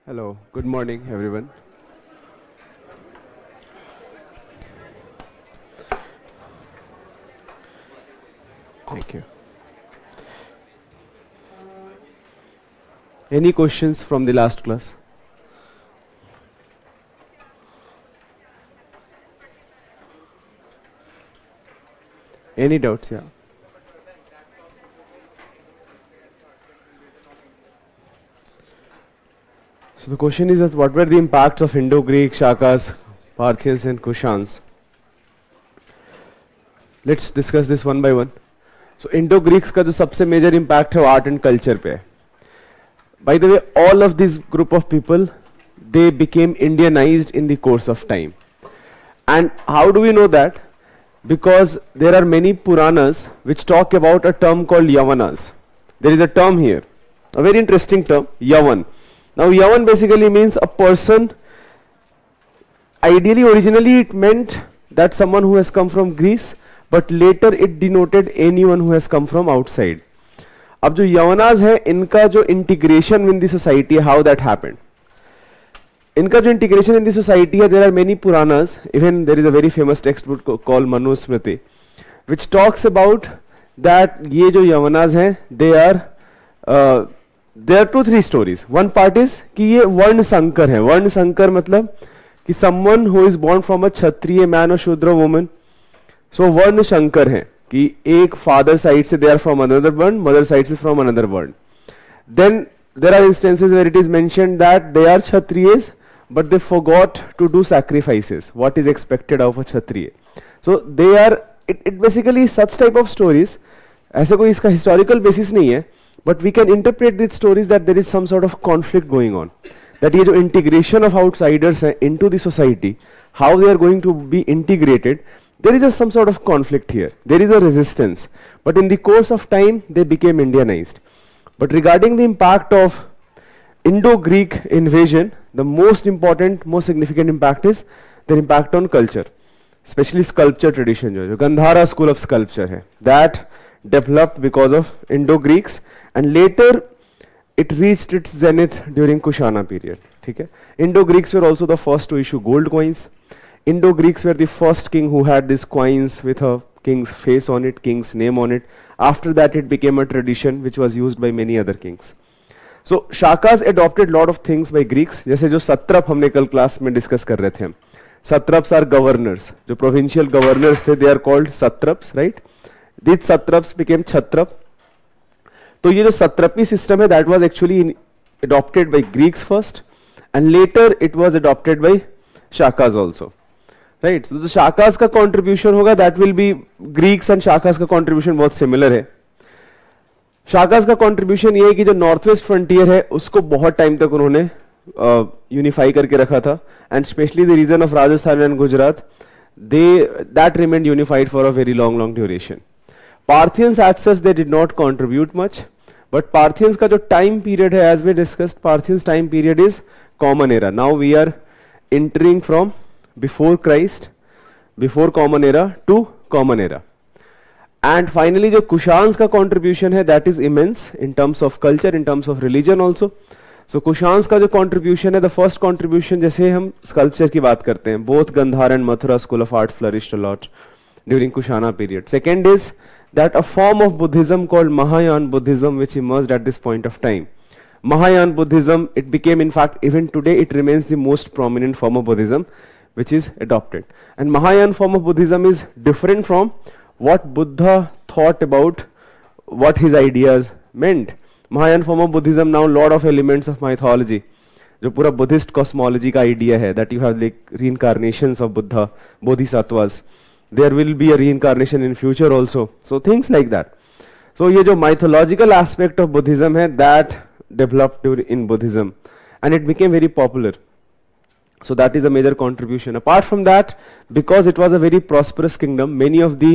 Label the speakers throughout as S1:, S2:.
S1: Hello, good morning, everyone. Thank you. Any questions from the last class? Any doubts? Yeah. So the question is that what were the impacts of Indo-Greek, Shakas, Parthians and Kushans? Let's discuss this one by one. So Indo-Greeks का जो सबसे major impact है वो art and culture पे है. By the way, all of this group of people, they became Indianized in the course of time. And how do we know that? Because there are many Puranas which talk about a term called Yavanas. There is a term here, a very interesting term, Yavan. Now Yavan basically means a person. Ideally, originally it meant that someone who has come from Greece, but later it denoted anyone who has come from outside. अब जो यवनाज है इनका जो integration in the society, how that happened, इनका जो integration in the society है, there are many Puranas, even there is a very famous text book called Manusmriti which talks about that ये जो यवनाज हैं they are 2-3 stories. One part is कि ये वर्ण संकर है. वर्ण संकर मतलब कि someone who is born from a Kshatriya man और शूद्र वुमन. सो वर्ण शंकर है कि एक फादर साइड से they are from another varna, mother side से from another varna. Then there are instances where it is mentioned that they are Kshatriyas but they forgot to do sacrifices, what is expected of a Kshatriya. So they are it basically such type of stories. ऐसे कोई इसका historical basis नहीं है, but we can interpret this stories that there is some sort of conflict going on, that ये जो integration of outsiders हैं into the society, how they are going to be integrated. There is some sort of conflict here. There is a resistance. But in the course of time, they became Indianized. But regarding the impact of Indo-Greek invasion, the most important, most significant impact is their impact on culture. Especially sculpture tradition. जो Gandhara school of sculpture है. That developed because of Indo-Greeks. And later, it reached its zenith during Kushana period. ठीक है? Indo-Greeks were also the first to issue gold coins. Indo-Greeks were the first king who had these coins with a king's face on it, king's name on it. After that, it became a tradition which was used by many other kings. So Shakas adopted lot of things by Greeks. जैसे जो सत्रप हमने कल class में discuss कर रहे थे हम. Satraps are governors. जो provincial governors थे, they are called satraps, right? These satraps became Chhatrap. तो ये जो सत्रपी system है, that was actually adopted by Greeks first, and later it was adopted by Shakas also. Right. तो शाकास का contribution होगा that will be Greeks and Shakas का contribution बहुत similar है. शाकास का कंट्रीब्यूशन ये है कि जो नॉर्थ वेस्ट फ्रंटियर है उसको बहुत टाइम तक उन्होंने यूनिफाई करके रखा था, and specially the region of Rajasthan and Gujarat, they that remained unified for a very long duration. Parthians as such they did not contribute much, but Parthians का जो टाइम पीरियड है, as we discussed, Parthians time period is common era. Now we are entering from before Christ, before common era to common era. And finally जो Kushans का contribution है that is immense in terms of culture, in terms of religion also. So Kushans का जो contribution है, the first contribution, जैसे हम sculpture की बात करते हैं, both Gandhara and Mathura school of art flourished a lot during Kushana period. Second is that a form of Buddhism called Mahayana Buddhism which emerged at this point of time. Mahayana Buddhism, it became, in fact, even today it remains the most prominent form of Buddhism which is adopted. And Mahayana form of Buddhism is different from what Buddha thought about what his ideas meant. Mahayana form of Buddhism now lot of elements of mythology. जो पूरा Buddhist cosmology का idea है that you have like reincarnations of Buddha, Bodhisattvas. There will be a reincarnation in future also. So things like that. So ये जो mythological aspect of Buddhism है that developed in Buddhism and it became very popular. So that is a major contribution. Apart from that, because it was a very prosperous kingdom, many of the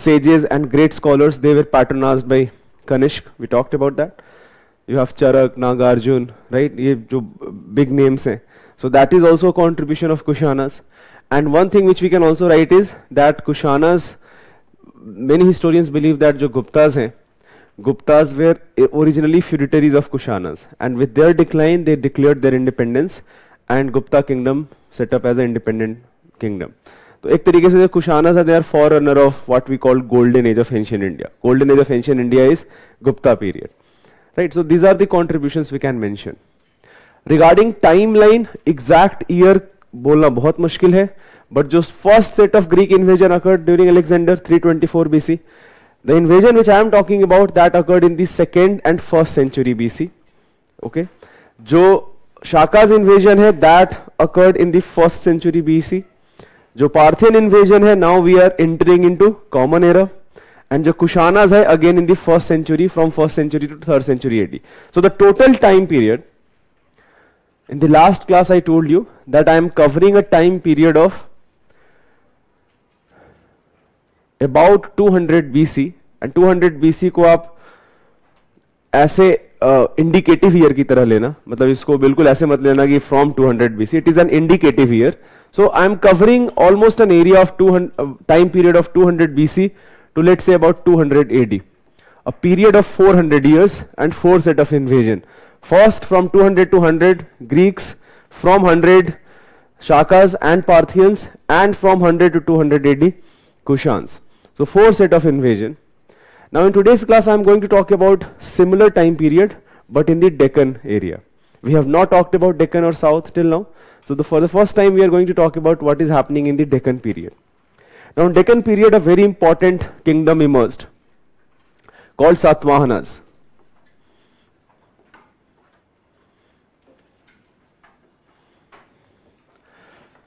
S1: sages and great scholars, they were patronized by Kanishk. We talked about that. You have Charak, Nagarjun, right? ये जो big names हैं. So that is also a contribution of Kushanas. And one thing which we can also write is that Kushanas many historians believe that जो Guptas हैं, Guptas were originally feudatories of Kushanas, and with their decline they declared their independence and Gupta kingdom set up as an independent kingdom. तो एक तरीके से Kushanas are they are forerunner of what we call golden age of ancient India. Golden age of ancient India is Gupta period, right? So these are the contributions we can mention. Regarding timeline, exact year बोलना बहुत मुश्किल है, but जो first set of Greek invasion occurred during Alexander 324 BC. The invasion which I am talking about that occurred in the 2nd and 1st century BC. Okay, जो Shaka's invasion है that occurred in the 1st century BC. जो Parthian invasion है now we are entering into Common Era, and जो Kushanas है again in the 1st century from 1st century to 3rd century AD. So the total time period, in the last class I told you that I am covering a time period of about 200 BC, and 200 BC को आप ऐसे indicative year की तरह लेना, मतलब इसको बिल्कुल ऐसे मत लेना कि from 200 BC. It is an indicative year. So I am covering almost an area of 200 time period of 200 BC to let's say about 200 AD, a period of 400 years and 4 set of invasion. First from 200 to 100 Greeks, from 100 Shakas and Parthians, and from 100 to 200 AD Kushans. So 4 set of invasion. Now in today's class I am going to talk about similar time period but in the Deccan area. We have not talked about Deccan or South till now. So for the first time we are going to talk about what is happening in the Deccan period. Now in Deccan period a very important kingdom emerged called Satavahanas.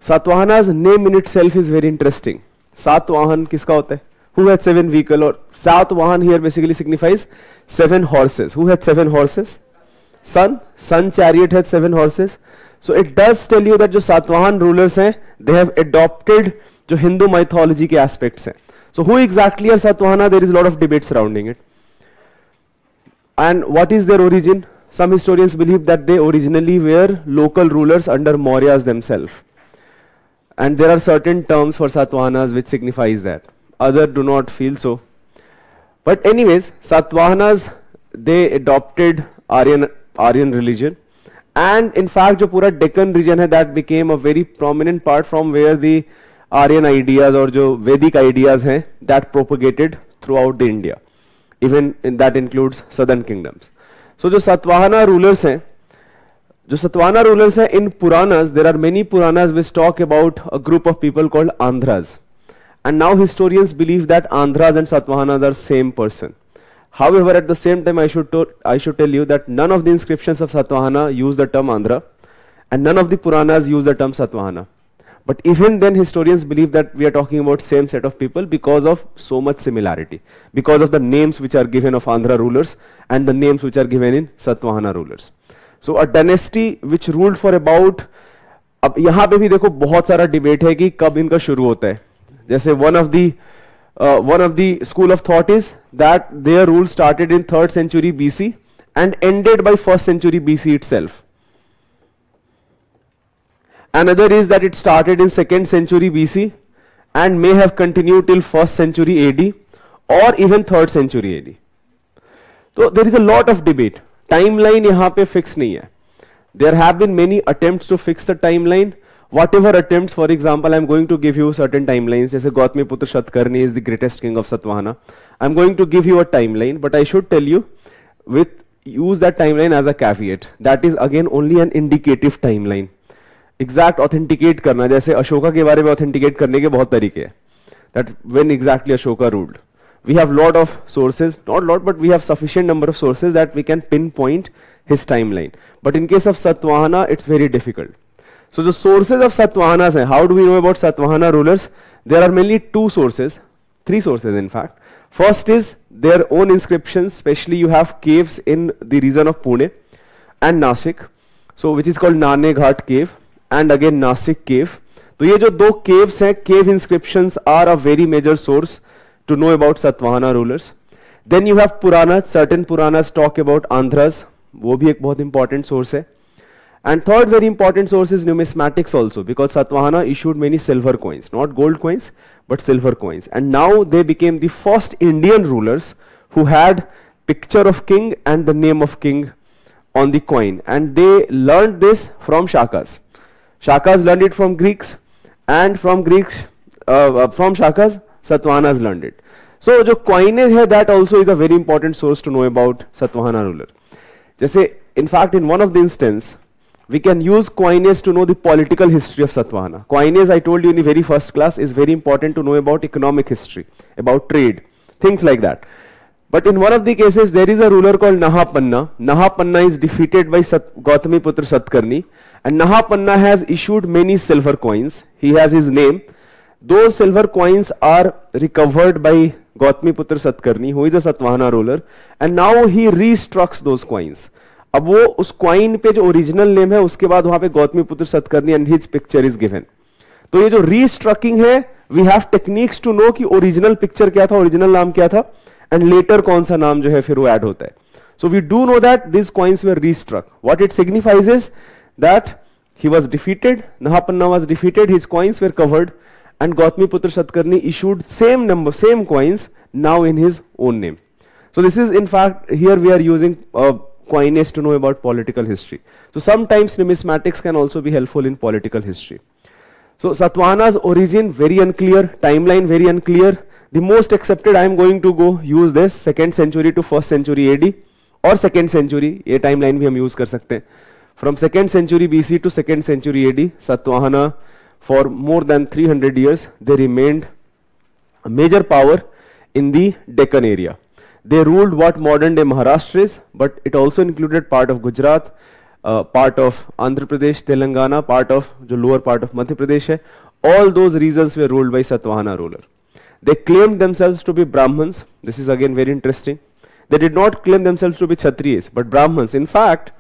S1: Satavahanas name in itself is very interesting. Satvahan किसका होता है? Who had 7 vehicle, or Satvahan here basically signifies 7 horses. Who had 7 horses? Sun chariot had 7 horses. So it does tell you that जो Satvahan rulers हैं, they have adopted जो Hindu mythology के aspects हैं. So who exactly are Satvahana? There is a lot of debate surrounding it. And what is their origin? Some historians believe that they originally were local rulers under Mauryas themselves. And there are certain terms for Satavahanas which signifies that. Others do not feel so. But anyways, Satavahanas, they adopted Aryan religion. And in fact, जो पूरा Deccan region है, that became a very prominent part from where the Aryan ideas और जो Vedic ideas हैं, that propagated throughout the India. Even that includes southern kingdoms. So जो Satvahana rulers हैं, जो Satvahana rulers हैं, in Puranas, there are many Puranas which talk about a group of people called Andhras. And now historians believe that Andhras and Satvahanas are same person. However, at the same time, I should tell you that none of the inscriptions of Satvahana use the term Andhra, and none of the Puranas use the term Satvahana. But even then, historians believe that we are talking about same set of people because of so much similarity, because of the names which are given of Andhra rulers and the names which are given in Satvahana rulers. So a dynasty which ruled for about, अब यहाँ पे भी देखो बहुत सारा debate है कि कब इनका शुरू होता है. जैसे one of the school of thought is that their rule started in 3rd century BC and ended by 1st century BC itself. Another is that it started in 2nd century BC and may have continued till 1st century AD or even 3rd century AD. So there is a lot of debate. Timeline यहाँ पे fix नहीं है. There have been many attempts to fix the timeline. Whatever attempts, for example, I am going to give you certain timelines. जैसे Gautamiputra Shatkarni is the greatest king of Satvahana. I am going to give you a timeline, but I should tell you, use that timeline as a caveat. That is again only an indicative timeline. Exact authenticate करना, जैसे अशोका के बारे में authenticate करने के बहुत तरीके हैं. That when exactly Ashoka ruled. We have lot of sources, not lot, but we have sufficient number of sources that we can pinpoint his timeline. But in case of Satvahana, it's very difficult. So the sources of Satvahanas, how do we know about Satvahana rulers? There are mainly 3 sources in fact. First is their own inscriptions, especially you have caves in the region of Pune and Nasik, so which is called Nane Ghat cave and again Nasik cave. So ये जो 2 caves हैं, cave inscriptions are a very major source to know about Satvahana rulers. Then you have Puranas, certain Puranas talk about Andhras, वो भी एक बहुत important source है. And third very important source is numismatics also, because Satvahana issued many silver coins, not gold coins, but silver coins. And now they became the first Indian rulers who had picture of king and the name of king on the coin. And they learned this from Shakas. Shakas learned it from Greeks, and from Shakas, Satavahanas learned it. So जो coinage है, that also is a very important source to know about Satvahana ruler. जैसे in fact in one of the instance we can use coinage to know the political history of Satvahana. Coinage, I told you in the very first class, is very important to know about economic history, about trade, things like that. But in one of the cases there is a ruler called Nahapanna. Nahapanna is defeated by Gautami Putra Satkarni, and Nahapanna has issued many silver coins. He has his name. Those silver coins are recovered by Gautami Putra Satkarni, who is a Satvahana ruler, and now he restructures those coins. अब वो उस coin पे जो original name है उसके बाद वहां पे Gautami Putra Satakarni and his picture is given. तो ये जो रीस्ट्रकिंग है, we have techniques to know कि ओरिजिनल पिक्चर क्या था, ओरिजिनल नाम क्या था, एंड लेटर कौन सा नाम जो है फिर वो ऐड होता है. So we do know that this coins were restruck. What it signifies is that he was defeated, Nahapanna was defeated, his coins were covered, and Gautami Putra Satkarni issued same coins now in his own name. So this is in fact, here we are using coinage to know about political history. So sometimes numismatics can also be helpful in political history. So Satvahana's origin very unclear, timeline very unclear. The most accepted, I am going to go use this 2nd century to 1st century AD or 2nd century, ये timeline भी हम use कर सकते हैं. From 2nd century BC to 2nd century AD, Satvahana for more than 300 years, they remained a major power in the Deccan area. They ruled what modern day Maharashtra is, but it also included part of Gujarat, part of Andhra Pradesh, Telangana, part of the lower part of Madhya Pradesh hai. All those regions were ruled by Satvahana ruler. They claimed themselves to be Brahmins. This is again very interesting. They did not claim themselves to be Kshatriyas, but Brahmins. In fact,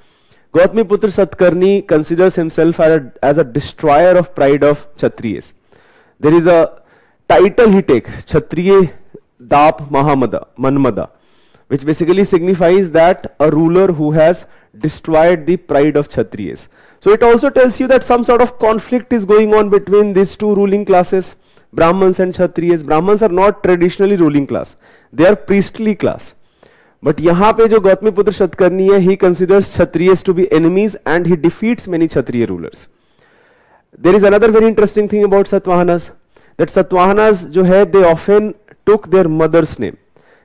S1: Gautami Putra Satkarni considers himself as a destroyer of pride of Kshatriyas. There is a title he takes, Kshatriya Dap Manmada, which basically signifies that a ruler who has destroyed the pride of Kshatriyas. So it also tells you that some sort of conflict is going on between these two ruling classes, Brahmins and Kshatriyas. Brahmins are not traditionally ruling class, they are priestly class. But यहाँ पे जो गौतमी पुत्र सतकर्णी है, he considers Kshatriyas to be enemies and he defeats many Kshatriya rulers. There is another very interesting thing about Satvahanas, that Satvahanas जो है, they often took their mother's name.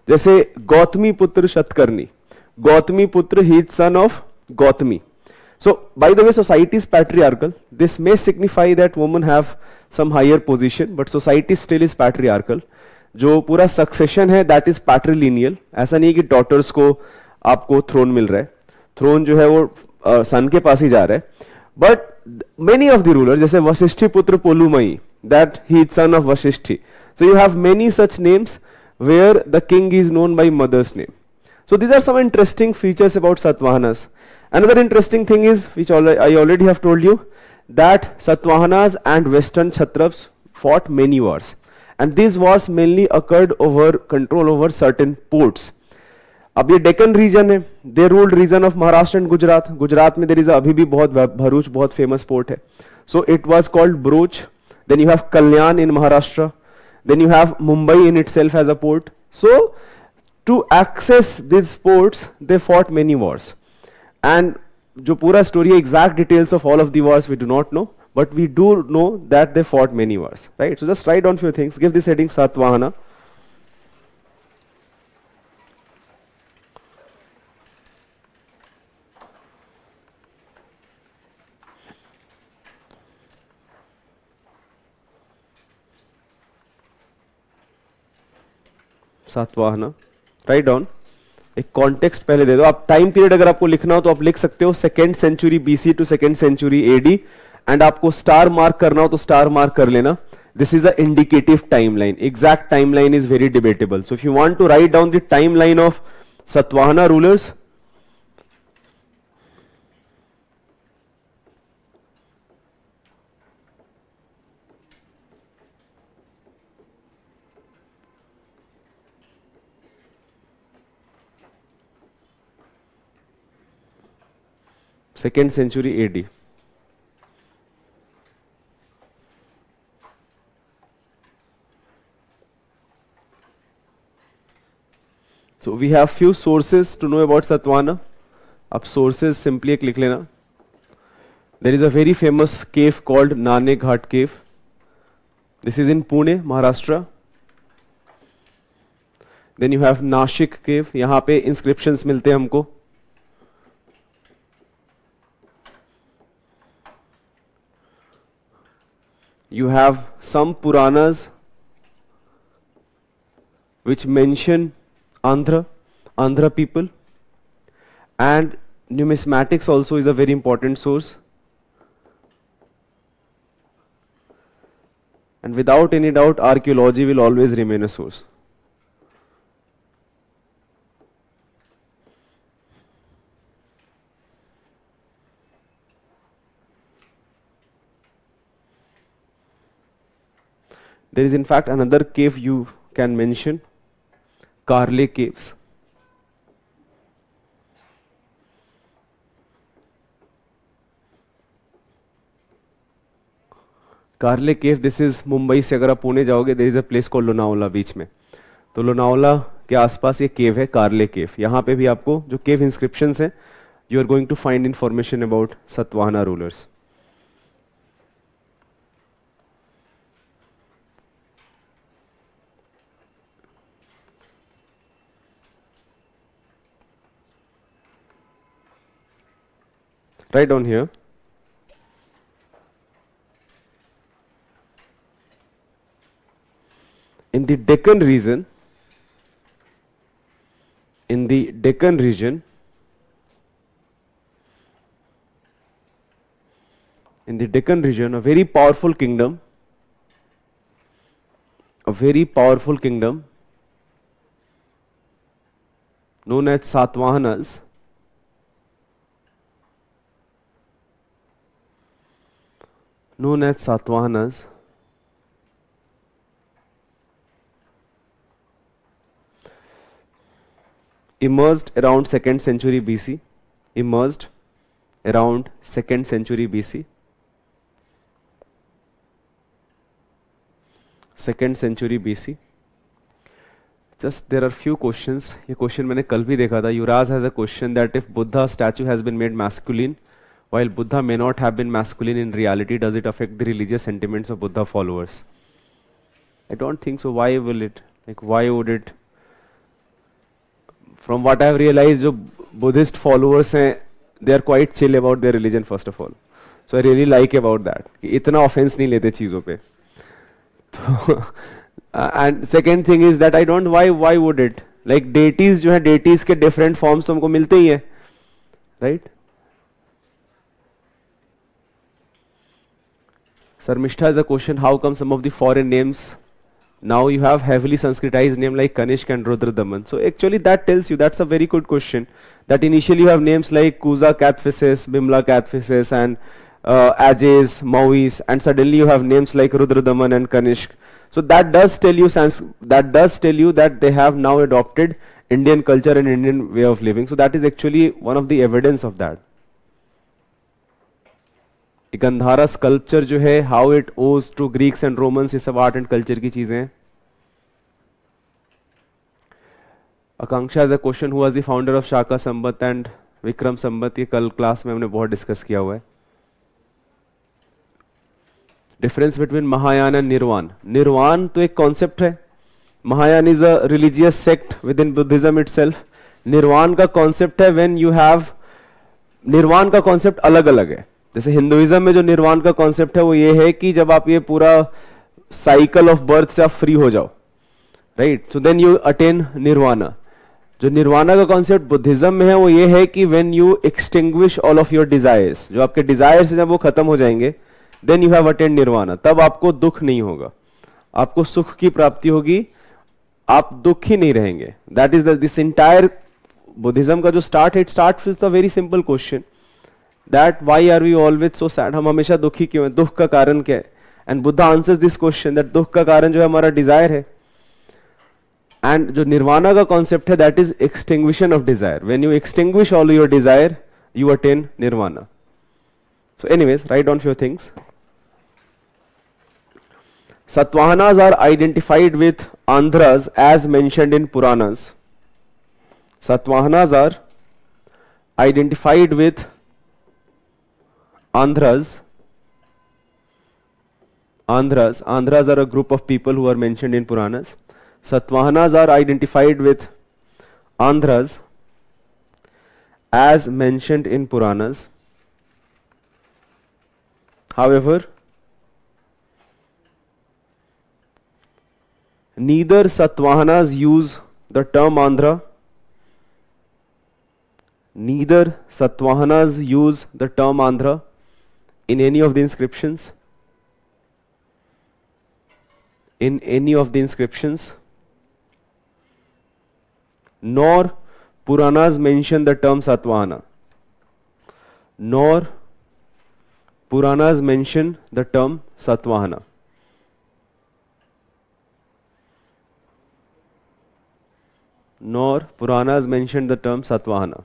S1: जैसे गौतमी पुत्र सतकर्णी, गौतमी पुत्र, he is son of Gautami. So by the way, society is patriarchal. This may signify that women have some higher position, but society still is patriarchal. जो पूरा succession है that is पैट्रिलिनियल. ऐसा नहीं कि daughters को आपको थ्रोन मिल रहा है, थ्रोन जो है वो सन के पास ही जा रहा है. But many of the ruler, जैसे Vashishthiputra Pulumayi, that he is son of Vashishthi. So you have many such names where the king is known by mother's name. So these are some interesting features about Satvahanas. Another interesting thing is, which I already have told you, that Satvahanas and Western Kshatraps fought many wars. And these wars mainly occurred over control over certain ports. अब ये Deccan reason है, they ruled region of Maharashtra and Gujarat. Gujarat में there is अभी भी बहुत भरूच बहुत famous port है. So it was called Broach. Then you have Kalyan in Maharashtra. Then you have Mumbai in itself as a port. So to access these ports, they fought many wars. And जो पूरा story, exact details of all of the wars we do not know. But we do know that they fought many wars, right? So just write down few things. Give this heading Satvahana. Satvahana. Write down. एक context पहले दे दो. आप time period अगर आपको लिखना हो तो आप लिख सकते हो 2nd century BC to 2nd century AD. And आपको स्टार मार्क करना हो तो स्टार मार्क कर लेना. This is a indicative timeline. Exact timeline is very debatable. So if you want to write down the timeline of Satvahana rulers, second century AD. So we have few sources to know about Satvana. आप sources simply एक लिख लेना. There is a very famous cave called Nane Ghat cave. This is in Pune, Maharashtra. Then you have Nashik cave. यहाँ पे inscriptions मिलते हैं हमको. You have some Puranas which mention Andhra people, and numismatics also is a very important source. And without any doubt, archaeology will always remain a source. There is in fact another cave you can mention, Karle caves. Karle cave, this is Mumbai से अगर आप पुणे जाओगे, there is a place called Lonavala बीच में. तो लोनावला के आसपास ये केव है, कार्ले केव. यहाँ पे भी आपको जो केव इंस्क्रिप्शंस हैं, you are going to find information about Satvahana rulers. Right down here. In the Deccan region, a very powerful kingdom, known as Satvahanas, emerged around 2nd century BC. Just there are few questions. ये question मैंने कल भी देखा था. Yuvraj has a question that if Buddha statue has been made masculine, while Buddha may not have been masculine in reality, does it affect the religious sentiments of Buddha followers? I don't think so. Why will it? Like, why would it? From what I have realized, जो Buddhist followers हैं, they are quite chill about their religion first of all. So I really like about that. कि इतना offense नहीं लेते चीज़ों पे. And second thing is that I don't. Why would it? Like deities जो है, deities के different forms तो हमको मिलते ही हैं, right? Sarmishta has a question, how come some of the foreign names, now you have heavily Sanskritized name like Kanishk and Rudradaman? So actually that tells you, that's a very good question, that initially you have names like Kuza Catphysis, Bimla Catphysis and Ajays, Mauis, and suddenly you have names like Rudradaman and Kanishk. So that does tell you that they have now adopted Indian culture and Indian way of living. So that is actually one of the evidence of that. Gandhara sculpture जो है, how it owes to Greeks and Romans, ये सब art and culture की चीजें हैं. Akanksha as a question, who was the founder of Shaka Samvat and Vikram Samvat, ये कल class में हमने बहुत डिस्कस किया हुआ है. डिफरेंस बिटवीन महायान एंड निर्वाण. निर्वाण तो एक कॉन्सेप्ट है, Mahayana is a religious sect with in Buddhism itself. निर्वाण का कॉन्सेप्ट है व्हेन यू हैव, निर्वाण का कॉन्सेप्ट अलग अलग है. जैसे हिंदुइज्म में जो निर्वाण का कॉन्सेप्ट है वो ये है कि जब आप ये पूरा साइकिल ऑफ बर्थ से आप फ्री हो जाओ, right, so then you attain nirvana. जो निर्वाणा का कॉन्सेप्ट बुद्धिज्म में है वो ये है कि when you extinguish all of your desires, जो आपके डिजायर्स जब वो खत्म हो जाएंगे, then you have attain nirvana. तब आपको दुख नहीं होगा, आपको सुख की प्राप्ति होगी, आप दुख ही नहीं रहेंगे. That is this entire Buddhism का जो स्टार्ट है, it start with a very simple question, that why are we always so sad, हम हमेशा दुखी क्यों हैं, दुख का कारण क्या है. And Buddha answers this question that दुख का कारण जो है हमारा डिजायर है. एंड जो निर्वाणा का कॉन्सेप्ट है, that is extinction of desire. When you extinguish all your desire, you attain nirvana. So anyways, write down few things. Satvahanas are identified with Andhras as mentioned in Puranas. Satvahanas are identified with Andhras. Andhras are a group of people who are mentioned in Puranas. Satvahanas are identified with Andhras as mentioned in Puranas. However, neither Satvahanas use the term Andhra, neither Satvahanas use the term Andhra in any of the inscriptions. In any of the inscriptions, nor Puranas mention the term Satvahana, nor Puranas mention the term Satvahana. Nor Puranas mention the term Satvahana.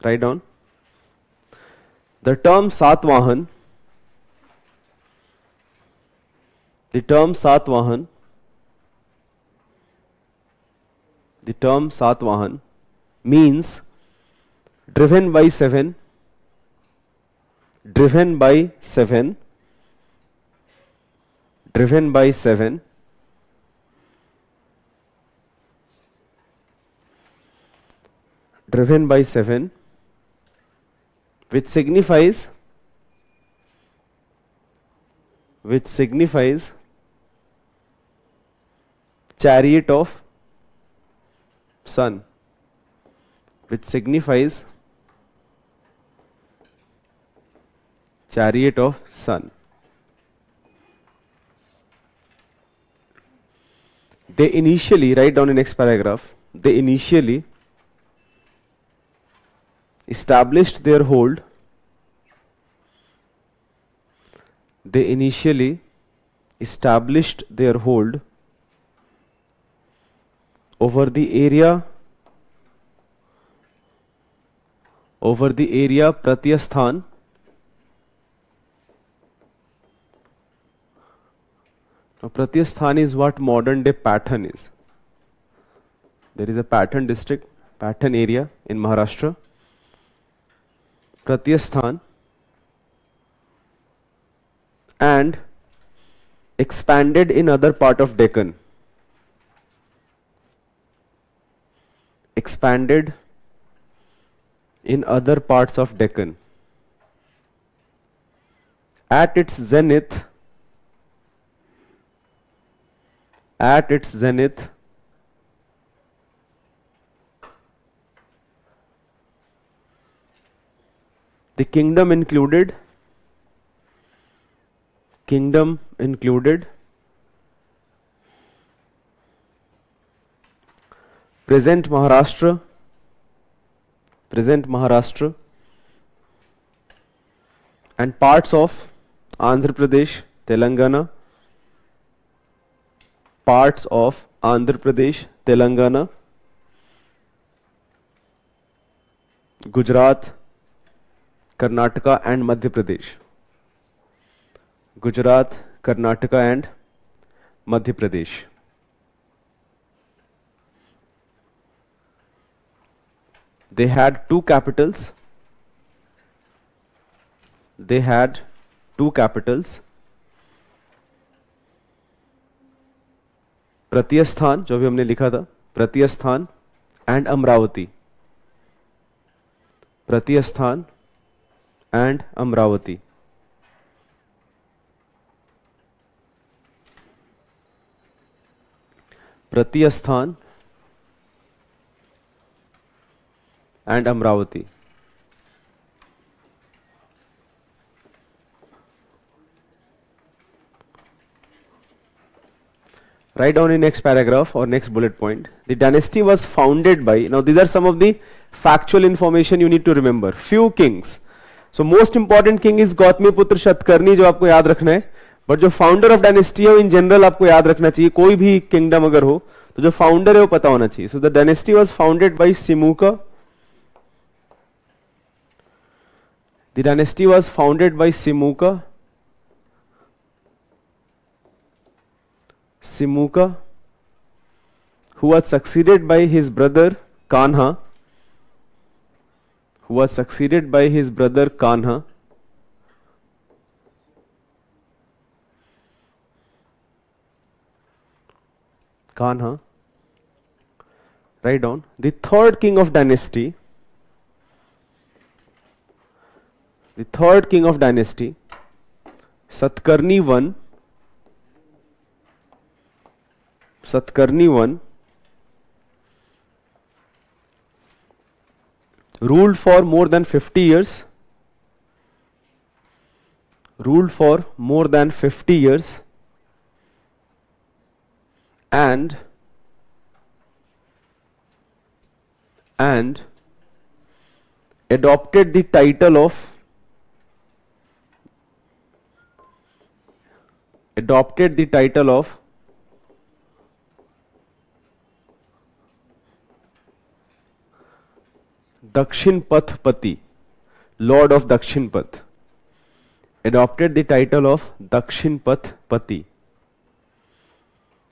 S1: Write down. The term Satvahan, the term Satvahan means driven by seven, driven by seven, driven by seven, driven by seven, which signifies chariot of sun, which signifies chariot of sun. They initially, write down in next paragraph, they initially established their hold, they initially established their hold over the area Pratyasthan, now Pratyasthan is what modern day Patan is. There is a Patan district, Patan area in Maharashtra. Pratyasthan, and expanded in other part of Deccan. Expanded in other parts of Deccan. At its zenith, the kingdom included present Maharashtra, and parts of Andhra Pradesh, Telangana, Gujarat, Karnataka and Madhya Pradesh. Gujarat, Karnataka and Madhya Pradesh. They had two capitals. Pratishthan, जो भी हमने लिखा था, Pratishthan and Amravati. Pratishthan and Amravati. Pratishthan and Amravati. Write down in next paragraph or next bullet point. The dynasty was founded by, now these are some of the factual information you need to remember. Few kings. So most important king is Gautamiputra Shatkarni, जो आपको याद रखना है. But जो founder of dynasty है, in general आपको याद रखना चाहिए. कोई भी kingdom अगर हो, तो जो founder है वो पता होना चाहिए. So the dynasty was founded by Simuka, The dynasty was founded by Simuka, who was succeeded by his brother Kanha, Write down. The third king of dynasty, Satkarni I, ruled for more than 50 years, and adopted the title of Dakshinpathpati, Lord of Dakshinpath.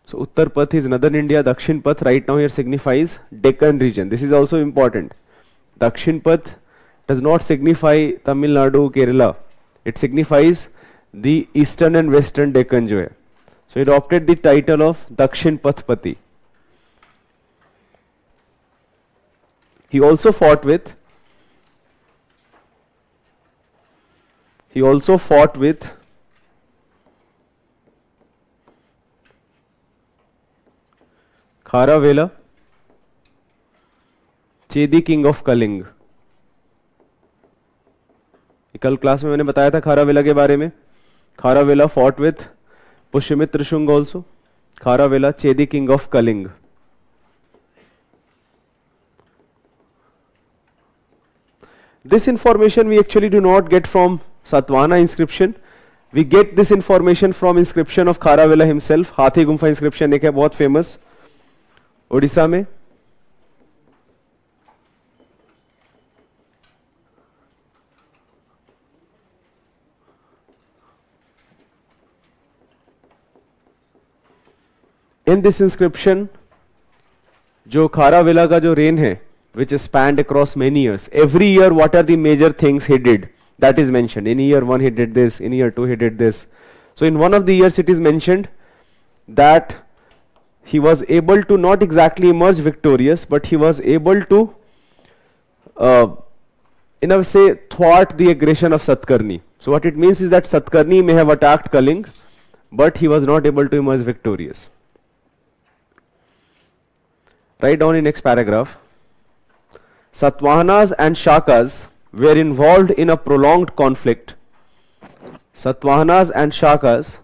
S1: So Uttar Path is northern India, Dakshin Path right now here signifies Deccan region. This is also important. Dakshin Path does not signify Tamil Nadu, Kerala. It signifies the eastern and western Deccan jo hai. So he adopted the title of Dakshin Pathpati. He also fought with Kharavela, Chedi king of Kaling. कल class में मैंने बताया था खारावेला के बारे में. Kharavela fought with Pushyamitra Shunga also. Kharavela, Chedi king of Kaling. This information we actually do not get from Satvana inscription. We get this information from inscription of Kharavela himself. हाथी Gumpha inscription एक है बहुत famous Orissa में. In this inscription, जो खारावेला का जो reign है, which is spanned across many years. Every year, what are the major things he did? That is mentioned. In year 1 he did this, in year 2 he did this. So in one of the years it is mentioned that he was able to not exactly emerge victorious, but he was able to, in a way, thwart the aggression of Satkarni. So what it means is that Satkarni may have attacked Kaling, but he was not able to emerge victorious. Write down in next paragraph. Satvahanas and Shakas were involved in a prolonged conflict. Satvahanas and Shakas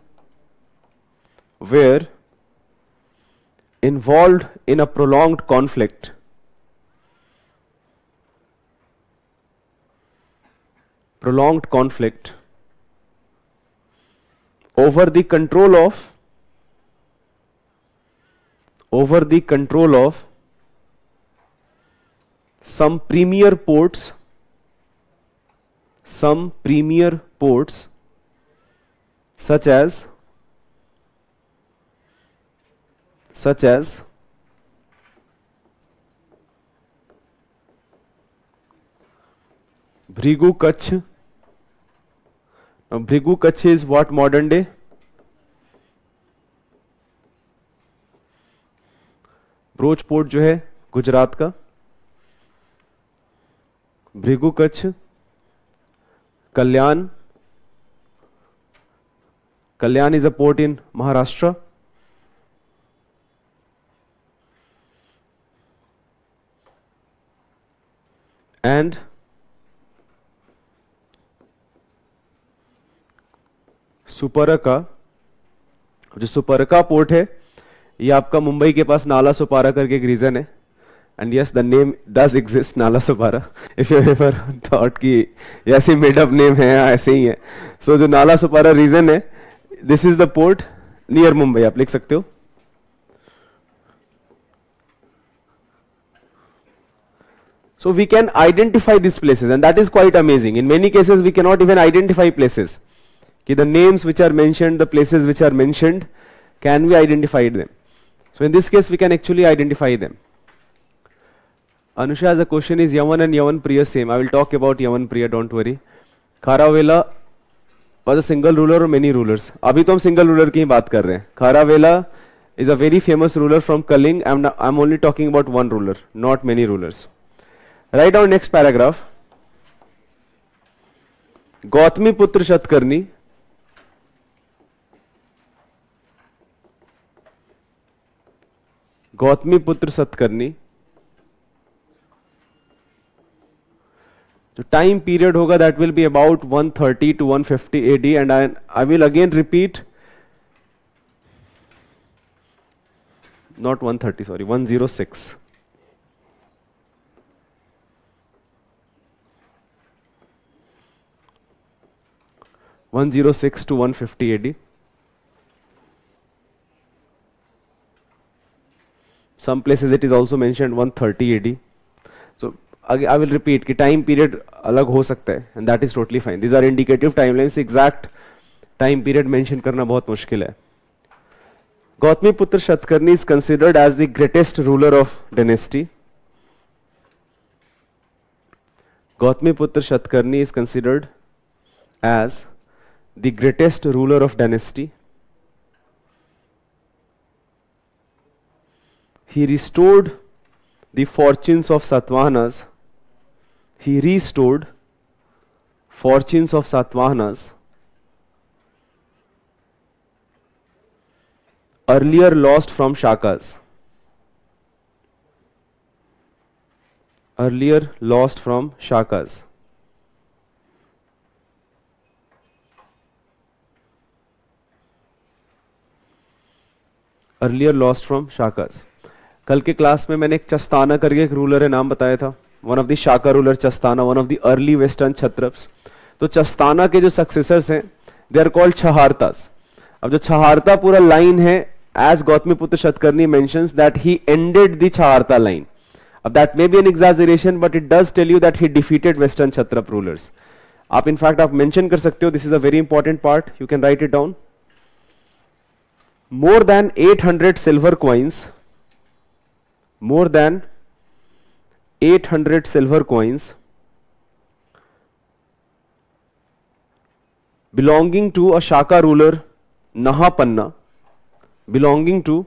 S1: were involved in a prolonged conflict over the control of some premier ports such as Bhrigu Kutch. Now Bhrigu Kutch is what modern day? Broach port जो है गुजरात का. Bhrigu Kutch, Kalyan is a port in Maharashtra. And सुपरका, जो सुपरका port है ये आपका मुंबई के पास नाला सुपारा करके एक रीजन है. And yes, the name does exist, Nala Supara. If you ever thought कि ये ऐसे made up name है, ऐसे ही है. So जो Nala Supara region है, this is the port near Mumbai. आप लिख सकते हो. So we can identify these places, and that is quite amazing. In many cases, we cannot even identify places. Okay, the names which are mentioned, the places which are mentioned, can we identify them? So in this case, we can actually identify them. Anusha, the question is Yaman and Yaman Priya same. I will talk about Yaman Priya, don't worry. Kharavela was a single ruler or many rulers? अभी तो हम single ruler की ही बात कर रहे हैं. Kharavela is a very famous ruler from Kaling. I'm only talking about one ruler, not many rulers. Write down next paragraph. Gautami पुत्र शतकर्णी गौतमी पुत्र शतकर्णी जो टाइम पीरियड होगा that will be about 130 to 150 AD, and I will again repeat, not 130, sorry, 106. 106 to 150 AD. Some places it is also mentioned 130 AD. So I will repeat कि time period अलग हो सकता है, and that is totally fine. These are indicative timelines. Exact time period mention करना बहुत मुश्किल है. Gautami Putra Shatkarni is considered as the greatest ruler of dynasty. Gautami Putra Shatkarni is considered as the greatest ruler of dynasty. He restored the fortunes of Satavahanas. He restored fortunes of Satavahanas, earlier lost from Shakas. Earlier lost from Shakas. Earlier lost from Shakas. कल के class में मैंने एक चस्ताना करके एक ruler है नाम बताया था. One of the Shaka ruler Chastana, one of the early western Kshatrapas. तो चस्ताना के जो सक्सेसर्स हैं दे आर कॉल्ड छहारतास. अब जो छहारता पूरा लाइन है, as Gautamiputra Shatkarni mentions that he ended the Chaharta line. That may be an exaggeration, but it does tell you that he defeated Western Kshatrap rulers. In fact, आप mention कर सकते हो. This is a very important part. You can write it down. More than 800 silver coins. More than 800 silver coins belonging to a Shaka ruler, Nahapanna. Belonging to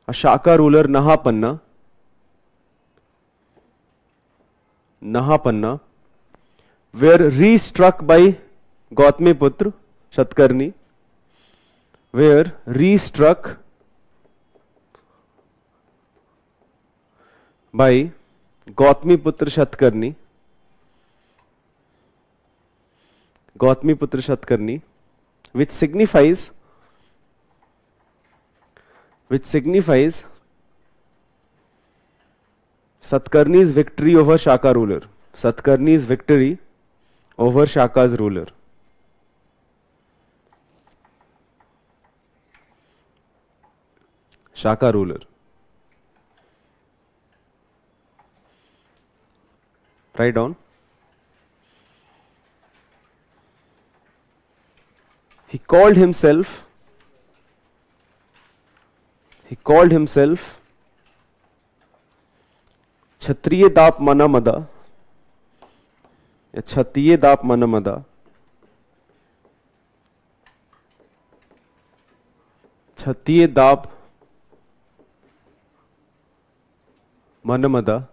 S1: a Shaka ruler Nahapanna were restruck by Gautamiputra Shatkarni. Were restruck by Gautamiputra Shatkarni. Gautamiputra Shatkarni, which signifies Satkarni's victory over Shaka ruler. Satkarni's victory over Shaka's ruler. Shaka ruler. Write down. He called himself Kshatriya Dap Manamada. Kshatriya Dap Manamada. Kshatriya Dap Manamada.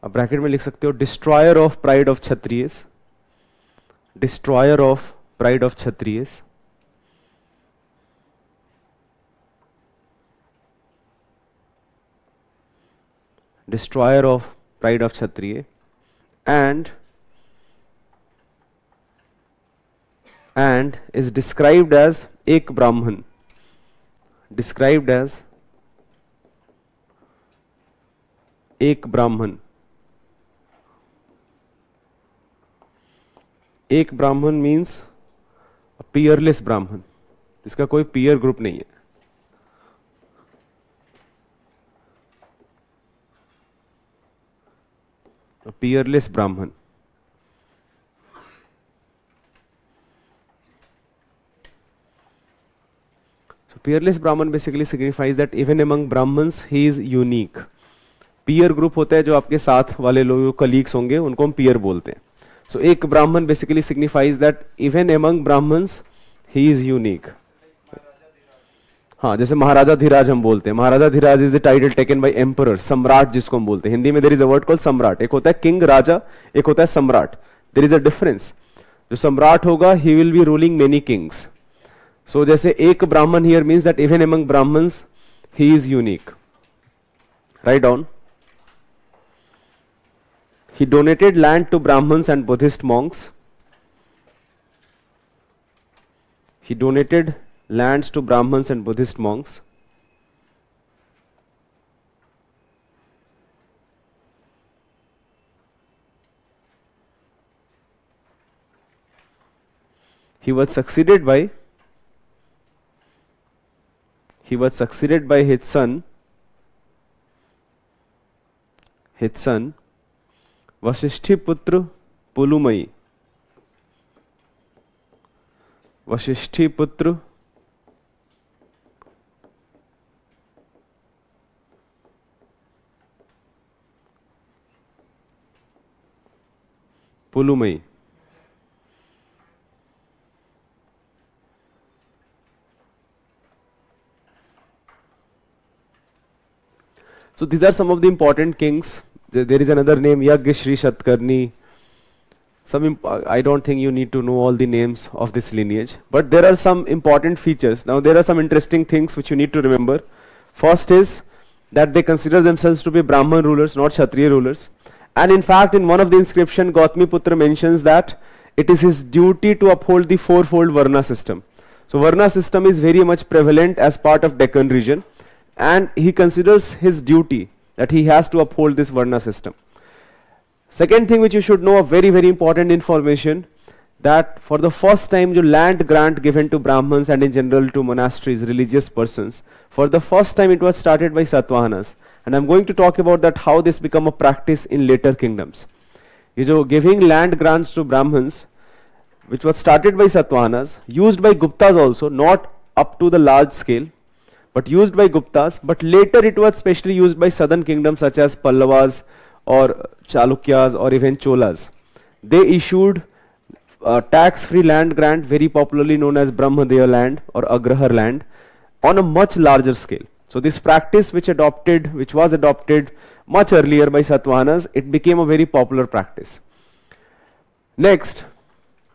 S1: अब bracket में लिख सकते हो destroyer of pride of Kshatriyas. Destroyer of pride of Kshatriyas. Destroyer of pride of Kshatriya. And is described as Ek Brahman. Described as Ek Brahman. एक ब्राह्मण means peerless ब्राह्मण, इसका कोई पीयर ग्रुप नहीं है. A peerless Brahman. So peerless Brahman basically signifies that even among Brahmins he is unique. Peer group होता है जो आपके साथ वाले लोग colleagues होंगे उनको हम peer बोलते हैं. So एक Brahman basically signifies that even among Brahmins he is unique. हाँ, जैसे महाराजा धीराज हम बोलते हैं. Maharaja Dhiraj is the title taken by emperor, सम्राट जिसको हम बोलते हैं. हिंदी में there is a word called samrat. एक होता है किंग राजा, एक होता है सम्राट. There is a difference. जो सम्राट होगा he will be ruling many kings. So जैसे एक Brahmin here means that even among Brahmins he is unique. Write down. He donated land to Brahmins and Buddhist monks. He donated lands to Brahmins and Buddhist monks. He was succeeded by his son Vashishthiputra Pulumayi. Vashishthiputra Pulumayi. So these are some of the important kings. There is another name, Yagshri Shatkarni. I don't think you need to know all the names of this lineage, but there are some important features. Now there are some interesting things which you need to remember. First is that they consider themselves to be Brahman rulers, not Kshatriya rulers. And in fact, in one of the inscription, Gautami Putra mentions that it is his duty to uphold the fourfold Varna system. So Varna system is very much prevalent as part of Deccan region, and he considers his duty that he has to uphold this Varna system. Second thing which you should know, a very very important information, that for the first time the land grant given to Brahmins and in general to monasteries, religious persons, for the first time it was started by Satavahanas. And I'm going to talk about that how this become a practice in later kingdoms. ये जो giving land grants to Brahmins, which was started by Satavahanas, used by Guptas also, not up to the large scale, but used by Guptas, but later it was specially used by southern kingdoms such as Pallavas or Chalukyas or even Cholas. They issued tax-free land grant, very popularly known as Brahmadeya land or Agrahar land, on a much larger scale. So this practice which was adopted much earlier by Satavahanas, it became a very popular practice. Next,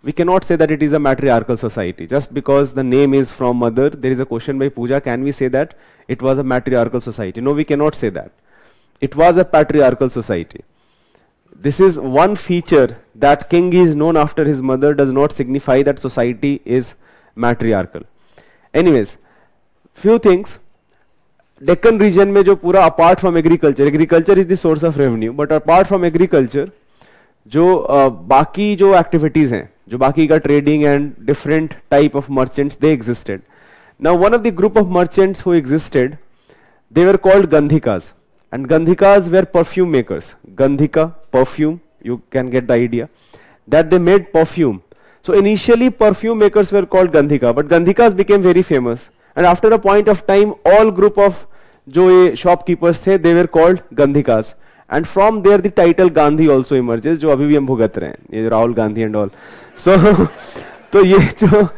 S1: we cannot say that it is a matriarchal society. Just because the name is from mother, there is a question by Pooja, can we say that it was a matriarchal society? No, we cannot say that. It was a patriarchal society. This is one feature, that king is known after his mother does not signify that society is matriarchal. Anyways, few things. Deccan region में जो पूरा apart from agriculture is the source of revenue, but apart from agriculture, जो बाकी जो activities हैं, जो बाकी का trading and different type of merchants, they existed. Now one of the group of merchants who existed, they were called Gandhikas, and Gandhikas were perfume makers. Gandhika, perfume, you can get the idea, that they made perfume. So initially perfume makers were called Gandhika, but Gandhikas became very famous, and after a point of time all group of जो ये shopkeepers थे, they were called Gandhikas, and from there the title Gandhi also emerges, जो अभी भी हम भुगत रहे हैं, ये Rahul Gandhi and all. So तो ये जो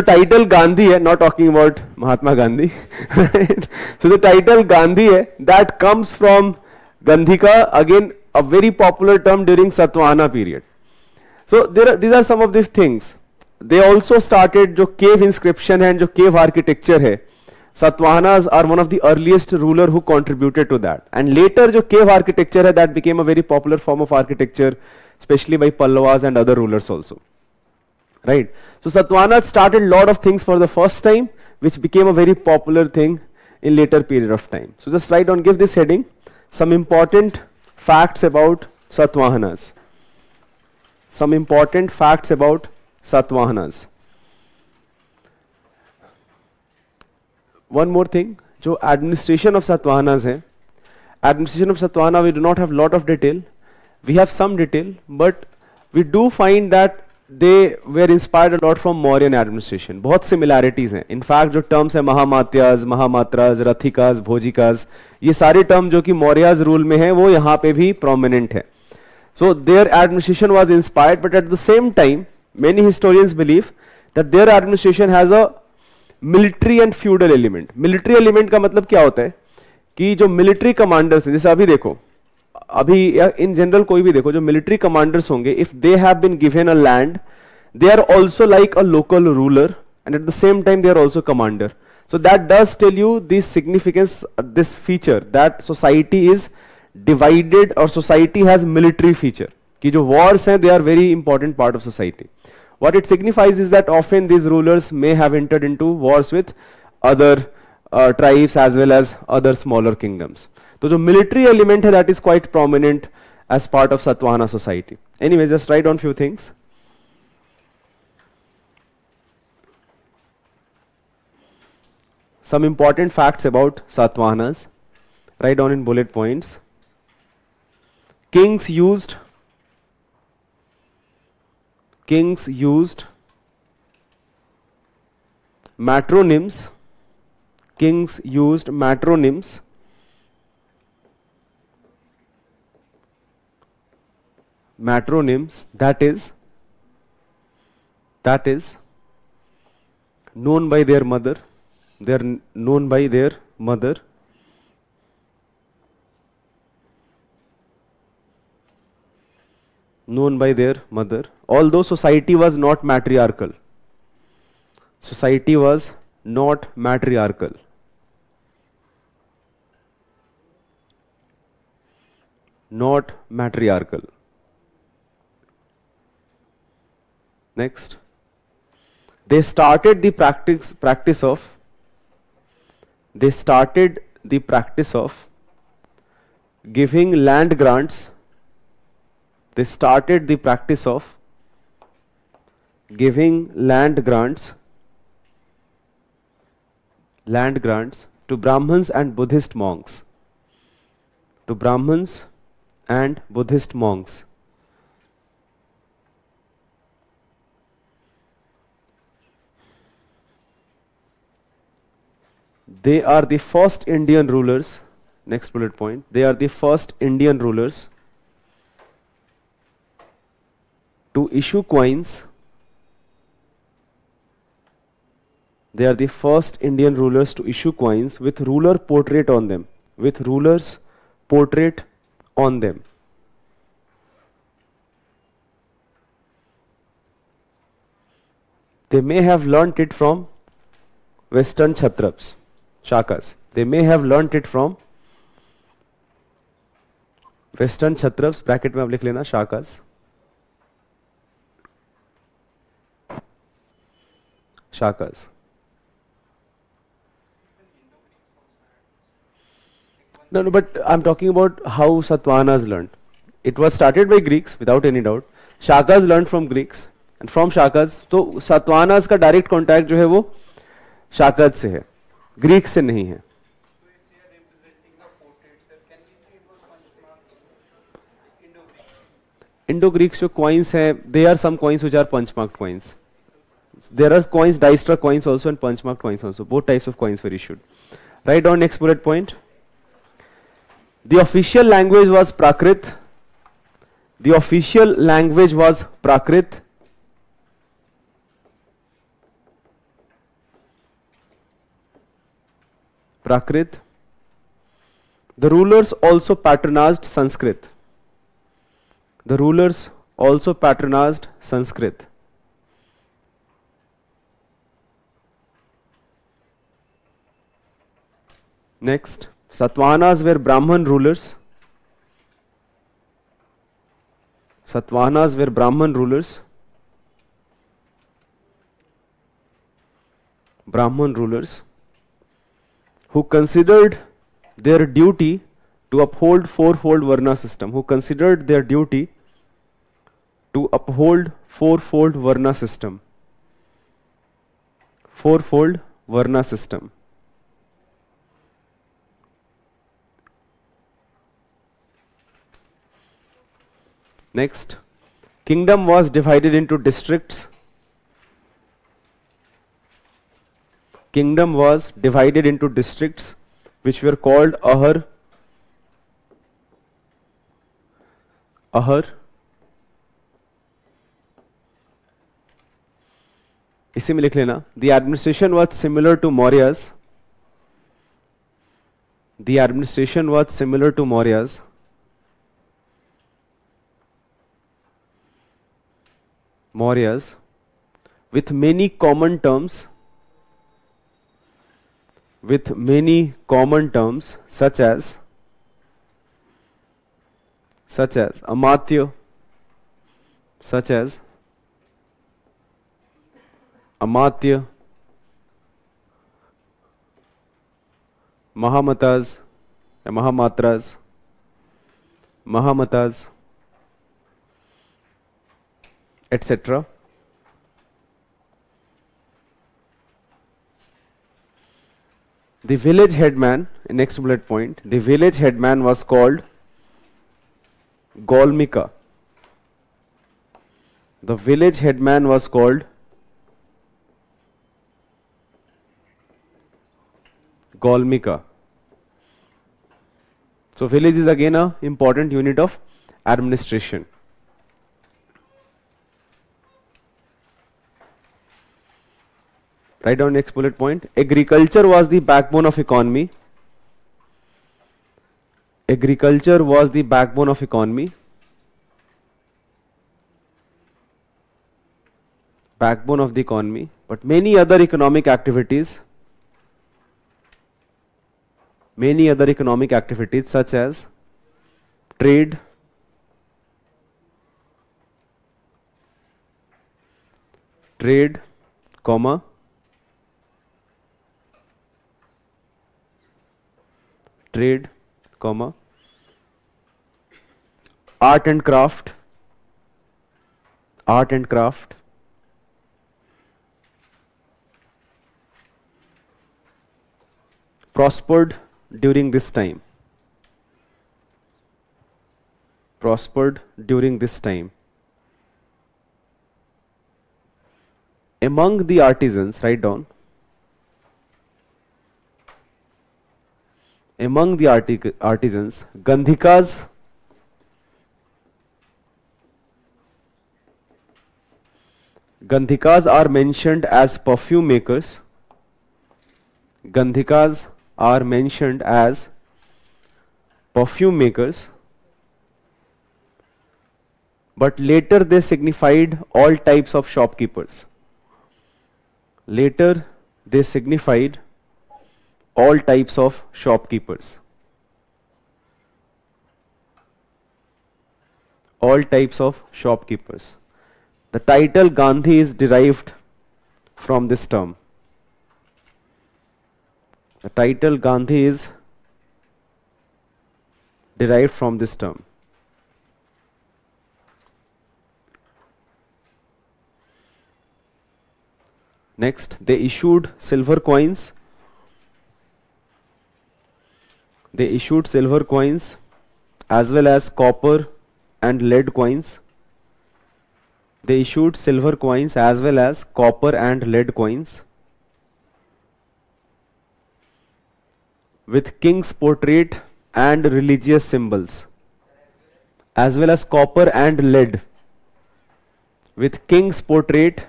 S1: title Gandhi है, not talking about Mahatma Gandhi, right? So the title Gandhi है, that comes from Gandhika, again a very popular term during Satvahana period. So these are some of these things. They also started जो cave inscription है, जो cave architecture है. Satavahanas are one of the earliest ruler who contributed to that, and later जो cave architecture है, that became a very popular form of architecture, especially by Pallavas and other rulers also. Right? So Satavahanas started a lot of things for the first time, which became a very popular thing in later period of time. So just write down, give this heading, some important facts about Satavahanas. Some important facts about Satavahanas. One more thing, जो administration of Satavahanas है, administration of Satvana, we do not have lot of detail. We have some detail, but we do find that they were inspired a lot from Mauryan administration. बहुत similarities हैं. In fact, जो terms हैं महामात्यास, महामात्रास, रथिकास, भोजिकास, ये सारे term जो कि Mauryas rule में हैं, वो यहाँ पे भी prominent है. So their administration was inspired, but at the same time, many historians believe that their administration has a military and feudal element. Military element का मतलब क्या होता है कि जो military commanders हैं, जैसे अभी देखो, अभी इन जनरल कोई भी देखो जो मिलिट्री कमांडर्स होंगे, if they have been given a land, they are also like a local ruler and at the same time they are also commander. So that does tell you this significance, this feature that society is divided और society has military feature, कि जो wars हैं they are very important part of society. What it signifies is that often these rulers may have entered into wars with other tribes as well as other smaller kingdoms. तो जो military element है that is quite prominent as part of Satavahana society. Anyway, just write on few things. Some important facts about Satavahanas. Write down in bullet points. Kings used matronyms. Kings used matronyms. Matronyms, that is known by their mother. They are known by their mother. Known by their mother. Although society was not matriarchal. Society was not matriarchal. Not matriarchal. Next, they started the practice of giving land grants. They started the practice of giving land grants to Brahmins and Buddhist monks. To Brahmins and Buddhist monks. They are the first Indian rulers. Next bullet point. They are the first Indian rulers to issue coins. They are the first Indian rulers to issue coins with ruler portrait on them. With ruler's portrait on them. They may have learnt it from Western Kshatraps. Shakas. They may have learnt it from Western Kshatraps. Bracket में आप लिख लेना Shakas. Shakas. No, but I'm talking about how Satavahanas learned. It was started by Greeks without any doubt. Shakas learned from Greeks and from Shakas. तो Satavahanas का direct contact जो है वो Shakas से है, ग्रीक से नहीं है. Indo-Greeks जो coins है, there are some coins which are punch-marked coins. There are coins, die-struck coins also and punch-marked coins also. Both types of coins were issued. Write down next bullet point. The official language was Prakrit. The official language was Prakrit. Prakrit. The rulers also patronized Sanskrit. The rulers also patronized Sanskrit. Next, Satavahanas were Brahman rulers. Satavahanas were Brahman rulers. Brahman rulers who considered their duty to uphold fourfold Varna system. Who considered their duty to uphold fourfold Varna system. Fourfold Varna system. Next, kingdom was divided into districts. Kingdom was divided into districts which were called Ahar. Ahar. इसी में लिख लेना. The administration was similar to Maurya's. The administration was similar to Maurya's. Maurya's, with many common terms, such as Amatya, Mahamatas, Mahamatas, etc. The village headman, next bullet point, the village headman was called Golmika. The village headman was called Golmika. So village is again an important unit of administration. Write down next bullet point. Agriculture was the backbone of economy. Agriculture was the backbone of economy. Backbone of the economy. But many other economic activities such as trade, comma, art and craft, prospered during this time. Among the artisans, write down. Among the artisans, Gandhikas are mentioned as perfume makers. Gandhikas are mentioned as perfume makers, but later they signified all types of shopkeepers. Later they signified all types of shopkeepers. All types of shopkeepers. The title Gandhi is derived from this term. The title Gandhi is derived from this term. Next, they issued silver coins. They issued silver coins as well as copper and lead coins. They issued silver coins as well as copper and lead coins with king's portrait and religious symbols, as well as copper and lead with king's portrait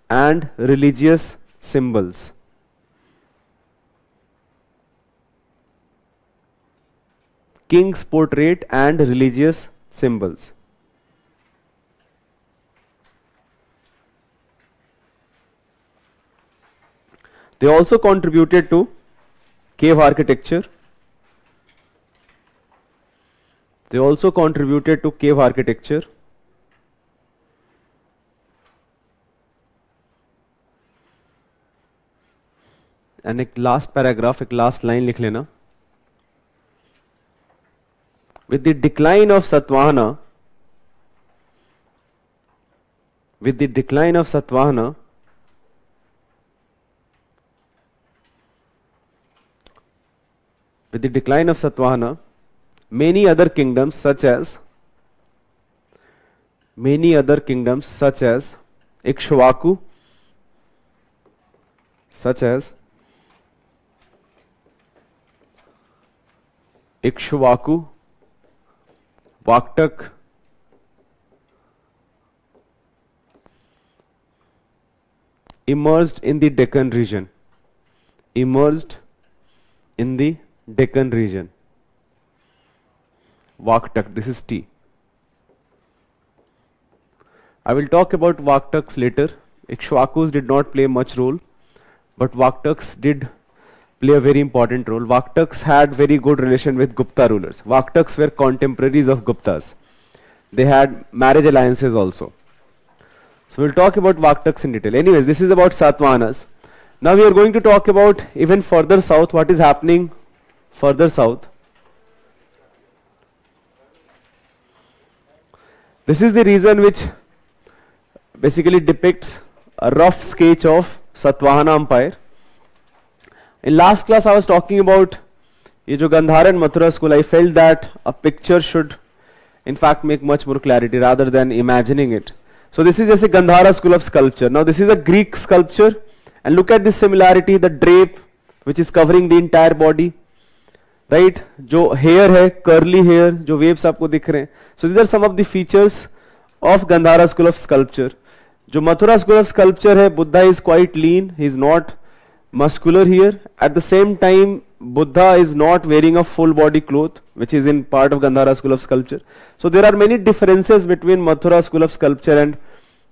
S1: and religious symbols. King's portrait and religious symbols. They also contributed to cave architecture. They also contributed to cave architecture. And एक last paragraph, एक last line लिख लेना. With the decline of Satvahana, with the decline of Satvahana, many other kingdoms such as many other kingdoms such as Ikshvaku, such as Ikshvaku, Vaktak, emerged in the Deccan region. Emerged in the Deccan region. Vaktak, this is T. I will talk about Vaktaks later. Ikshvakus did not play much role, but Vaktaks did play a very important role. Vaktaks had very good relation with Gupta rulers. Vaktaks were contemporaries of Guptas. They had marriage alliances also. So we'll talk about Vaktaks in detail. Anyways, this is about Satavahanas. Now we are going to talk about even further south, what is happening further south. This is the region which basically depicts a rough sketch of Satvahana Empire. In last class I was talking about ये जो Gandhara and Mathura school. I felt that a picture should in fact make much more clarity rather than imagining it. So this is just a Gandhara school of sculpture. Now this is a Greek sculpture, and look at this similarity, the drape which is covering the entire body, right? जो hair है, curly hair, जो waves आपको दिख रहे हैं. So these are some of the features of Gandhara school of sculpture. जो Mathura school of sculpture है, Buddha is quite lean, he is not muscular here. At the same time, Buddha is not wearing a full body cloth, which is in part of Gandhara school of sculpture. So there are many differences between Mathura school of sculpture and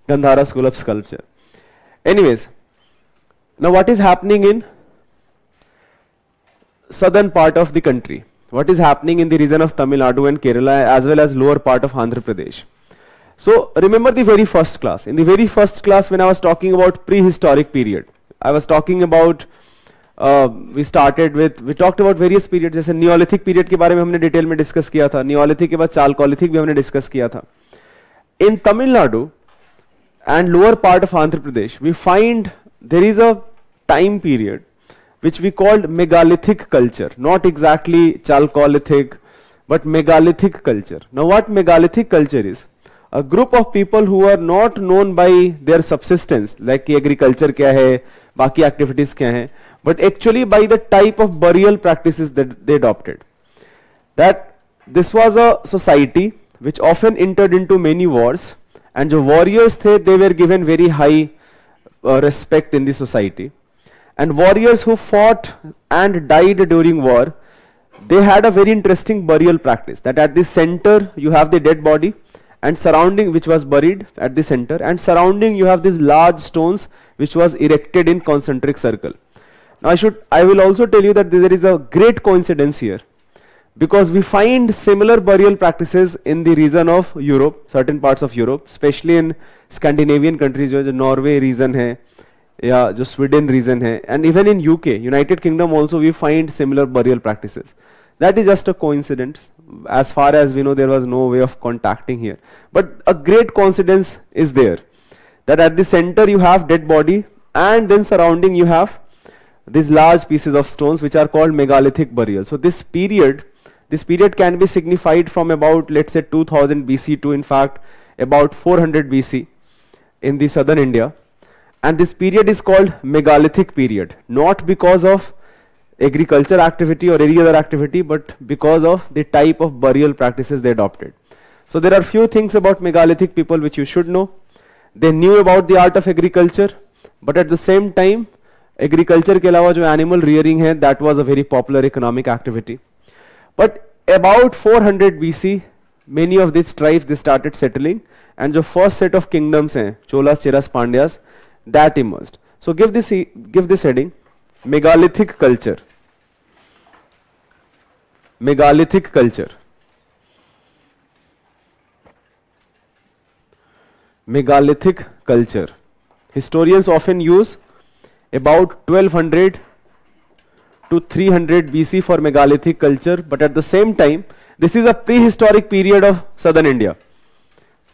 S1: Gandhara school of sculpture. Anyways, now what is happening in southern part of the country? What is happening in the region of Tamil Nadu and Kerala as well as lower part of Andhra Pradesh? So remember the very first class. In the very first class when I was talking about prehistoric period, I was talking about we talked about various periods. जैसे Neolithic period के बारे में हमने detail में discuss किया था. Neolithic के बाद Chalcolithic भी हमने डिस्कस किया था. In Tamil Nadu and lower part of Andhra Pradesh, we find there is a time period which we called megalithic culture. Not exactly Chalcolithic, but megalithic culture. Now what megalithic culture is? A group of people who are not known by their subsistence, like agriculture क्या है, बाकी activities क्या हैं, but actually by the type of burial practices that they adopted. That this was a society which often entered into many wars, and जो warriors थे, they were given very high respect in the society. And warriors who fought and died during war, they had a very interesting burial practice. That at the center you have the dead body, and surrounding which was buried at the center, and surrounding you have these large stones which was erected in concentric circle. Now I will also tell you that there is a great coincidence here, because we find similar burial practices in the region of Europe, certain parts of Europe, especially in Scandinavian countries, जो Norway region है या जो Sweden region है, and even in UK, United Kingdom also we find similar burial practices. That is just a coincidence. As far as we know, there was no way of contacting here. But a great coincidence is there, that at the center you have dead body, and then surrounding you have these large pieces of stones which are called megalithic burial. So this period can be signified from about, let's say, 2000 BC to in fact about 400 BC in the southern India. And this period is called megalithic period, not because of agriculture activity or any other activity, but because of the type of burial practices they adopted. So there are few things about megalithic people which you should know. They knew about the art of agriculture, but at the same time agriculture के अलावा जो animal rearing है, that was a very popular economic activity. But about 400 BC, many of these tribes they started settling, and the first set of kingdoms हैं, Cholas, Cheras, Pandyas, that emerged. So give this heading, megalithic culture. Megalithic culture. Megalithic culture. Historians often use about 1200 to 300 BC for megalithic culture, but at the same time, this is a prehistoric period of southern India.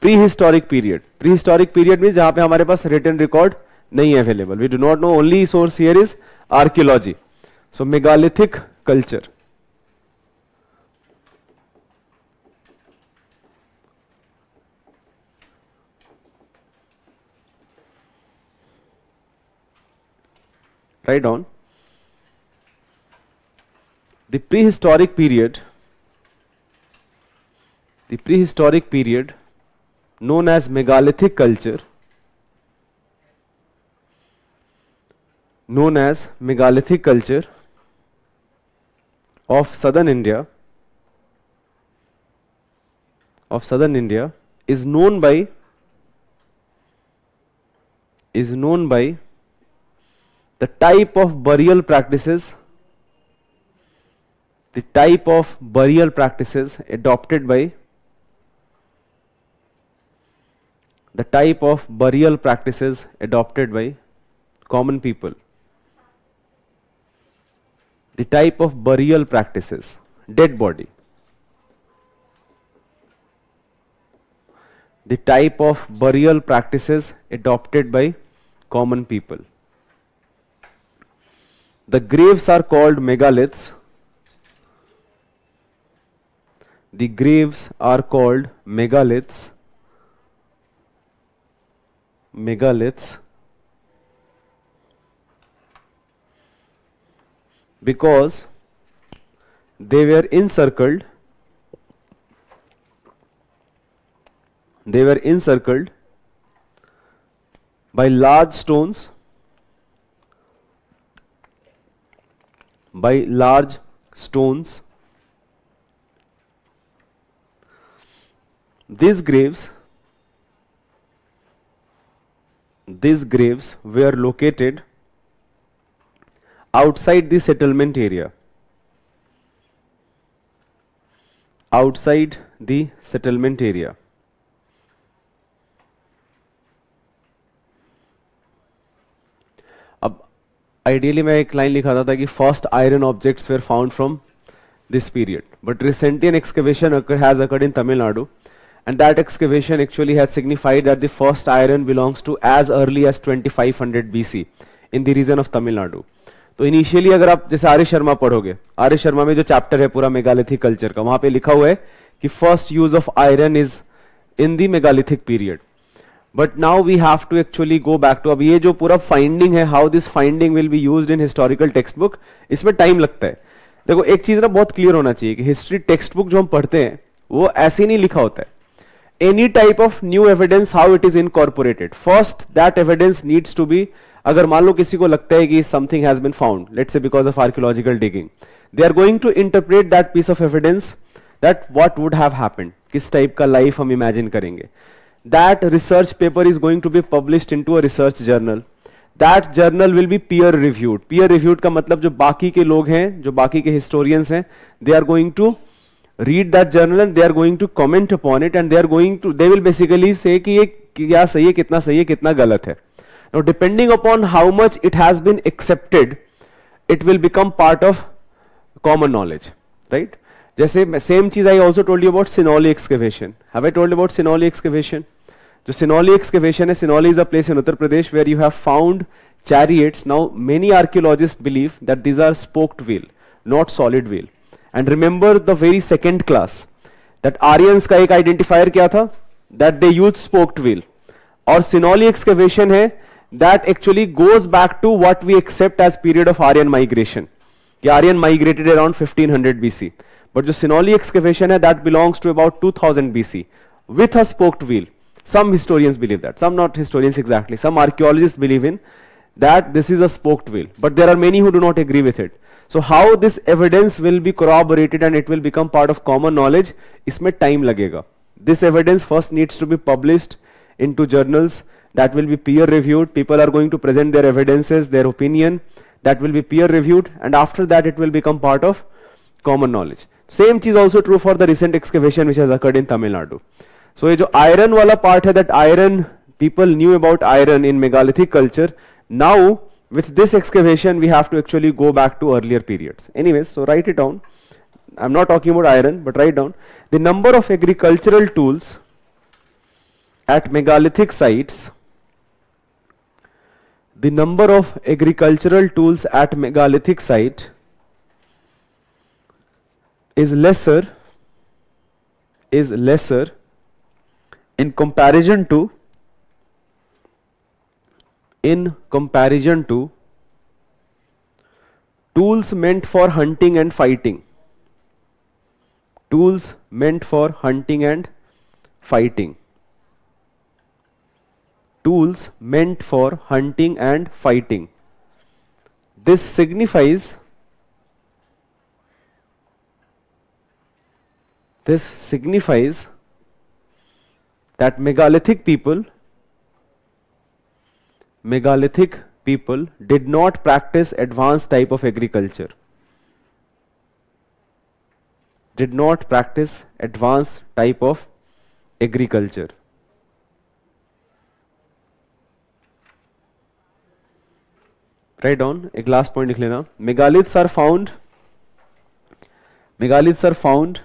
S1: Prehistoric period. Prehistoric period means जहाँ पे हमारे पास written record नहीं है available. We do not know. Only source here is archaeology. So megalithic culture. write down. The prehistoric period known as megalithic culture, of southern India is known by the type of burial practices adopted by common people. The type of burial practices, dead body. The type of burial practices adopted by common people. The graves are called megaliths. Because they were encircled by large stones, These graves were located outside the settlement area. अब ideally मैं एक line लिखा था कि first iron objects were found from this period, but recently an excavation has occurred in Tamil Nadu, and that excavation actually had signified that the first iron belongs to as early as 2500 BC in the region of Tamil Nadu. तो initially अगर आप जैसे आर्य शर्मा पढ़ोगे, आर्य शर्मा में जो chapter है पूरा megalithic culture का, वहां पे लिखा हुआ है कि first use of iron is in the megalithic period. But now we have to actually go back to, अब ये जो पूरा फाइंडिंग है, how this finding will be used in historical text book, इसमें टाइम लगता है. देखो एक चीज ना बहुत क्लियर होना चाहिए कि हिस्ट्री टेक्स्ट बुक जो हम पढ़ते हैं वो ऐसे नहीं लिखा होता है. Any type of new evidence, how it is incorporated, first that evidence needs to be, अगर मान लो किसी को लगता है कि something has been found, let's say because of archaeological digging, they are going to interpret that piece of evidence that what would have happened, किस type का लाइफ हम इमेजिन करेंगे. That research paper is going to be published into a research journal. That journal will be peer reviewed. Peer reviewed का मतलब जो बाकी के लोग हैं, जो बाकी के historians हैं, they are going to read that journal and they are going to comment upon it and they will basically say कि ये क्या सही है, कितना सही है, कितना गलत है. Now depending upon how much it has been accepted, it will become part of common knowledge, right? जैसे same चीज I also told you about Sinoli excavation. Have I told about Sinoli excavation? जो Sinoli excavation है, Sinoli is a place in Uttar Pradesh where you have found chariots. Now many archaeologists believe that these are spoked wheel, not solid wheel. And remember the very second class that Aryans का एक identifier क्या था, that they used spoked wheel. और Sinoli excavation है that actually goes back to what we accept as period of Aryan migration. कि Aryan migrated around 1500 BC. But जो Sinoli excavation है that belongs to about 2000 BC with a spoked wheel. Some historians believe that, some not historians exactly, some archaeologists believe in that this is a spoked wheel, but there are many who do not agree with it. So how this evidence will be corroborated and it will become part of common knowledge, इसमें time लगेगा. This evidence first needs to be published into journals that will be peer reviewed. People are going to present their evidences, their opinion, that will be peer reviewed, and after that it will become part of common knowledge. Same चीज also true for the recent excavation which has occurred in Tamil Nadu. So ये जो iron वाला part है, that iron, people knew about iron in megalithic culture. Now with this excavation we have to actually go back to earlier periods. Anyways, so write it down. I'm not talking about iron, but write down the number of agricultural tools at megalithic sites. The number of agricultural tools at megalithic site is lesser in comparison to Tools meant for hunting and fighting. Tools meant for hunting and fighting. Tools meant for hunting and fighting. This signifies that megalithic people did not practice advanced type of agriculture. Did not practice advanced type of agriculture. Write down, एक last point लिख लेना. Megaliths are found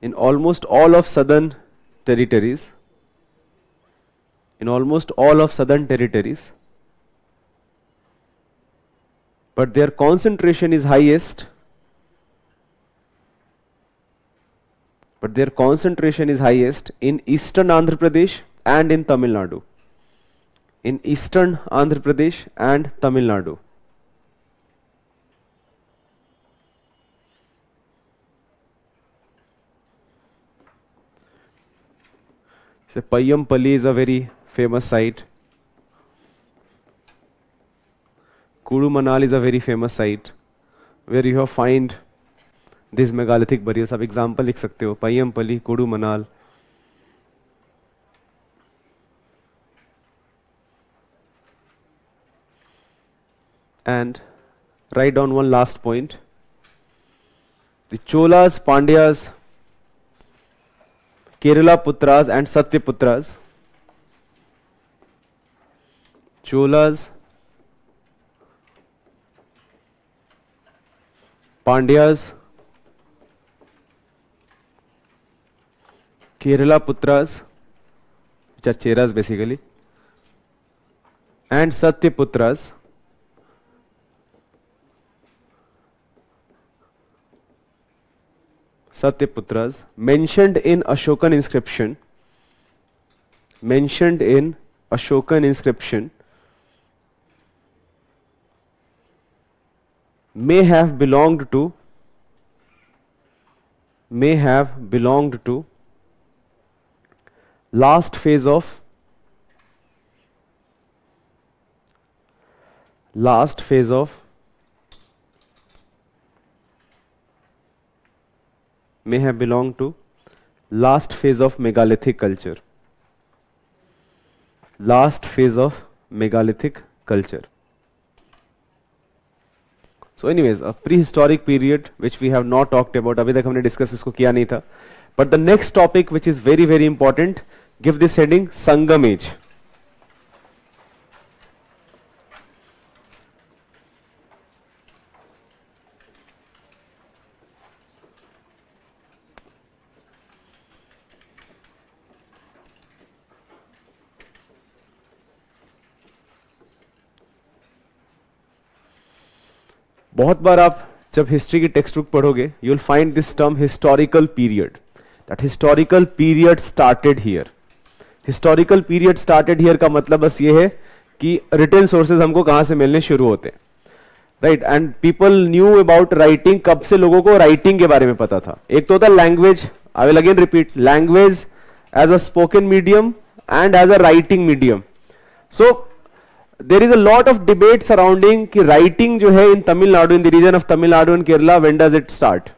S1: in almost all of southern territories. In almost all of southern territories. But their concentration is highest. In eastern Andhra Pradesh and in Tamil Nadu. In eastern Andhra Pradesh and Tamil Nadu. So Payyam-Palli is a very famous site. Kudu-Manal is a very famous site where you have find these megalithic burials. आप example लिख सकते हो. Payyam-Palli, Kudu-Manal. And write down one last point. The Cholas, Pandyas, Kerala Putras and Satyaputras. Cholas, Pandyas, Kerala Putras, which are Cheras basically, and Satyaputras. Satyaputras mentioned in Ashokan inscription. Mentioned in Ashokan inscription may have belonged to last phase of megalithic culture. Last phase of megalithic culture. So anyways, a prehistoric period which we have not talked about. अभी तक हमने discuss इसको किया नहीं था. But the next topic which is very very important, give this heading Sangam Age. बहुत बार आप जब हिस्ट्री की टेक्स्ट बुक पढ़ोगे you will find this term historical period. That historical period started here. Historical period started here का मतलब बस ये है कि रिटन सोर्सेज हमको कहां से मिलने शुरू होते हैं, right. And people knew about writing. कब से लोगों को राइटिंग के बारे में पता था? एक तो होता है language. I will again repeat, language as a spoken medium and as a writing medium. So there is a lot of debate surrounding कि writing जो है in Tamil Nadu, in the region of Tamil Nadu and Kerala, when does it start?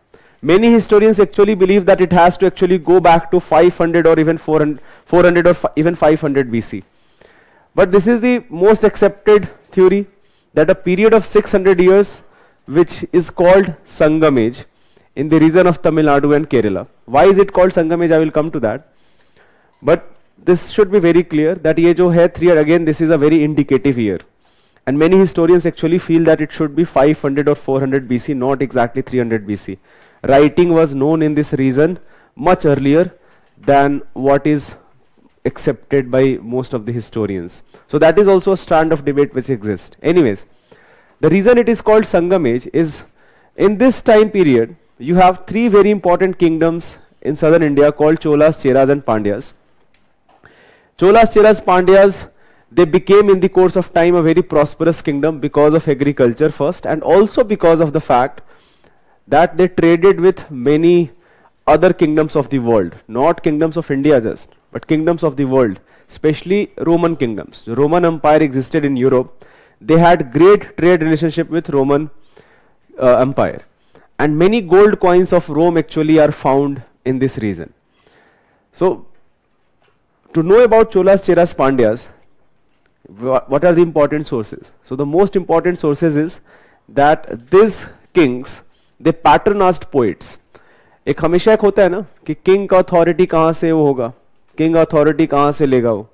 S1: Many historians actually believe that it has to actually go back to 500 or even 400 or even 500 BC. But this is the most accepted theory, that a period of 600 years which is called Sangam Age in the region of Tamil Nadu and Kerala. Why is it called Sangam Age? I will come to that. But this should be very clear that ये जो है 3 again this is a very indicative year, and many historians actually feel that it should be 500 or 400 BC, not exactly 300 BC. Writing was known in this region much earlier than what is accepted by most of the historians. So that is also a strand of debate which exists. Anyways, the reason it is called Sangam Age is in this time period you have 3 very important kingdoms in southern India called Cholas, Cheras and Pandyas. Cholas, Cheras, Pandyas, they became in the course of time a very prosperous kingdom because of agriculture first, and also because of the fact that they traded with many other kingdoms of the world, not kingdoms of India just, but kingdoms of the world, especially Roman kingdoms. The Roman Empire existed in Europe. They had great trade relationship with Roman Empire, and many gold coins of Rome actually are found in this region. So, to know about Cholas, Cheras, Pandyas, what are the important sources? So the most important sources is that these kings, they patronized poets. एक हमेशा एक होता है ना कि king का authority कहाँ से वो होगा, किंग अथॉरिटी कहाँ से लेगा वो.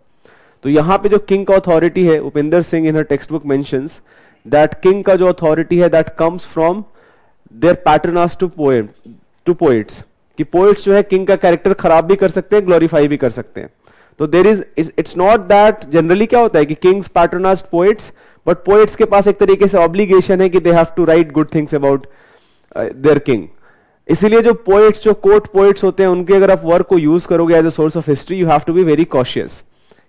S1: तो यहाँ पे जो किंग का अथॉरिटी है, Upinder Singh in her textbook mentions that king का जो अथॉरिटी है that comes from their patronage to poets. कि पोएट्स जो है किंग का कैरेक्टर खराब भी कर सकते हैं, ग्लोरीफाई भी कर सकते हैं. तो there is, it's not that generally क्या होता है कि kings patronized poets, but poets के पास एक तरीके से ऑब्लिगेशन है कि they have to write good things about their king. इसीलिए जो पोएट्स, जो कोर्ट पोएट्स होते हैं, उनके अगर आप वर्क को यूज करोगे as a source of history, you have to be very cautious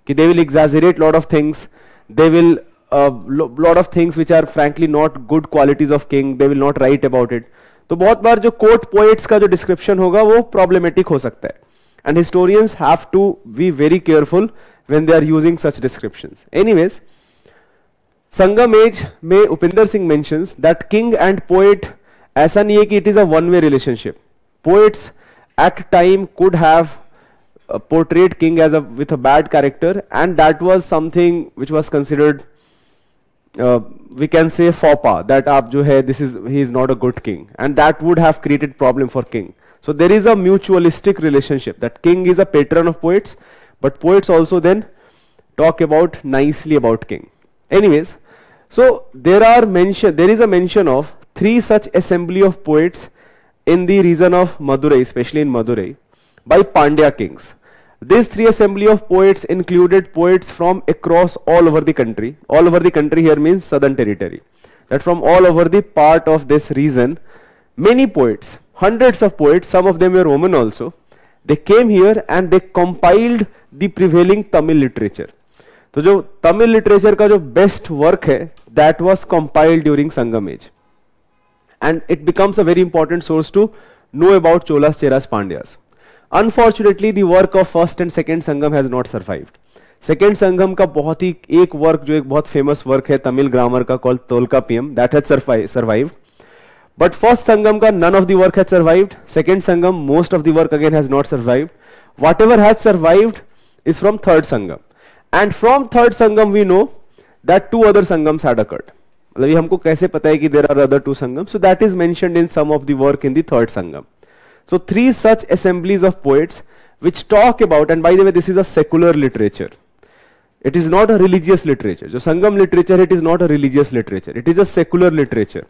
S1: कि they will exaggerate lot of things, they will lot of things which are frankly not good qualities of king, they will not write about it. तो बहुत बार जो court poets का जो description होगा वो problematic हो सकता है. And historians have to be very careful when they are using such descriptions. Anyways, Sangam age में Upinder Singh mentions that king and poet ऐसा नहीं है कि it is a one-way relationship. Poets at time could have portrayed king as with a bad character, and that was something which was considered we can say faux pas, that आप जो है he is not a good king, and that would have created problem for king. So there is a mutualistic relationship that king is a patron of poets, but poets also then talk about nicely about king. Anyways, so there is a mention of 3 such assembly of poets in the region of Madurai, especially in Madurai, by Pandya kings. These 3 assembly of poets included poets from across all over the country. All over the country here means southern territory. That from all over the part of this region, many poets, hundreds of poets, some of them were Roman also, they came here and they compiled the prevailing Tamil literature. तो जो Tamil literature का जो best work है, that was compiled during Sangam age, and it becomes a very important source to know about Cholas, Cheras, Pandyas. Unfortunately, the work of first and second Sangam has not survived. Second Sangam का बहुत ही एक work जो एक बहुत famous work है Tamil grammar का called Tolkappiyam, that has survived. But first Sangam ka none of the work had survived. Second Sangam, most of the work again has not survived. Whatever has survived is from third Sangam. And from third Sangam we know that 2 other Sangams had occurred. मतलब ये हमको कैसे पता है कि there are other 2 Sangams? So that is mentioned in some of the work in the third Sangam. So 3 such assemblies of poets which talk about, and by the way this is a secular literature. It is not a religious literature. जो Sangam literature, it is not a religious literature. It is a secular literature.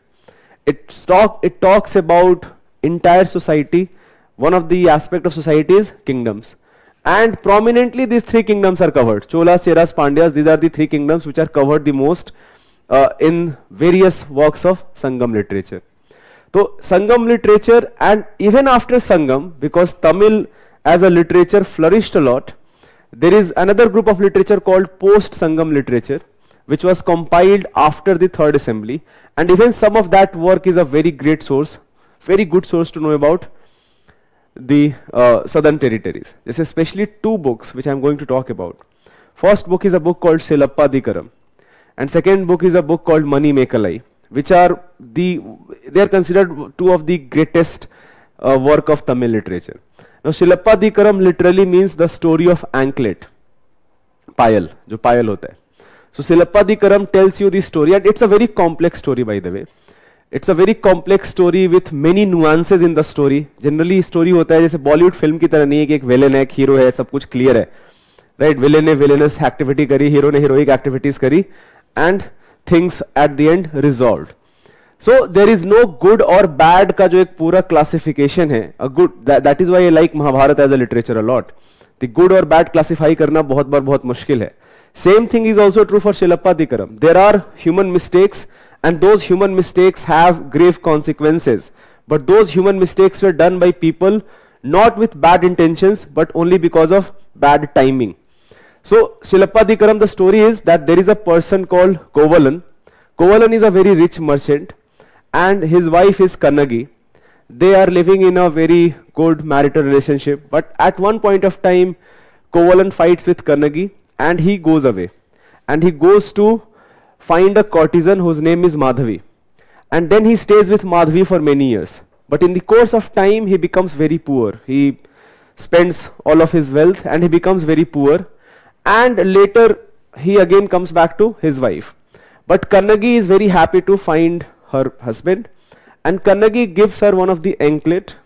S1: It talks about entire society. One of the aspect of society is kingdoms, and prominently these 3 kingdoms are covered. Cholas, Cheras, Pandyas. These are the 3 kingdoms which are covered the most in various works of Sangam literature. So Sangam literature, and even after Sangam, because Tamil as a literature flourished a lot, there is another group of literature called post Sangam literature, which was compiled after the third assembly, and even some of that work is a very great source, very good source to know about the southern territories. This is especially 2 books which I am going to talk about. First book is a book called Silappatikaram, and second book is a book called Mani Mekalai, which are they are considered 2 of the greatest work of Tamil literature. Now Silappatikaram literally means the story of anklet, payal, जो पायल होता है. So Silappatikaram tells you the story, and it's a very complex story, by the way. It's a very complex story with many nuances in the story. Generally story होता है जैसे Bollywood film की तरह नहीं है कि एक विलेन है, एक हीरो है, सब कुछ क्लियर है, राइट? विलेन ने विलेनस एक्टिविटी करी, हीरो ने हीरोइक एक्टिविटीज करी, and things at the end resolved. So there is no good और बैड का जो एक पूरा क्लासिफिकेशन है. A good, that is why I like Mahabharata as a literature a lot. The good और बैड क्लासिफाई करना बहुत बार बहुत मुश्किल है. Same thing is also true for Silappatikaram. There are human mistakes, and those human mistakes have grave consequences. But those human mistakes were done by people not with bad intentions, but only because of bad timing. So Shilappadikaram, the story is that there is a person called Kovalan. Kovalan is a very rich merchant and his wife is Kannagi. They are living in a very good marital relationship, but at one point of time Kovalan fights with Kannagi and he goes away. And he goes to find a courtesan whose name is Madhavi. And then he stays with Madhavi for many years. But in the course of time he becomes very poor. He spends all of his wealth and he becomes very poor. And later he again comes back to his wife. But Kannagi is very happy to find her husband, and Kannagi gives her one of the anklet,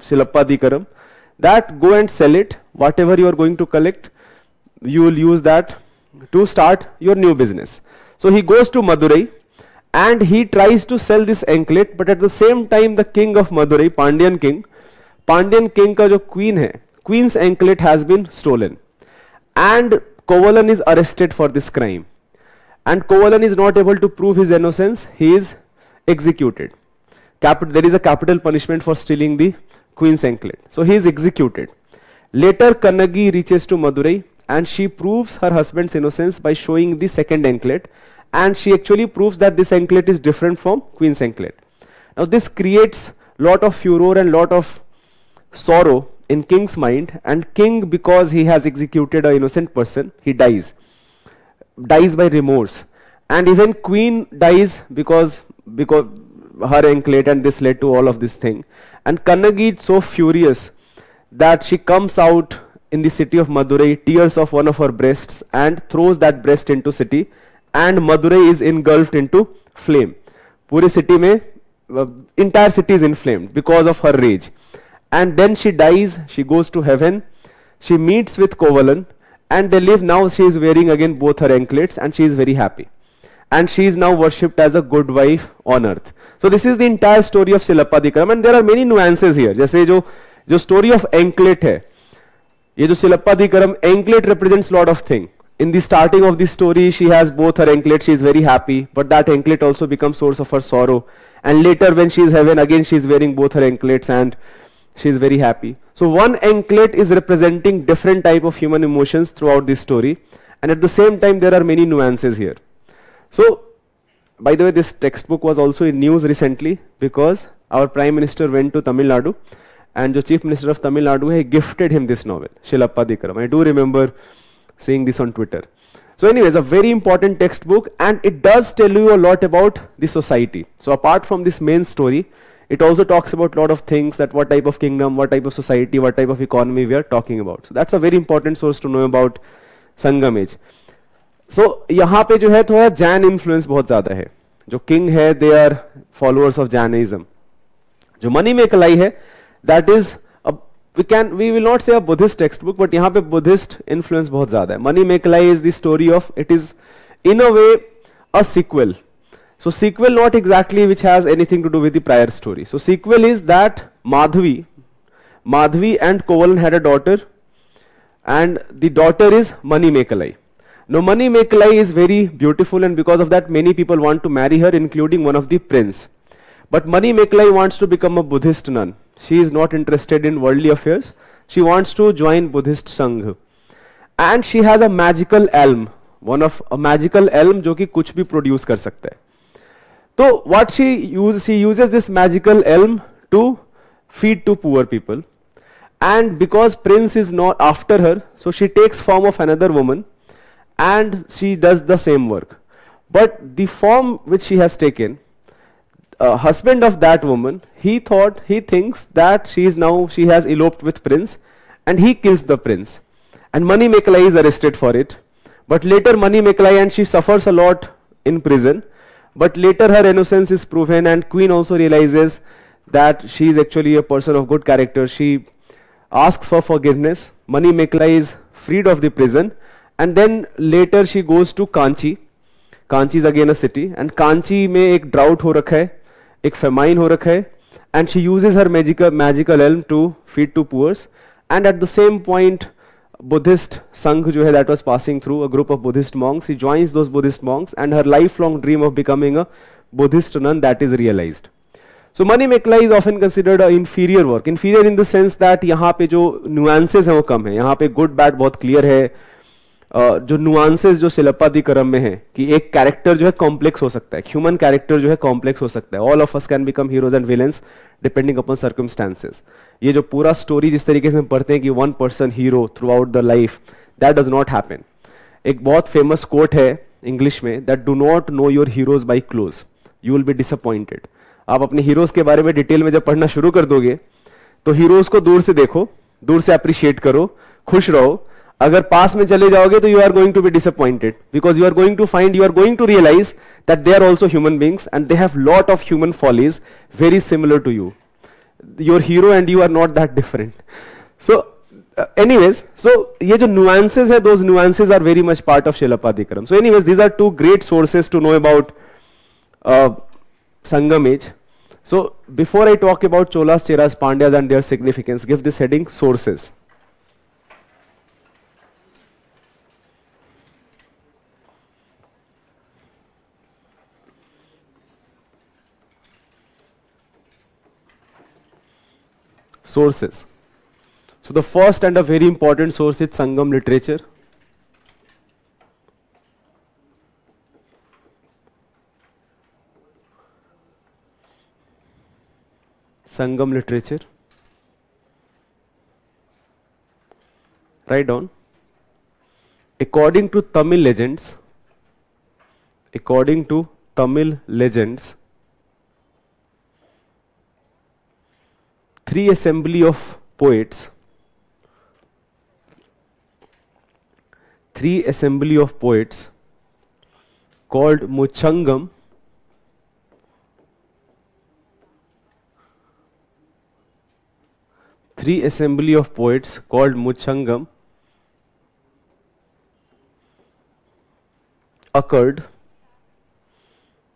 S1: Shilappadikaram, that go and sell it. Whatever you are going to collect, you will use that to start your new business. So he goes to Madurai and he tries to sell this anklet, but at the same time the king of Madurai, Pandyan king का जो queen है, queen's anklet has been stolen. And Kovalan is arrested for this crime. And Kovalan is not able to prove his innocence. He is executed. There is a capital punishment for stealing the queen's anklet. So he is executed. Later Kannagi reaches to Madurai and she proves her husband's innocence by showing the second anklet. And she actually proves that this anklet is different from queen's anklet. Now this creates lot of furor and lot of sorrow in king's mind, and king, because he has executed an innocent person, he dies by remorse. And even queen dies because her anklet, and this led to all of this thing. And Kannagi is so furious that she comes out in the city of Madurai, tears of one of her breasts and throws that breast into city, and Madurai is engulfed into flame. Puri city mein entire city is inflamed because of her rage. And then she dies, she goes to heaven, she meets with Kovalan, and they live. Now she is wearing again both her anklets and she is very happy. And she is now worshipped as a good wife on earth. So this is the entire story of Shilappadikaram, and there are many nuances here. जैसे जो story of anklet है, ये जो Shilappadikaram, anklet represents lot of things. In the starting of the story, she has both her anklet, she is very happy, but that anklet also becomes source of her sorrow. And later when she is heaven, again she is wearing both her anklets and she is very happy. So one anklet is representing different type of human emotions throughout this story, and at the same time there are many nuances here. So by the way, this textbook was also in news recently because our Prime Minister went to Tamil Nadu, and the Chief Minister of Tamil Nadu, he gifted him this novel, Shilappadikaram. I do remember seeing this on Twitter. So anyways, a very important textbook, and it does tell you a lot about the society. So apart from this main story, it also talks about a lot of things, that what type of kingdom, what type of society, what type of economy we are talking about. So that's a very important source to know about Sangam age. So यहाँ पे जो है थोड़ा Jain influence बहुत ज़्यादा है. जो king है, they are followers of Jainism. जो मनी मेकलाई है, that is we will not say a Buddhist textbook, but यहाँ पे Buddhist influence बहुत ज़्यादा है. Mani Mekalai is the story of, it is in a way a sequel. So sequel not exactly which has anything to do with the prior story. So sequel is that Madhavi and Kovalan had a daughter, and the daughter is Mani Mekalai. Now Mani Mekalai is very beautiful, and because of that many people want to marry her, including one of the prince. But Mani Mekalai wants to become a Buddhist nun. She is not interested in worldly affairs. She wants to join Buddhist Sangh. And she has a magical elm, a magical elm जो कि कुछ भी produce कर सकता है. So what she uses this magical elm to feed to poor people. And because prince is not after her, so she takes form of another woman and she does the same work. But the form which she has taken, husband of that woman, he thinks that she has eloped with prince, and he kills the prince. And Mani Mekalai is arrested for it. But later Mani Mekalai, and she suffers a lot in prison. But later her innocence is proven, and queen also realizes that she is actually a person of good character. She asks for forgiveness. Mani Mekalai is freed of the prison, and then later she goes to Kanchi. Kanchi is again a city, and Kanchi में एक drought हो रखा है, एक famine हो रखा है, and she uses her magical elm to feed to poor. And at the same point, Buddhist Sangh जो है, that was passing through, a group of Buddhist monks, she joins those Buddhist monks, and her lifelong dream of becoming a Buddhist nun, that is realized. So Mani Mekalai is often considered an inferior work. Inferior in the sense that यहाँ पे जो nuances हैं वो कम है. यहाँ पे good bad बहुत clear है. जो नुआंसेस जो शिलप्पादिकरम में है कि एक कैरेक्टर जो है कॉम्प्लेक्स हो सकता है, ह्यूमन कैरेक्टर जो है कॉम्प्लेक्स हो सकता है, all of us can become heroes and villains depending upon circumstances. ये जो पूरा स्टोरी जिस तरीके से हम पढ़ते हैं कि one person hero through out the life, that does not happen. एक बहुत फेमस कोट है इंग्लिश में, that do not know your heroes by close, you will be disappointed. आप अपने हीरोज के बारे में डिटेल में जब पढ़ना शुरू कर दोगे तो हीरोज को दूर से देखो, दूर से अप्रिशिएट करो, खुश रहो। अगर पास में चले जाओगे तो you are going to be disappointed, because you are going to find, you are going to realize that they are also human beings and they have lot of human follies very similar to you. Your hero and you are not that different. So anyways, so ये जो nuances है, those nuances are very much part of Shilappadikaram. So anyways, these are two great sources to know about Sangam age. So before I talk about Cholas, Cheras, Pandyas and their significance, give this heading sources. Sources. So the first and a very important source is Sangam literature. Sangam literature. Write down. According to Tamil legends, three assembly of poets called Muchangam occurred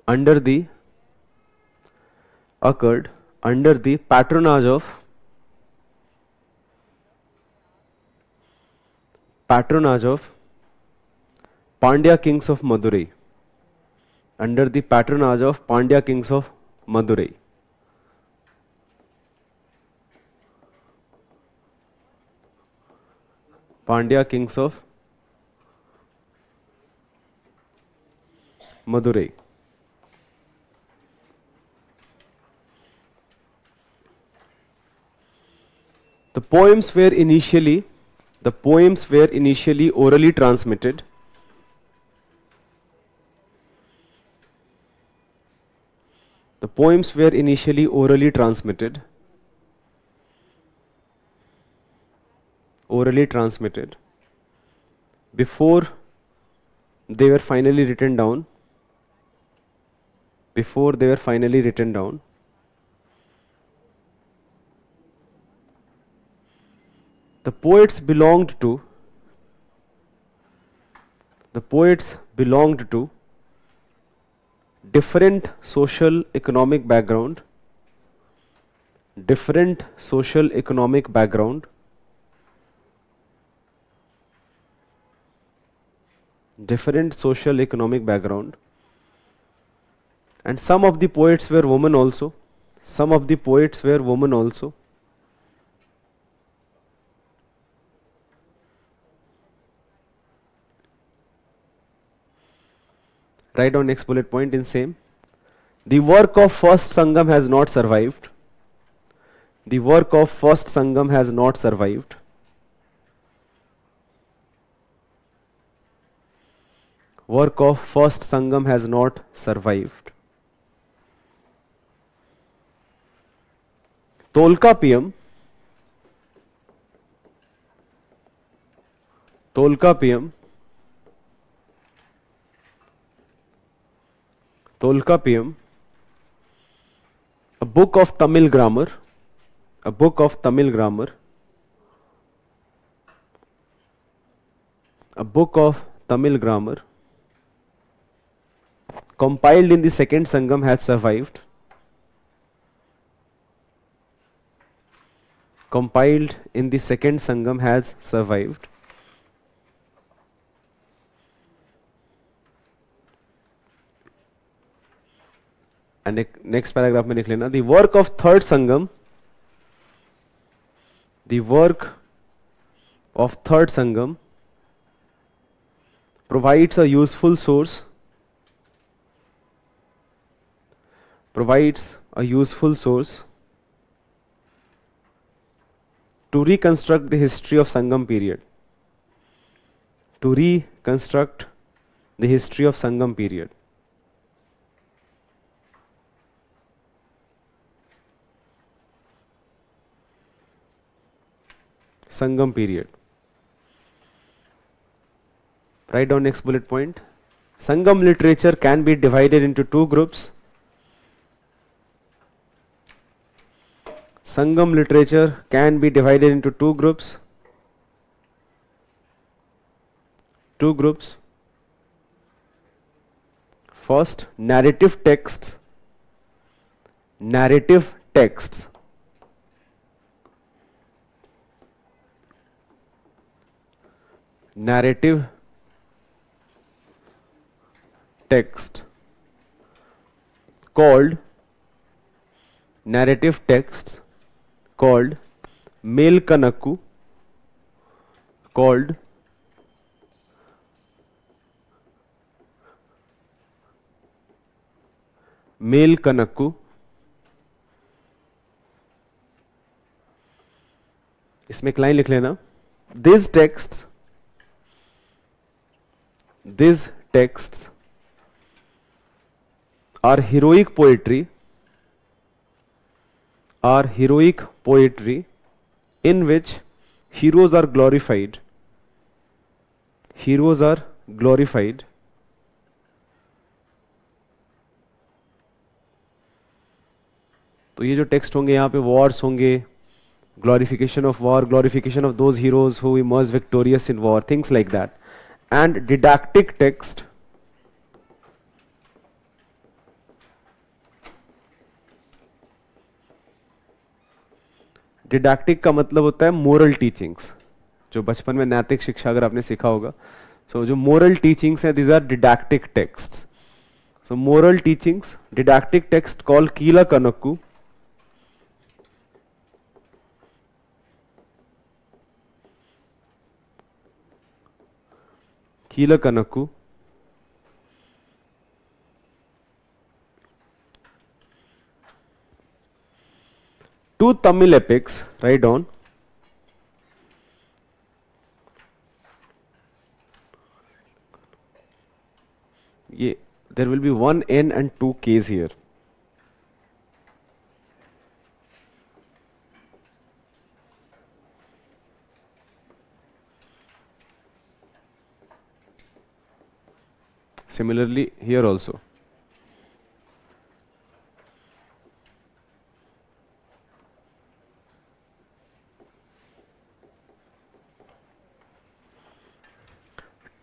S1: under the patronage of Pandya kings of Madurai. Under the patronage of Pandya kings of Madurai. Pandya kings of Madurai. The poems were initially orally transmitted. Before they were finally written down. The poets belonged to different social economic background, and some of the poets were women also. Write down next bullet point in same. The work of first Sangam has not survived. Tolkappiyam a book of Tamil grammar, compiled in the second Sangam has survived. And next paragraph में लिख लेना, the work of third Sangam provides a useful source, provides a useful source to reconstruct the history of Sangam period, to reconstruct the history of Sangam period. Sangam period. Write down next bullet point. Sangam literature can be divided into two groups. Sangam literature can be divided into two groups. Two groups. First, narrative texts. Narrative texts. Narrative text called narrative texts called Melkanakku, called Melkanakku. इसमें एक line लिख लेना. These texts are heroic poetry, in which heroes are glorified. Heroes are glorified. तो ये जो text होंगे यहाँ पे वॉर्स होंगे, glorification of war, glorification of those heroes who emerged victorious in war, things like that. And didactic text, didactic का मतलब होता है मोरल टीचिंग्स, जो बचपन में नैतिक शिक्षा अगर आपने सीखा होगा. सो जो मोरल टीचिंग्स है, these are didactic text. So moral teachings, didactic text call Kilkanakku. कीला कनक्कू. Two Tamil epics, write down. Yeah, there will be one N and two K's here. Similarly, here also.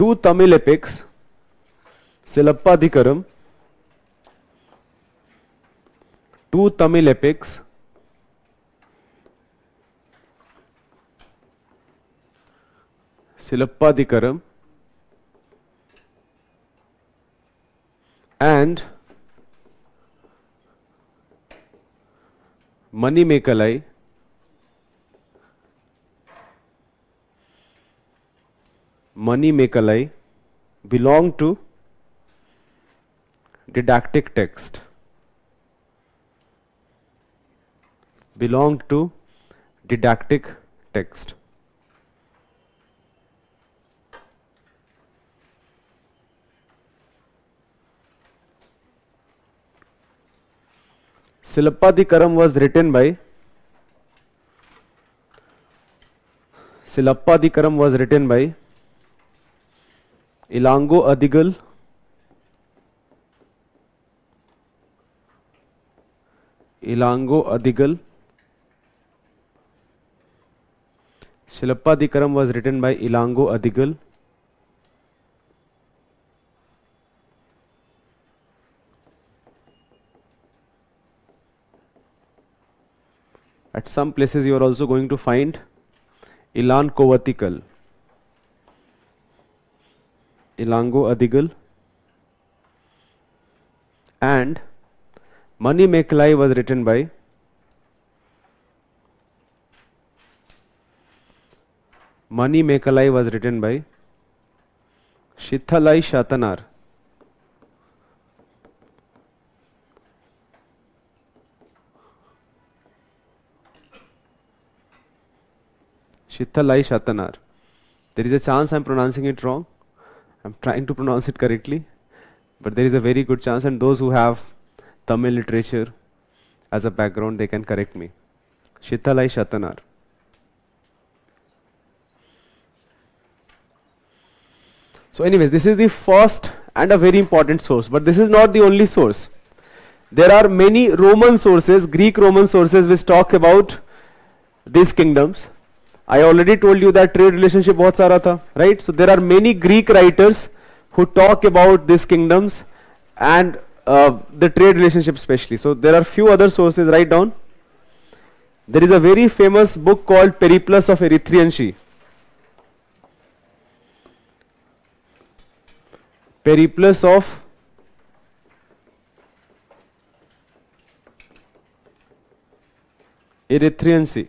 S1: Two Tamil epics, Silappadikaram. Two Tamil epics, Silappadikaram and Manimekalai. Manimekalai belong to didactic text. Belong to didactic text. Silappadikaram was written by Ilango Adigal, Silappadikaram was written by Ilango Adigal. At some places you are also going to find Ilan Kovatikal. Ilango Adigal and Manimekalai was written by Shithalai Shatanar. Shithalai Shatanar. There is a chance I'm pronouncing it wrong. I'm trying to pronounce it correctly, but there is a very good chance, and those who have Tamil literature as a background, they can correct me. Shithalai Shatanar. So anyways, this is the first and a very important source, but this is not the only source. There are many Roman sources, Greek Roman sources, which talk about these kingdoms. I already told you that trade relationship बहुत सारा था, right? So there are many Greek writers who talk about these kingdoms and the trade relationship especially. So there are few other sources. Write down. There is a very famous book called Periplus of Erythraean Sea. Periplus of Erythraean Sea.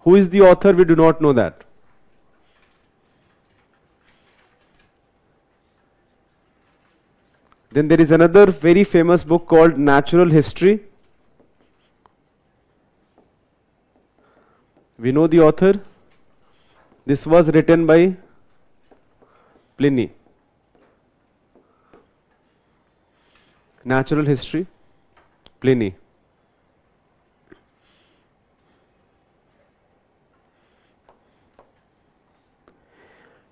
S1: Who is the author? We do not know that. Then there is another very famous book called Natural History. We know the author. This was written by Pliny. Natural History, Pliny.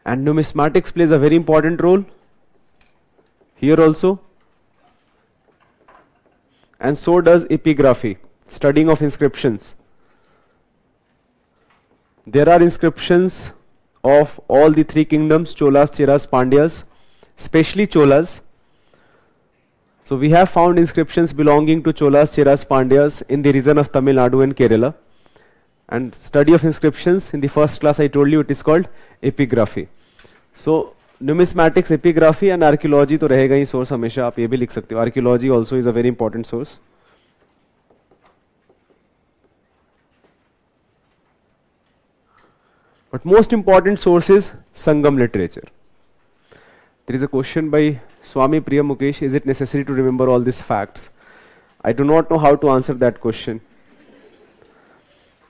S1: And numismatics plays a very important role here also. And so does epigraphy, studying of inscriptions. There are inscriptions of all the three kingdoms, Cholas, Cheras, Pandyas, especially Cholas. So we have found inscriptions belonging to Cholas, Cheras, Pandyas in the region of Tamil Nadu and Kerala. And study of inscriptions, in the first class I told you it is called epigraphy. So numismatics, epigraphy and archaeology तो रहेगा ही source हमेशा, आप ये भी लिख सकते हो. Archaeology also is a very important source. But most important source is Sangam literature. There is a question by Swami Priya Mukesh, is it necessary to remember all these facts? I do not know how to answer that question.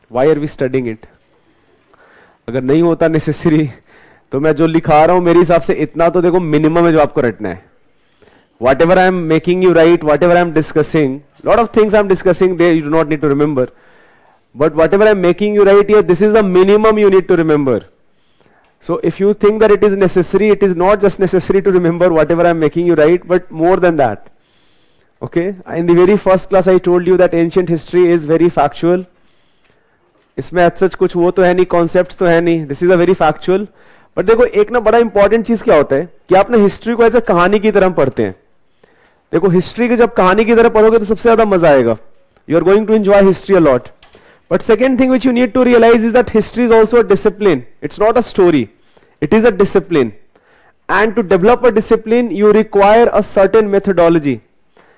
S1: Why are we studying it? अगर नहीं होता necessary, तो मैं जो लिखा रहा हूँ मेरे हिसाब से इतना तो देखो minimum है जो आपको रटना है. Whatever I am making you write, whatever I am discussing, lot of things I am discussing there you do not need to remember. But whatever I am making you write here, this is the minimum you need to remember. So if you think that it is necessary, it is not just necessary to remember whatever I am making you write, but more than that. Okay? In the very first class I told you that ancient history is very factual. इसमें as such कुछ वो तो है नहीं, concepts तो है नहीं. This is a very factual. But देखो एक ना बड़ा important चीज क्या होता है कि आप ना हिस्ट्री को ऐसे कहानी की तरह पढ़ते हैं. देखो हिस्ट्री की जब कहानी की तरह पढ़ोगे तो सबसे ज्यादा मजा आएगा. You are going to enjoy history a lot. But second thing which you need to realize is that history is also a discipline. It's not a story. It is a discipline. And to develop a discipline, you require a certain methodology.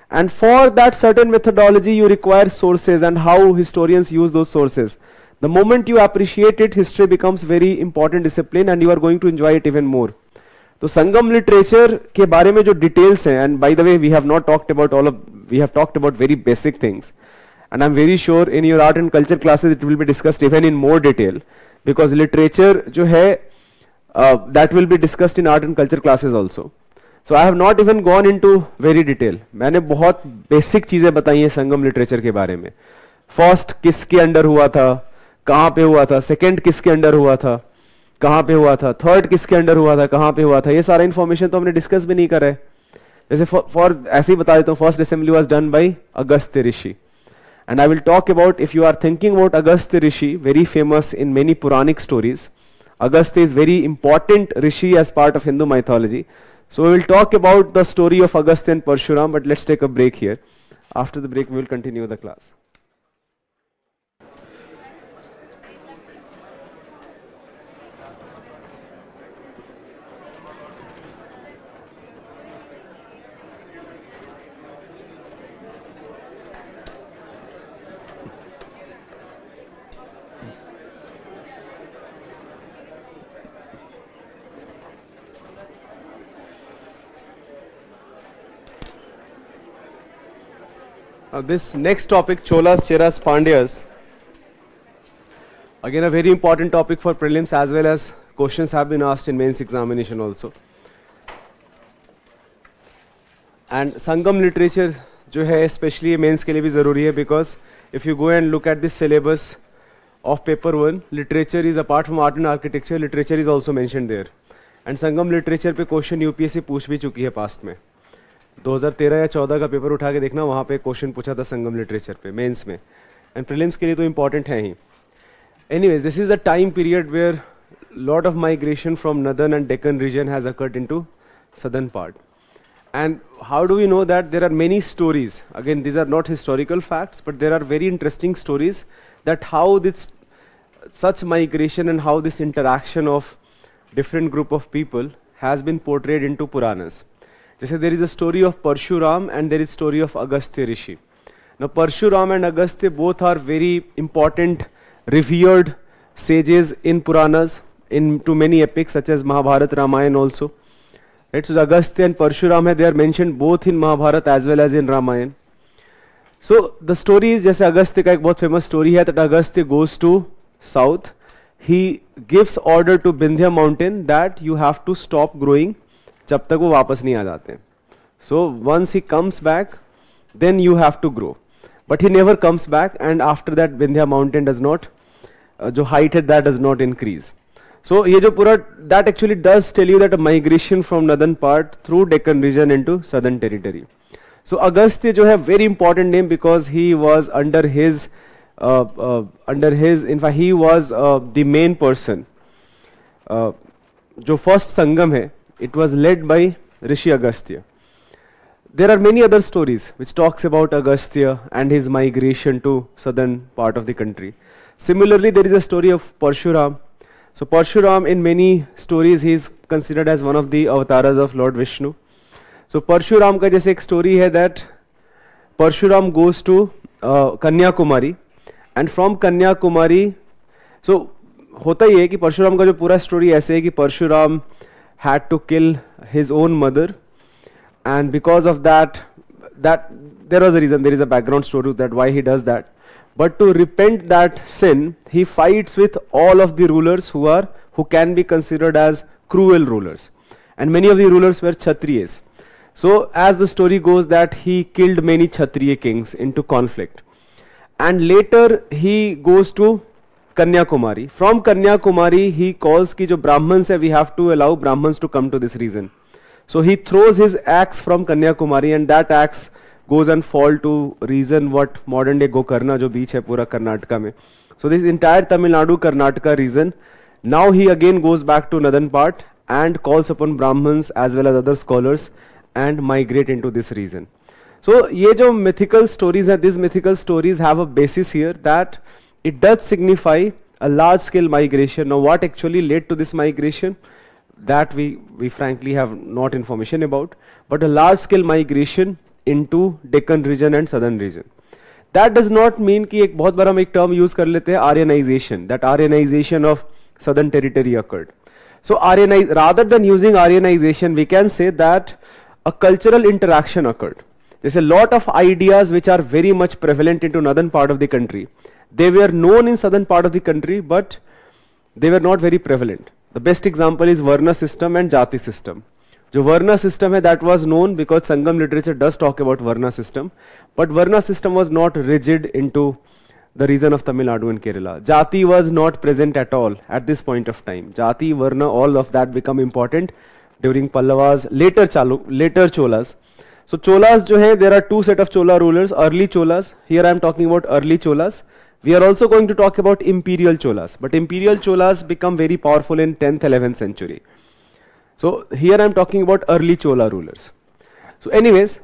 S1: And for that certain methodology, you require sources and how historians use those sources. The moment you appreciate it, history becomes very important discipline and you are going to enjoy it even more. So Sangam literature के बारे में जो details हैं, and by the way, we have talked about very basic things. And I'm very sure in your art and culture classes it will be discussed even in more detail, because literature जो है that will be discussed in art and culture classes also. So I have not even gone into very detail. मैंने बहुत basic चीजें बताई हैं संगम literature के बारे में. First किसके अंडर हुआ था, कहाँ पे हुआ था, second किसके अंडर हुआ था, कहाँ पे हुआ था, थर्ड किसके अंडर हुआ था, कहाँ पे हुआ था, ये सारा इन्फॉर्मेशन तो हमने डिस्कस भी नहीं करा है. जैसे फॉर ऐसे ही बता देता हूँ, first assembly was done by Agastya Rishi. And I will talk about, if you are thinking about Agastya Rishi, very famous in many Puranic stories. Agastya is very important Rishi as part of Hindu mythology. So we will talk about the story of Agastya and Parshuram, but let's take a break here. After the break, we will continue the class. This next topic, Cholas, Cheras, Pandyas, again a very important topic for prelims as well as questions have been asked in mains examination also. And Sangam literature जो है especially mains के लिए भी ज़रूरी है, because if you go and look at this syllabus of paper 1, literature is apart from art and architecture, literature is also mentioned there. And Sangam literature पे question UPSC पूछ भी चुकी है पास्ट में. 2013 या 14 का पेपर उठा के देखना, वहाँ पे क्वेश्चन पूछा था संगम लिटरेचर पे मेंस में. एंड प्रीलिम्स के लिए तो इंपॉर्टेंट है ही. Anyways, this is the time period where lot of migration from northern and Deccan region has occurred into southern part. And how do we know that? There are many stories. Again, these are not historical facts, but there are very interesting stories that how this such migration and how this interaction of different group of people has been portrayed into Puranas. Just there is a story of Parshuram and there is story of Agastya Rishi. Now Parshuram and Agastya both are very important, revered sages in Puranas, into many epics such as Mahabharata, Ramayana also. Right, so Agastya and Parshuram hai, they are mentioned both in Mahabharata as well as in Ramayana. So the story is, जैसे अगस्त्य का एक बहुत famous story है, that Agastya goes to south. He gives order to Vindhya mountain that you have to stop growing जब तक वो वापस नहीं आ जाते. So once he comes back, then you have to grow. But he never comes back, and after that Vindhya mountain does not, जो height है that does not increase. So ये जो पूरा, that actually does tell you that a migration from northern part through Deccan region into southern territory. So Agastya जो है very important name because he was under his, in fact he was the main person. जो first संगम है, it was led by Rishi Agastya. There are many other stories which talks about Agastya and his migration to southern part of the country. Similarly, there is a story of Parshuram. So Parshuram, in many stories, he is considered as one of the avatars of Lord Vishnu. So Parshuram का जैसे एक story है that Parshuram goes to Kanyakumari, and from Kanyakumari, so होता ही है कि परशुराम का जो पूरा story ऐसे है कि Parshuram had to kill his own mother, and because of that there was a reason, there is a background story to that why he does that. But to repent that sin, he fights with all of the rulers who can be considered as cruel rulers, and many of the rulers were Kshatriyas. So as the story goes that he killed many Kshatriya kings into conflict, and later he goes to Kanyakumari. From Kanyakumari he calls ki jo Brahmans hai, we have to allow Brahmans to come to this region. So he throws his axe from Kanyakumari, and that axe goes and fall to region what modern day Gokarna जो बीच है पूरा कर्नाटका में. So this entire Tamil Nadu Karnataka region, now he again goes back to northern part and calls upon Brahmins as well as other scholars and migrate into this region. So ये जो mythical stories हैं, these mythical stories have a basis here that it does signify a large scale migration. Now what actually led to this migration, that we frankly have not information about, but a large scale migration into Deccan region and southern region. That does not mean कि एक बहुत बड़ा हम एक term use कर लेते हैं Aryanization, that Aryanization of southern territory occurred. So rather than using Aryanization, we can say that a cultural interaction occurred. There's a lot of ideas which are very much prevalent into northern part of the country. They were known in southern part of the country, but they were not very prevalent. The best example is Varna system and Jati system. जो Varna system है, that was known because Sangam literature does talk about Varna system, but Varna system was not rigid into the region of Tamil Nadu and Kerala. Jati was not present at all at this point of time. Jati, Varna, all of that become important during Pallavas, later Cholas. So Cholas जो है, there are two set of Chola rulers, early Cholas. Here I am talking about early Cholas. We are also going to talk about imperial Cholas, but imperial Cholas become very powerful in 10th, 11th century. So here I am talking about early Chola rulers. So anyways,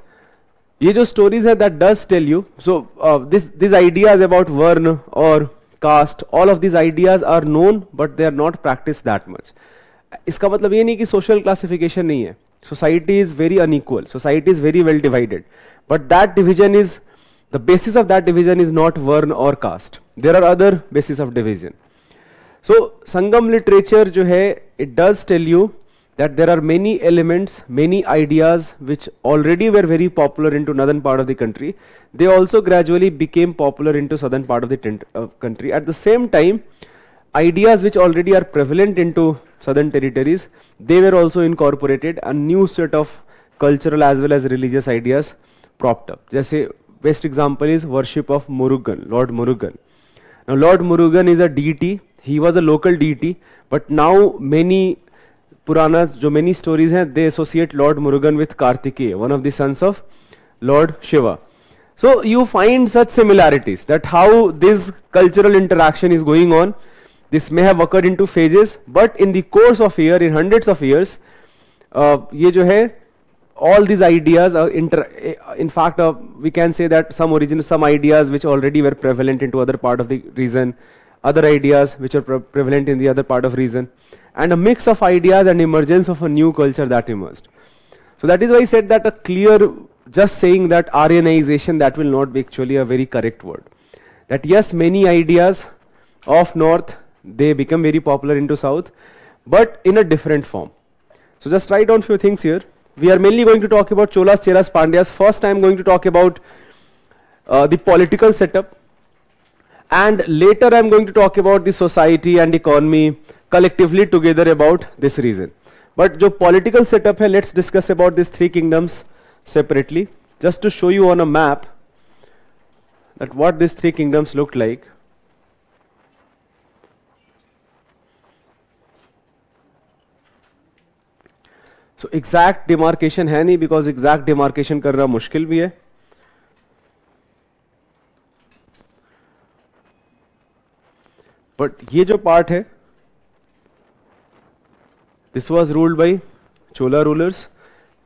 S1: ये जो stories है, that does tell you. So these ideas about Varna or caste, all of these ideas are known, but they are not practiced that much. इसका मतलब ये नहीं कि social classification नहीं है. Society is very unequal. Society is very well divided. But that division is, the basis of that division is not Varna or caste. There are other basis of division. So Sangam literature जो है, it does tell you that there are many elements, many ideas which already were very popular into northern part of the country. They also gradually became popular into southern part of the country. At the same time, ideas which already are prevalent into southern territories, they were also incorporated. A new set of cultural as well as religious ideas propped up. जैसे best example is worship of Murugan, Lord Murugan. Now Lord Murugan is a deity. He was a local deity, but now many Puranas, जो many stories हैं, they associate Lord Murugan with Kartikeya, one of the sons of Lord Shiva. So you find such similarities, that how this cultural interaction is going on. This may have occurred into phases, but in the course of year, in hundreds of years, ये जो है, all these ideas are in fact we can say that some ideas which already were prevalent into other part of the region, other ideas which are prevalent in the other part of region, and a mix of ideas and emergence of a new culture that emerged. So that is why I said that a clear, just saying that Aryanization, that will not be actually a very correct word. That yes, many ideas of north, they become very popular into south, but in a different form. So just write down few things here. We are mainly going to talk about Cholas, Cheras, Pandyas. First I am going to talk about the political setup, and later I am going to talk about the society and economy collectively together about this region. But जो political setup है, let's discuss about these three kingdoms separately, just to show you on a map that what these three kingdoms looked like. So exact demarcation है नहीं, because exact demarcation करना मुश्किल भी है. But ये जो part है, this was ruled by Chola rulers.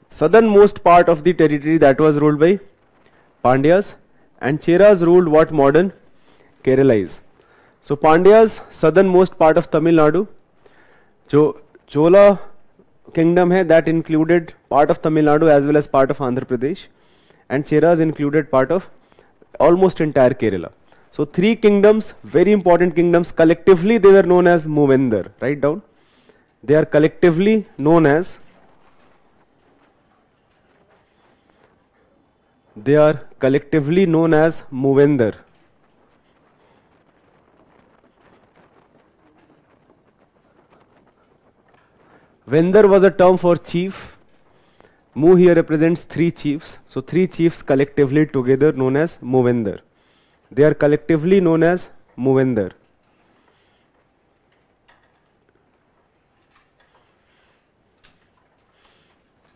S1: Southernmost part of the territory, that was ruled by Pandyas, and Cheras ruled what modern Kerala is. So Pandyas, southernmost part of Tamil Nadu. जो Chola kingdom hai, that included part of Tamil Nadu as well as part of Andhra Pradesh, and Cheras included part of almost entire Kerala. So three kingdoms, very important kingdoms. Collectively they were known as Movendar. Write down. They are collectively known as Movendar. Vendar was a term for chief. Mu here represents three chiefs. So three chiefs collectively together known as Movendar. They are collectively known as Movendar.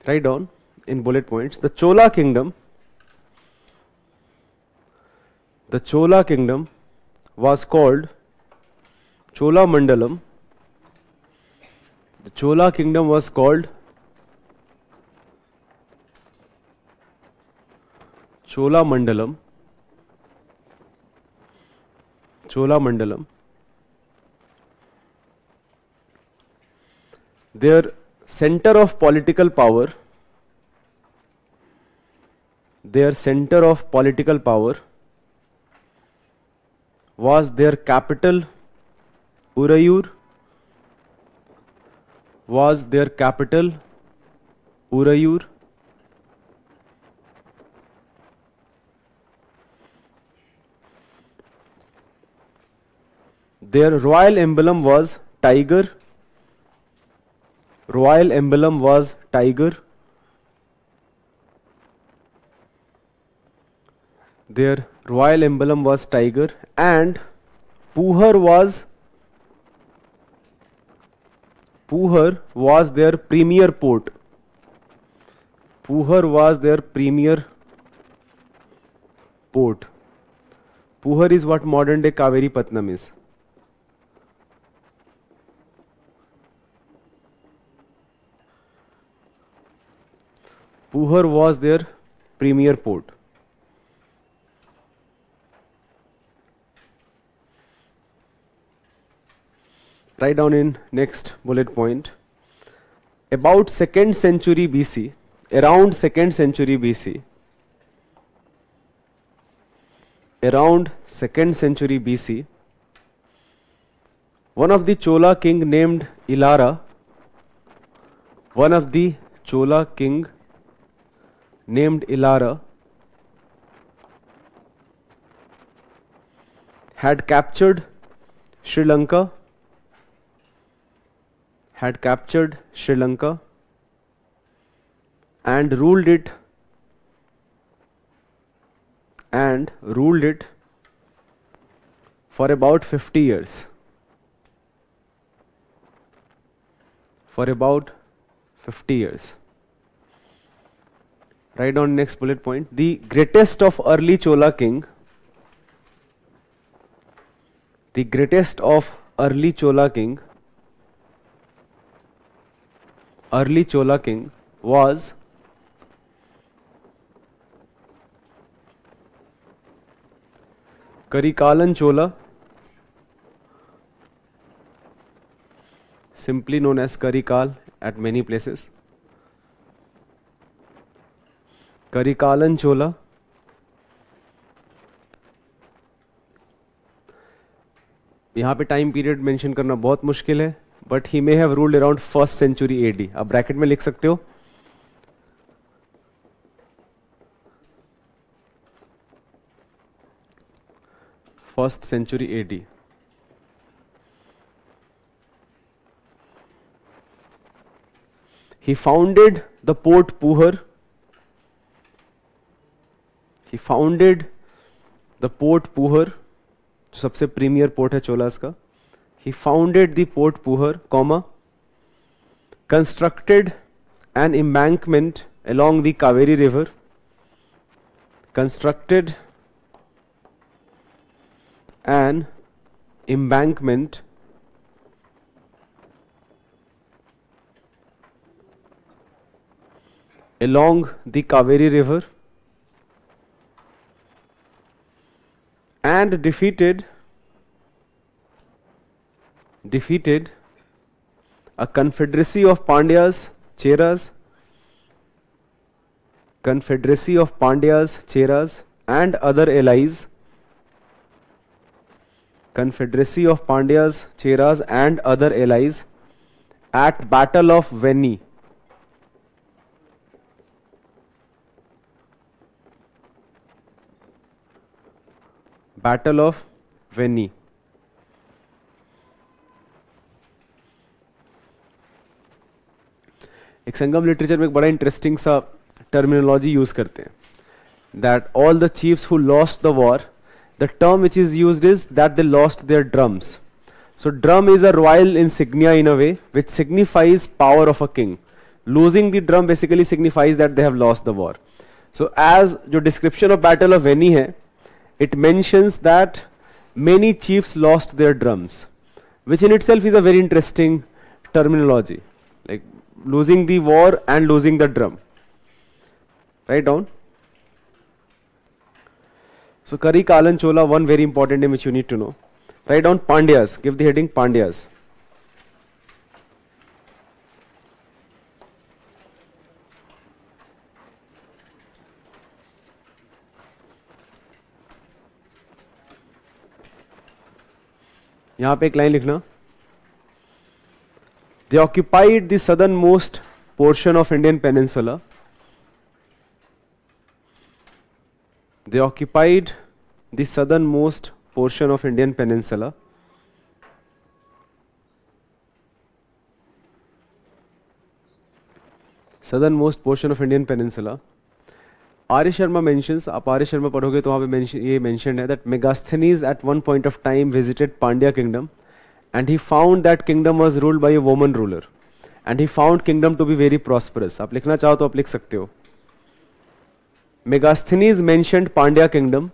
S1: Write down in bullet points. The Chola kingdom was called Chola Mandalam. The Chola kingdom was called Chola Mandalam. Their center of political power was their capital Urayur. Their royal emblem was tiger. Their royal emblem was tiger, and Puhar was their premier port. Puhar is what modern day Kaveri Patnam is. Puhar was their premier port. Write down in next bullet point. About 2nd century BC, around 2nd century BC, one of the Chola king named Ilara One of the Chola king named Ilara had captured Sri Lanka and ruled it for about 50 years. Write down next bullet point. The greatest of early Chola king was Karikalan Chola, simply known as Karikal at many places. Karikalan Chola, यहाँ पे time period mention करना बहुत मुश्किल है, but he may have ruled around 1st century AD. आप bracket में लिख सकते हो. First century AD. He founded the Port Puhar. जो सबसे प्रीमियर पोर्ट है चोलास का. He founded the Port Puhar, constructed an embankment along the Kaveri river. Along the Kaveri river and defeated a confederacy of Pandyas, Cheras and other allies. At Battle of Veni. एक संगम literature में एक बड़ा interesting सा terminology use करते हैं, that all the chiefs who lost the war, the term which is used is that they lost their drums. So drum is a royal insignia in a way which signifies power of a king. Losing the drum basically signifies that they have lost the war. So as जो description of battle of Veni है, it mentions that many chiefs lost their drums, which in itself is a very interesting terminology, like losing the war and losing the drum. Write down. So Karikalan Chola, one very important name which you need to know. Write down Pandyas. Give the heading Pandyas. यहाँ पे एक line लिखना. They occupied the southernmost portion of Indian peninsula. Southernmost portion of Indian peninsula. Arya Sharma mentions, आप आर्य शर्मा पढ़ोगे तो वहाँ पे ये mentioned है that Megasthenes at one point of time visited Pandya kingdom and he found that kingdom was ruled by a woman ruler and he found kingdom to be very prosperous. आप लिखना चाहो तो आप लिख सकते हो. Megasthenes mentioned Pandya kingdom.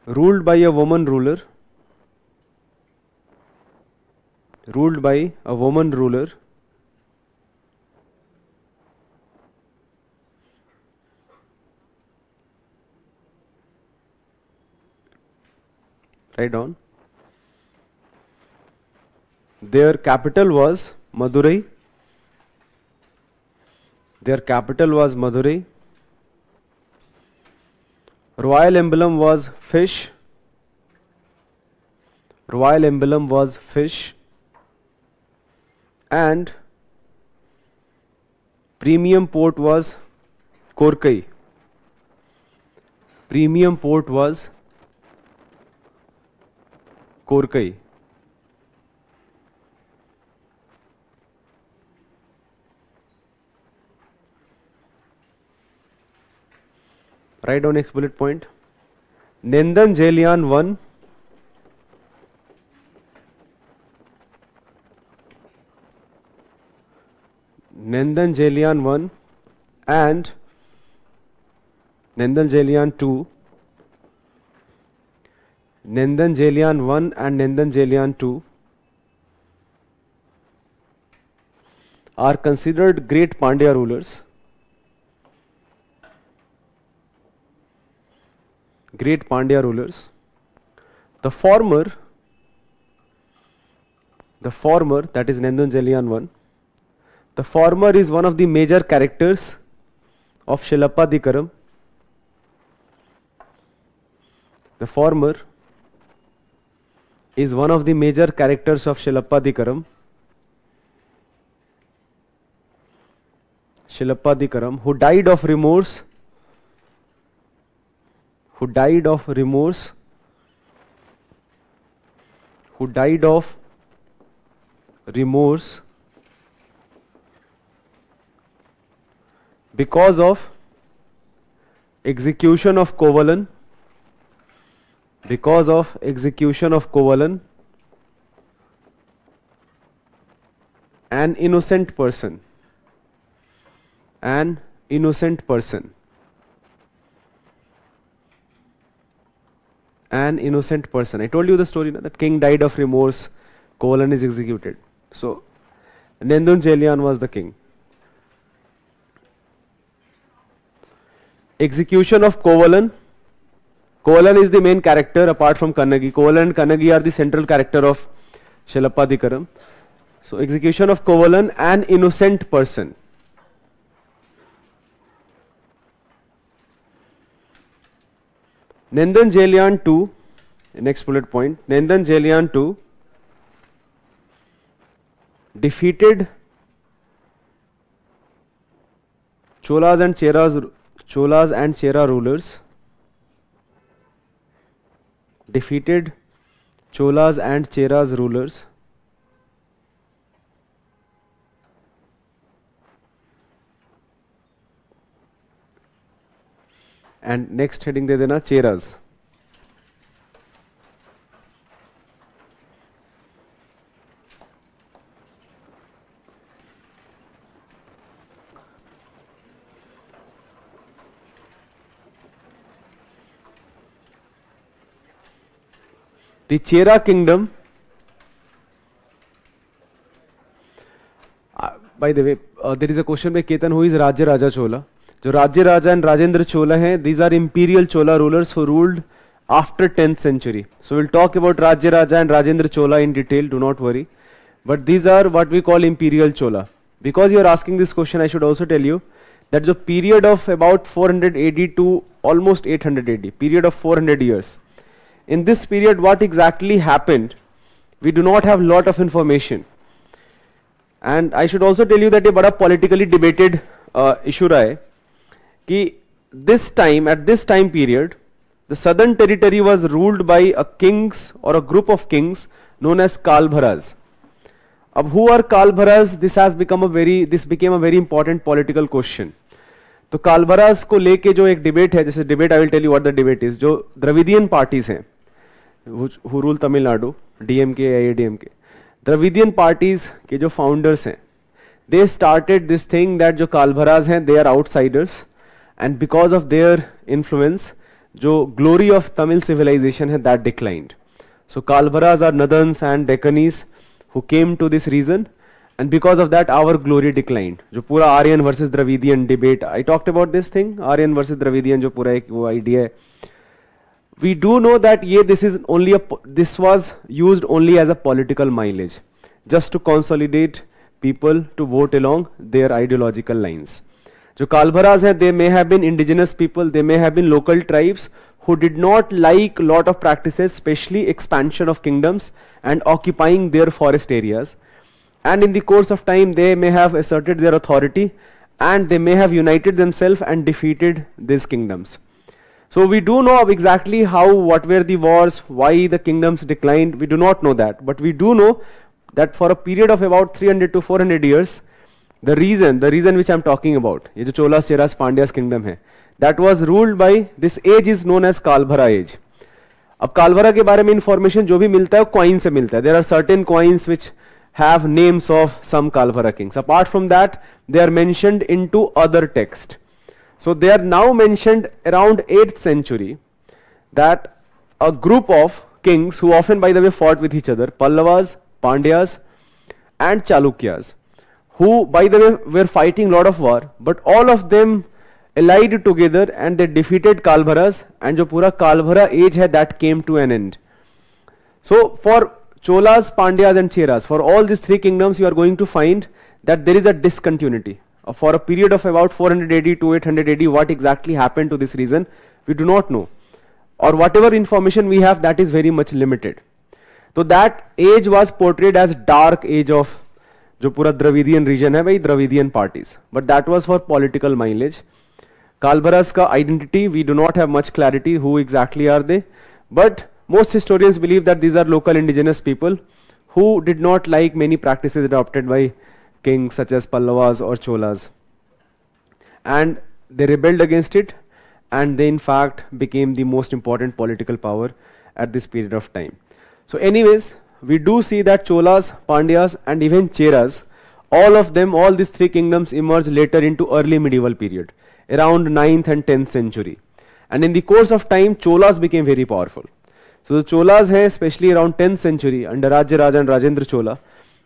S1: Ruled by a woman ruler. Write down. Their capital was Madurai. Royal emblem was fish royal emblem was fish, and premium port was Korkai. Premium port was Korkai. Write down next bullet point. Nandan Jelian 1. Nandan Jelian 1 and Nandan Jelian 2. Nandan Jelian 1 and Nandan Jelian 2 are considered great Pandya rulers. Great Pandya rulers. The former, that is Nandan Jelian 1, the former is one of the major characters of Shilapadikaram. The former is one of the major characters of Shilapadikaram. Shilapadikaram, who died of remorse. Who died of remorse. Who died of remorse because of execution of Kovalan. Because of execution of Kovalan, an innocent person. An innocent person. An innocent person. I told you the story, that king died of remorse, Kovalan is executed. So, Nandan Jelian was the king. Execution of Kovalan. Kovalan is the main character apart from Kannagi. Kovalan and Kannagi are the central character of Shilapadikaram. So, execution of Kovalan, an innocent person. Nandan Jelian 2, next bullet point, Nandan Jelian 2 defeated Cholas and Chera rulers. Defeated Cholas and Cheras rulers. And next heading दे देना Cheras. The Chera kingdom, by the way, there is a question by Ketan, who is Rajya Raja Chola? जो राज्य राजा and Rajendra चोला हैं, these are imperial Chola rulers who ruled after 10th century. So we'll talk about Rajya Raja and Rajendra Chola in detail, do not worry. But these are what we call imperial Chola. Because you are asking this question, I should also tell you that the period of about 400 AD to almost 800 AD, period of 400 years. In this period, what exactly happened, we do not have lot of information. And I should also tell you that ये बड़ा politically debated issue रहा है कि at this time period, the southern territory was ruled by a kings or a group of kings known as Kalbharas. अब who are Kalbharas? This became a very important political question. तो Kalbharas को लेके जो एक debate है, जैसे debate I will tell you what the debate is, जो Dravidian parties हैं, who rule Tamil Nadu, DMK, AIADMK, Dravidian parties के जो founders हैं, they started this thing that जो Kalbharas हैं, they are outsiders, and because of their influence, जो glory of Tamil civilization है, that declined. So Kalbharas are Nadans and Deccani's who came to this region, and because of that our glory declined. जो पूरा Aryan versus Dravidian debate, I talked about this thing, Aryan versus Dravidian जो पूरा एक वो idea है. We do know that this was used only as a political mileage, just to consolidate people to vote along their ideological lines. जो कालभरास हैं, they may have been indigenous people, they may have been local tribes who did not like lot of practices, especially expansion of kingdoms and occupying their forest areas. And in the course of time, they may have asserted their authority and they may have united themselves and defeated these kingdoms. So we do know exactly how, what were the wars, why the kingdoms declined. We do not know that, but we do know that for a period of about 300 to 400 years, the reason which I am talking about, ये जो Cholas Cheras Pandyas kingdom है, that was ruled by, this age is known as कालभरा age. अब कालभरा के बारे में information जो भी मिलता है वो कॉइन से मिलता है. There are certain coins which have names of some Kalbhara kings. Apart from that, they are mentioned into other text. So they are now mentioned around 8th century, that a group of kings who often, by the way, fought with each other, Pallavas, Pandyas and Chalukyas, who, by the way, were fighting lot of war, but all of them allied together and they defeated Kalbharas, and जो पूरा Kalbhara age है, that came to an end. So for Cholas, Pandyas and Cheras, for all these three kingdoms, you are going to find that there is a discontinuity. For a period of about 400 AD to 800 AD, what exactly happened to this region, we do not know. Or whatever information we have, that is very much limited. So that age was portrayed as dark age of जो पूरा Dravidian reason है भाई, Dravidian parties. But that was for political mileage. Kalbharas ka identity, we do not have much clarity who exactly are they. But most historians believe that these are local indigenous people who did not like many practices adopted by kings such as Pallavas or Cholas. And they rebelled against it, and they in fact became the most important political power at this period of time. So anyways, we do see that Cholas, Pandyas and even Cheras, all of them, all these three kingdoms emerged later into early medieval period, around 9th and 10th century. And in the course of time, Cholas became very powerful. So the Cholas hai, especially around 10th century, under Rajya Raja and Rajendra Chola,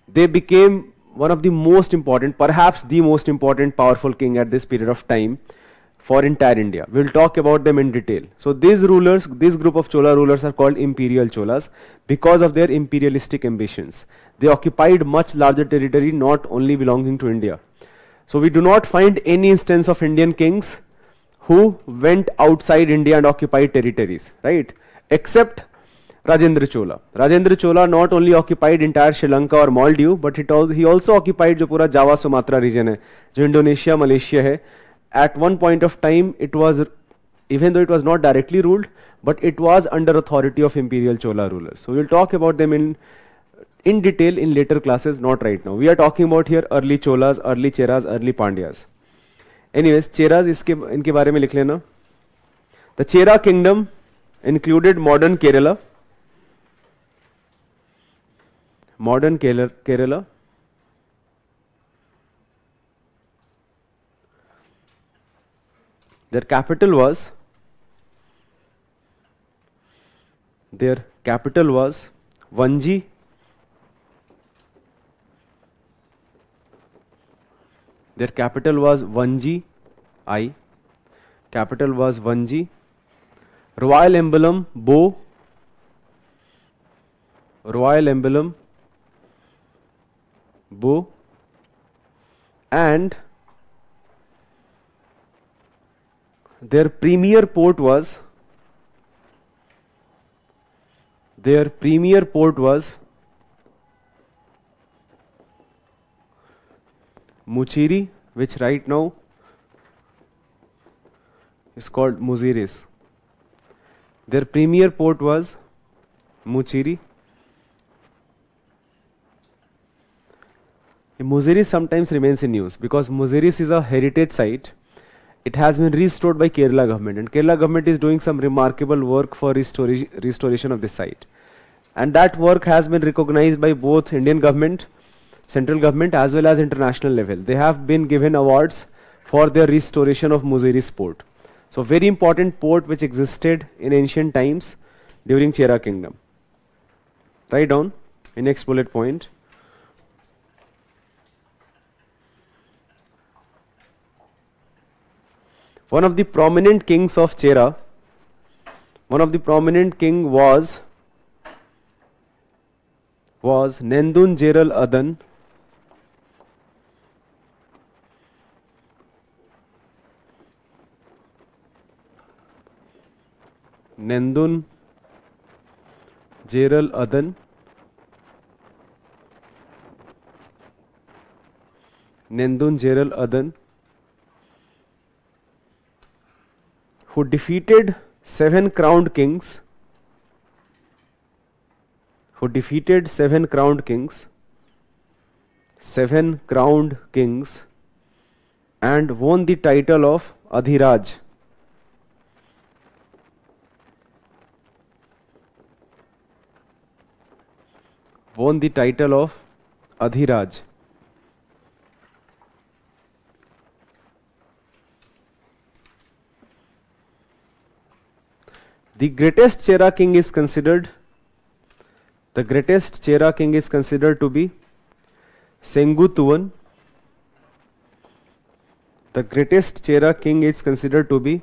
S1: they became one of the most important, perhaps the most important powerful king at this period of time for entire India. We will talk about them in detail. So these rulers, this group of Chola rulers are called imperial Cholas because of their imperialistic ambitions. They occupied much larger territory, not only belonging to India. So we do not find any instance of Indian kings who went outside India and occupied territories, right? Except Rajendra Chola. Rajendra Chola not only occupied entire Sri Lanka or Maldives, but he also occupied जो पूरा Java Sumatra region है, जो Indonesia, Malaysia है. At one point of time, it was, even though it was not directly ruled, but it was under authority of imperial Chola rulers. So we will talk about them in detail in later classes, not right now. We are talking about here early Cholas, early Cheras, early Pandyas. Anyways, Cheras इनके बारे में लिख लेना. The Chera kingdom included modern Kerala, their capital was Vanji. Their capital was Vanji. Capital was Vanji. Royal emblem bow. Royal emblem bow. And their premier port was Muchiri, which right now is called Muziris. Their premier port was Muchiri. Muziris sometimes remains in news because Muziris is a heritage site. It has been restored by Kerala government, and Kerala government is doing some remarkable work for restoration of this site. And that work has been recognized by both Indian government, central government as well as international level. They have been given awards for their restoration of Muziris port. So very important port which existed in ancient times during Chera kingdom. Write down in next bullet point. One of the prominent kings of Chera, one of the prominent king was Nendun Jeral Adan. Nendun Jeral Adan, Nendun Jeral Adan, who defeated 7 crowned kings, seven crowned kings, and won the title of Adhiraj. Won the title of Adhiraj. The greatest Chera king is considered to be Sengutuvan. The greatest Chera king is considered to be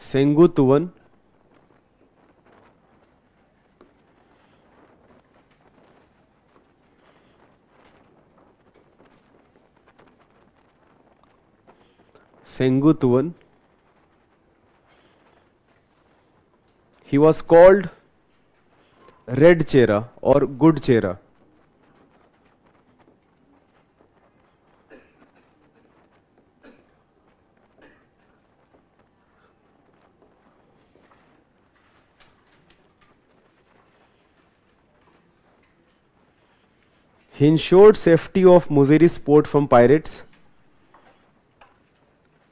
S1: Sengutuvan. Sengutuvan. He was called Red Chera or Good Chera. He ensured safety of Muziri's port from pirates.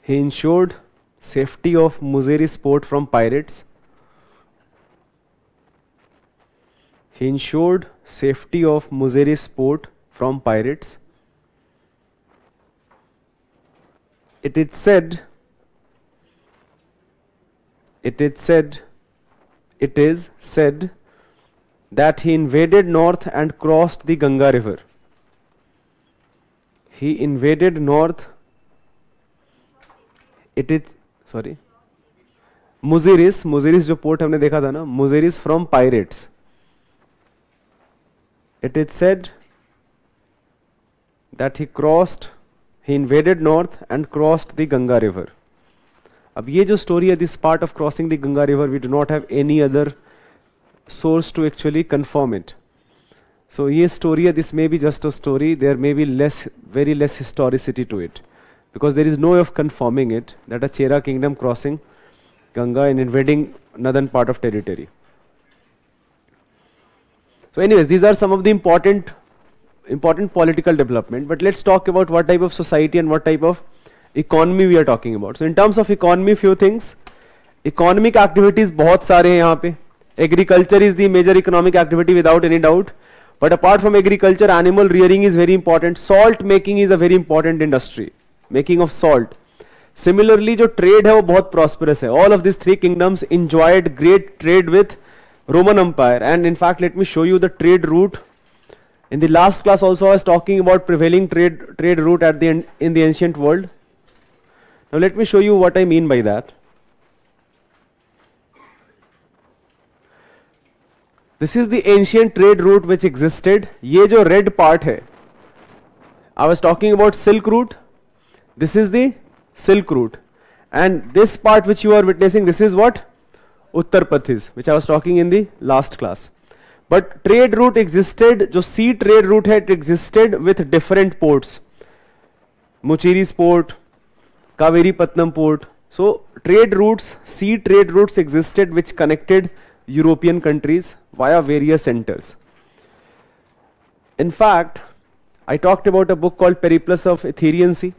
S1: He ensured safety of Muziri's port from pirates. He ensured safety of Muziri's port from pirates. It is said that he invaded north and crossed the Ganga river. He invaded north. Muziris जो port हमने देखा था ना, Muziris from pirates. It is said that he invaded north and crossed the Ganga river. अब ये जो story है, this part of crossing the Ganga river, we do not have any other source to actually confirm it. So ये story है, this may be just a story. There may be very less historicity to it, because there is no way of confirming it that a Chera kingdom crossing Ganga and invading northern part of territory. So anyways, these are some of the important political development, but let's talk about what type of society and what type of economy we are talking about. So in terms of economy, few things. Economic activities बहुत सारे हैं यहाँ पे. Agriculture is the major economic activity without any doubt. But apart from agriculture, animal rearing is very important. Salt making is a very important industry. Making of salt. Similarly, जो trade है वो बहुत prosperous है. All of these three kingdoms enjoyed great trade with Roman Empire, and in fact let me show you the trade route. In the last class also I was talking about prevailing trade route in the ancient world. Now let me show you what I mean by that. This is the ancient trade route which existed. ये जो red part है, I was talking about Silk Route. This is the Silk Route, and this part which you are witnessing, this is what? Uttar Pathis, which I was talking in the last class. But trade route existed, जो sea trade route है, it existed with different ports. Muchiri's port, Kaveri Patnam port. So trade routes, sea trade routes existed which connected European countries via various centers. In fact, I talked about a book called Periplus of Etherian Sea.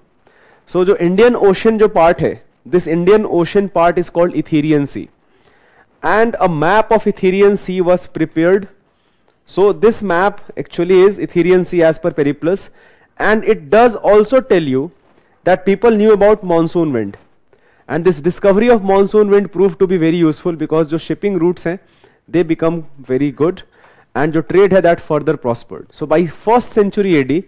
S1: So जो Indian Ocean जो part है, this Indian Ocean part is called Etherian Sea. And a map of Etherian Sea was prepared. So this map actually is Etherian Sea as per Periplus, and it does also tell you that people knew about monsoon wind, and this discovery of monsoon wind proved to be very useful because जो shipping routes हैं, they become very good, and जो trade है that further prospered. So by 1st century AD,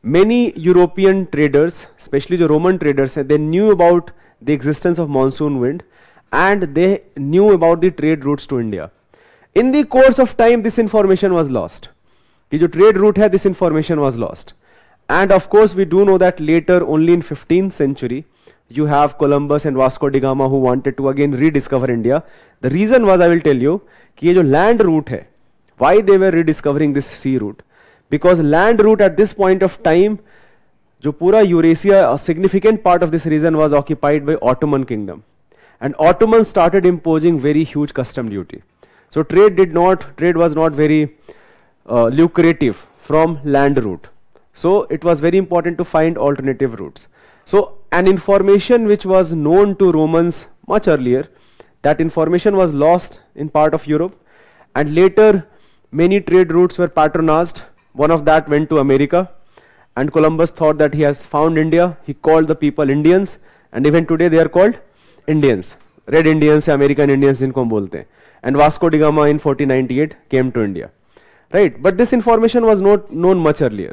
S1: many European traders, especially the Roman traders, they knew about the existence of monsoon wind, and they knew about the trade routes to India. In the course of time, this information was lost. कि जो trade route है, this information was lost. And of course, we do know that later, only in 15th century, you have Columbus and Vasco da Gama who wanted to again rediscover India. The reason was, I will tell you, कि ये जो land route है, why they were rediscovering this sea route? Because land route at this point of time, जो पूरा Eurasia, a significant part of this region was occupied by Ottoman Kingdom, and Ottomans started imposing very huge custom duty. So trade was not very lucrative from land route. So it was very important to find alternative routes. So an information which was known to Romans much earlier, that information was lost in part of Europe, and later many trade routes were patronized. One of that went to America, and Columbus thought that he has found India. He called the people Indians, and even today they are called Indians. Red Indians, American Indians जिनको हम बोलते हैं. And Vasco da Gama in 1498 came to India, right? But this information was not known much earlier.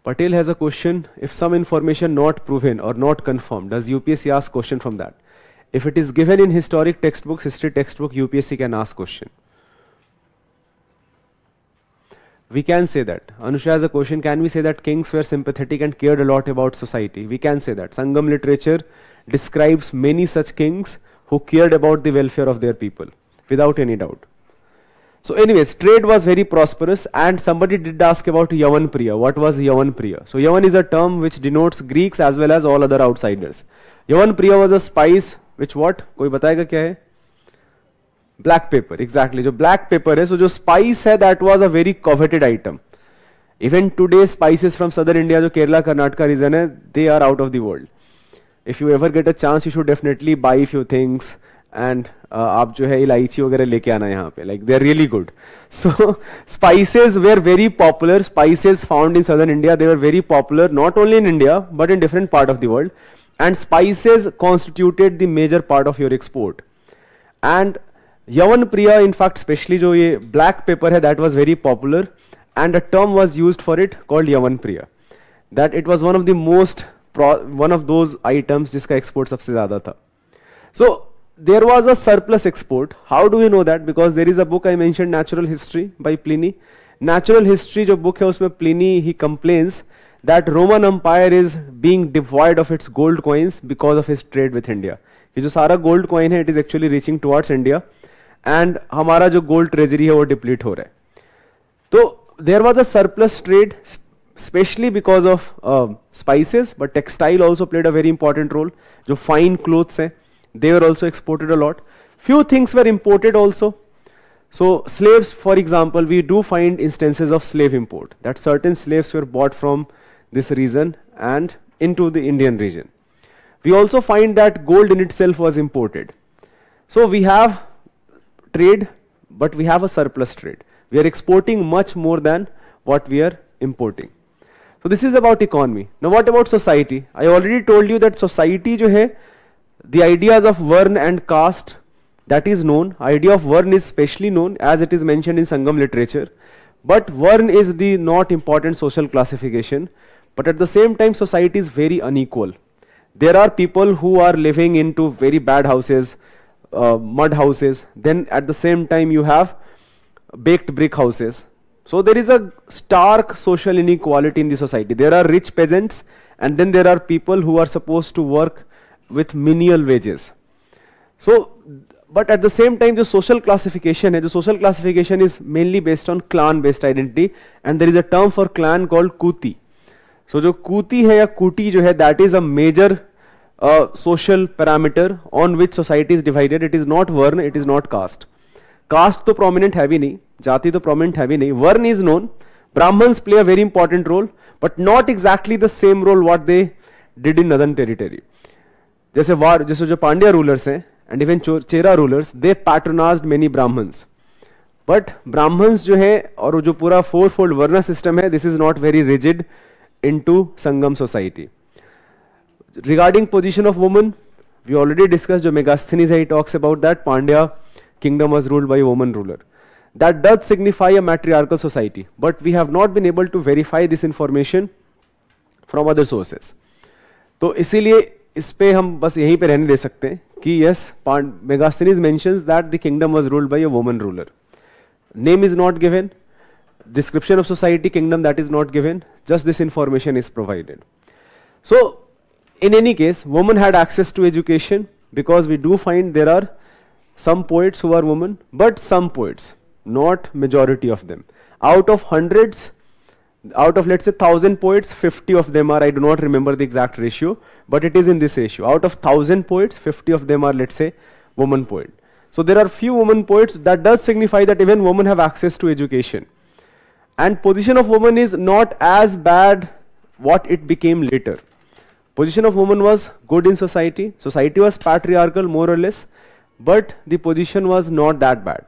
S1: Patel has a question. If some information not proven or not confirmed, does UPSC ask question from that? If it is given in historic textbooks, history textbook, UPSC can ask question. We can say that. Anusha has a question. Can we say that kings were sympathetic and cared a lot about society? We can say that. Sangam literature describes many such kings who cared about the welfare of their people, without any doubt. So anyways, trade was very prosperous, and somebody did ask about Yavan Priya. What was Yavan Priya? So Yavan is a term which denotes Greeks as well as all other outsiders. Yavan Priya was a spice which what? कोई बताएगा क्या है? Black pepper, exactly. जो black pepper है, so जो spice है, that was a very coveted item. Even today, spices from southern India, जो Kerala, Karnataka region है, they are out of the world. If you ever get a chance, you should definitely buy few things. And आप जो है इलायची वगैरह लेके आना यहाँ पे, like they are really good. So spices were very popular. Spices found in southern India, they were very popular not only in India but in different part of the world. And spices constituted the major part of your export. And Yavan Priya, in fact, especially जो ये black pepper है, that was very popular, and a term was used for it called Yavan Priya. That it was one of the most one of those items जिसका export सबसे ज़्यादा था. So there was a surplus export. How do we know that? Because there is a book I mentioned, Natural History by Pliny. Natural History जो book है उसमें Pliny he complains that Roman Empire is being devoid of its gold coins because of his trade with India. ये जो सारा gold coin है, it is actually reaching towards India, and हमारा जो gold treasury है वो deplete हो रहा है. तो there was a surplus trade, especially because of spices, but textile also played a very important role. जो fine clothes हैं, they were also exported a lot. Few things were imported also. So slaves, for example, we do find instances of slave import, that certain slaves were bought from this region and into the Indian region. We also find that gold in itself was imported. So we have trade, but we have a surplus trade. We are exporting much more than what we are importing. So this is about economy. Now what about society? I already told you that society जो है, the ideas of Varn and caste, that is known. Idea of Varn is specially known as it is mentioned in Sangam literature. But Varn is the not important social classification. But at the same time, society is very unequal. There are people who are living into very bad houses, mud houses. Then at the same time, you have baked brick houses. So there is a stark social inequality in the society. There are rich peasants, and then there are people who are supposed to work with menial wages. So, but at the same time, the social classification is mainly based on clan based identity, and there is a term for clan called Kuti. So जो Kuti है या Kuti जो है, that is a major social parameter on which society is divided. It is not Varn, it is not caste. Caste तो prominent है भी नहीं, जाति तो prominent है भी नहीं. Varn is known. Brahmins play a very important role, but not exactly the same role what they did in Northern Territory. जैसे जो पांड्या रूलर्स हैं and even Chera rulers, they patronized many Brahmins. But Brahmins जो है और जो पूरा 4-fold वर्ण सिस्टम है, this is not very rigid into Sangam society. Regarding position of woman, we already discuss, जो मेगास्थनीज है, he talks about that Pandya kingdom was ruled by woman ruler. That does signify a matriarchal society, but we have not been able to verify this information from other sources. तो इसीलिए इस पे हम बस यहीं पे रहने दे सकते हैं कि yes, Megasthenes mentions that the kingdom was ruled by a woman ruler. Name is not given. description of society, kingdom, that is not given, just this information is provided. So in any case, women had access to education, because we do find there are some poets who are women, but some poets, not majority of them. Out of hundreds, out of let's say 1,000 poets, 50 of them are, I do not remember the exact ratio, but it is in this ratio. Out of 1,000 poets, 50 of them are, let's say, woman poet. So there are few women poets. That does signify that even women have access to education. And position of woman is not as bad what it became later. Position of woman was good in society. Society was patriarchal more or less, but the position was not that bad.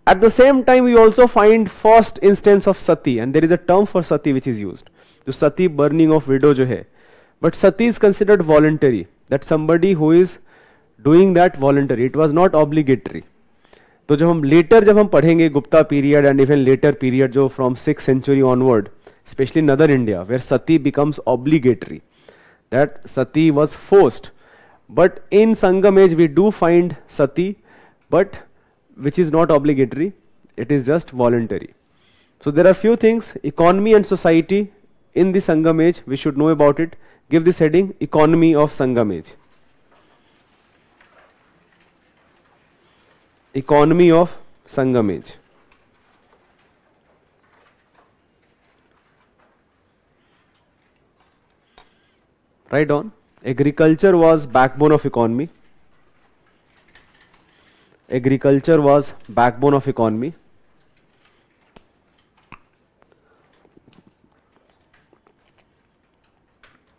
S1: At the same time, we also find first instance of sati, and there is a term for sati which is used. The sati, burning of widow jo hai. But sati is considered voluntary. That somebody who is doing that voluntary. It was not obligatory. तो जब हम later जब हम पढ़ेंगे Gupta period and even later period जो from 6th century onward, especially in northern India, where sati becomes obligatory. That sati was forced. But in Sangam age we do find sati, but which is not obligatory, it is just voluntary. So there are few things, economy and society in the Sangam age, we should know about it. Give this heading, economy of Sangam age. Economy of Sangam age. Right on. Agriculture was backbone of economy. Agriculture was backbone of economy.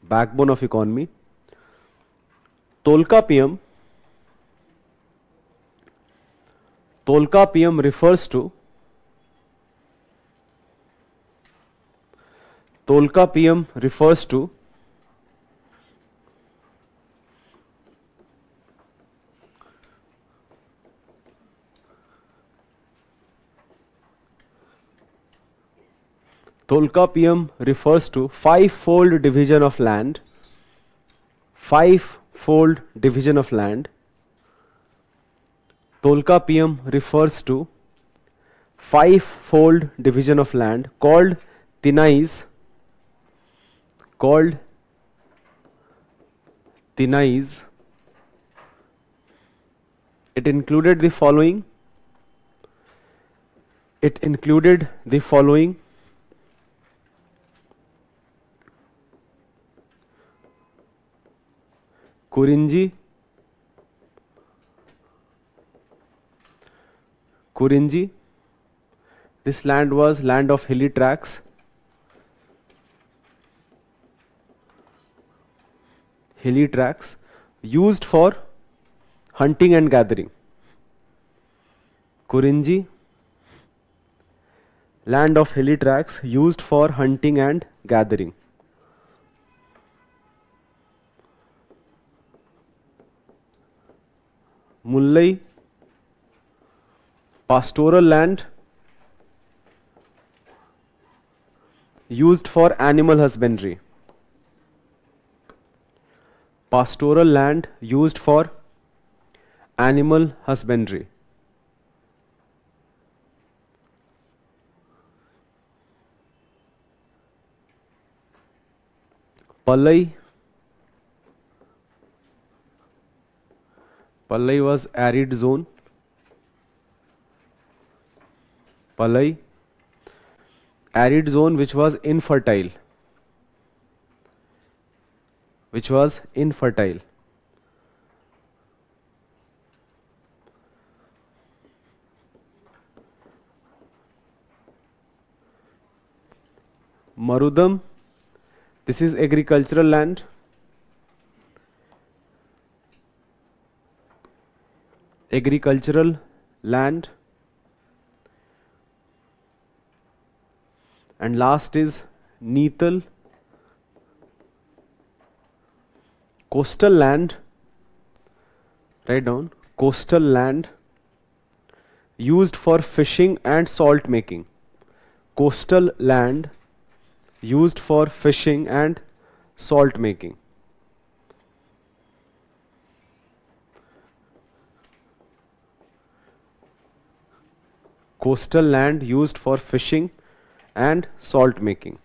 S1: Backbone of economy. Tolkappiyam. Tolkappiyam refers to five-fold division of land. Five-fold division of land. Tolkappiyam refers to five-fold division of land called Tinais. Called Tinais. It included the following. It included the following. Kurinji. Kurinji. This land was land of hilly tracts. Hilly tracts used for hunting and gathering. Kurinji, land of hilly tracts used for hunting and gathering. Mullai, pastoral land used for animal husbandry. Pastoral land used for animal husbandry. Palai. Palai was arid zone. Palai, arid zone which was infertile. Which was infertile. Marudam, this is agricultural land. Agricultural land. And last is Neetal, coastal land. Write down, coastal land used for fishing and salt making. Coastal land used for fishing and salt making. Coastal land used for fishing and salt making.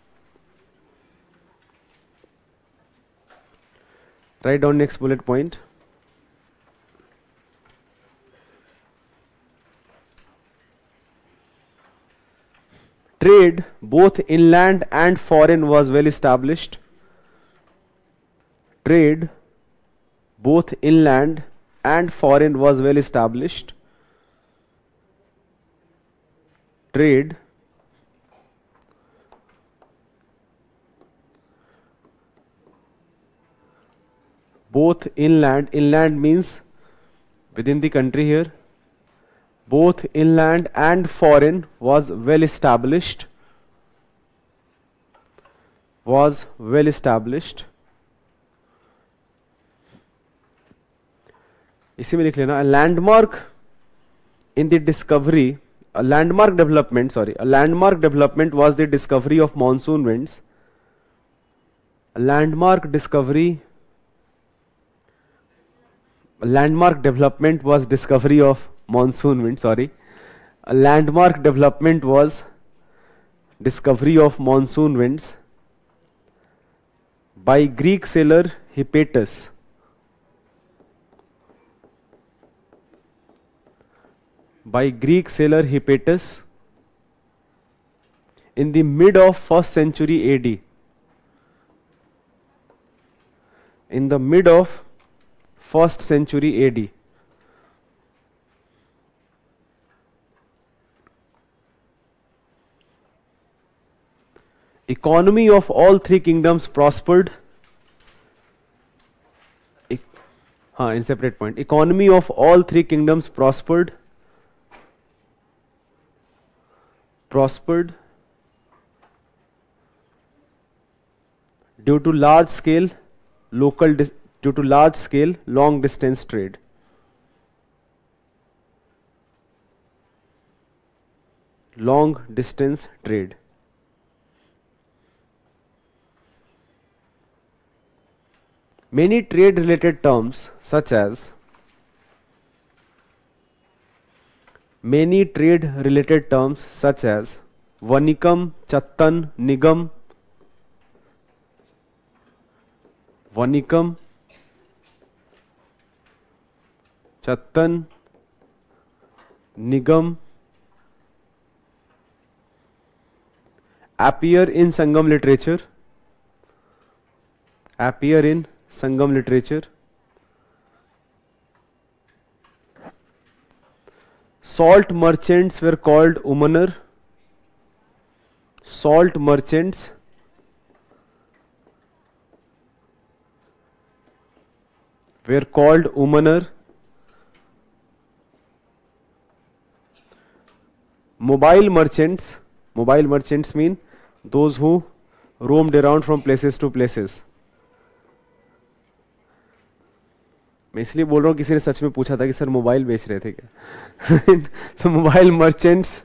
S1: Write down next bullet point. Trade, both inland and foreign, was well established. Trade, both inland and foreign, was well established. Trade, both inland means within the country here, both inland and foreign was well established, was well established. इसी में लिख लेना, a landmark in the discovery, a landmark development was the discovery of monsoon winds. A landmark development was discovery of monsoon wind, a landmark development was discovery of monsoon winds by Greek sailor Hippasus. By Greek sailor Hippasus in the mid of 1st century AD. In the mid of 1st century AD. Economy of all three kingdoms prospered. In separate point. Economy of all three kingdoms prospered. Due to large scale long distance trade. Long distance trade. Many trade related terms such as Vanikam, Chattan, Nigam, Vanikam, Chattan, Nigam appear in Sangam literature. Salt merchants were called Umanar. Salt merchants were called Umanar. Mobile merchants mean those who roamed around from places to places. मैं इसलिए बोल रहा हूँ, किसी ने सच में पूछा था कि सर मोबाइल बेच रहे थे क्या. So mobile merchants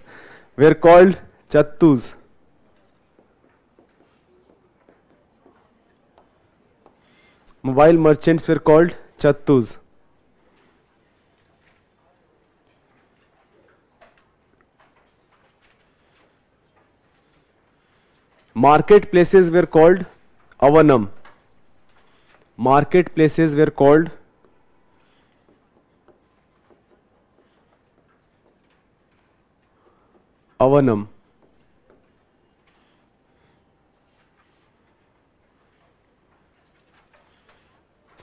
S1: were called Chattus. Mobile merchants were called Chattus. Marketplaces were called Avanam. Marketplaces were called Avanam.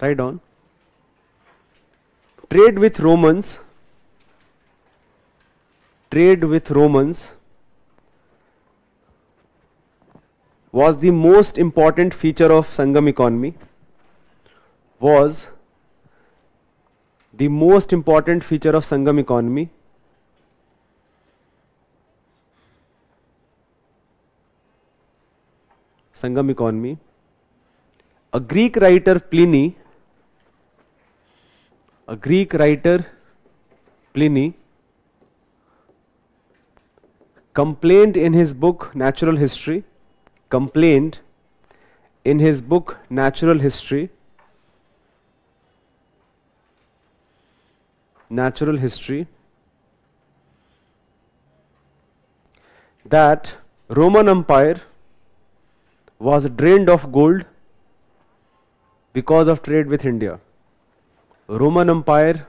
S1: Write down. Trade with Romans was the most important feature of Sangam economy. Was the most important feature of Sangam economy. Sangam economy. A Greek writer Pliny complained in his book Natural History that Roman Empire was drained of gold because of trade with India. Roman Empire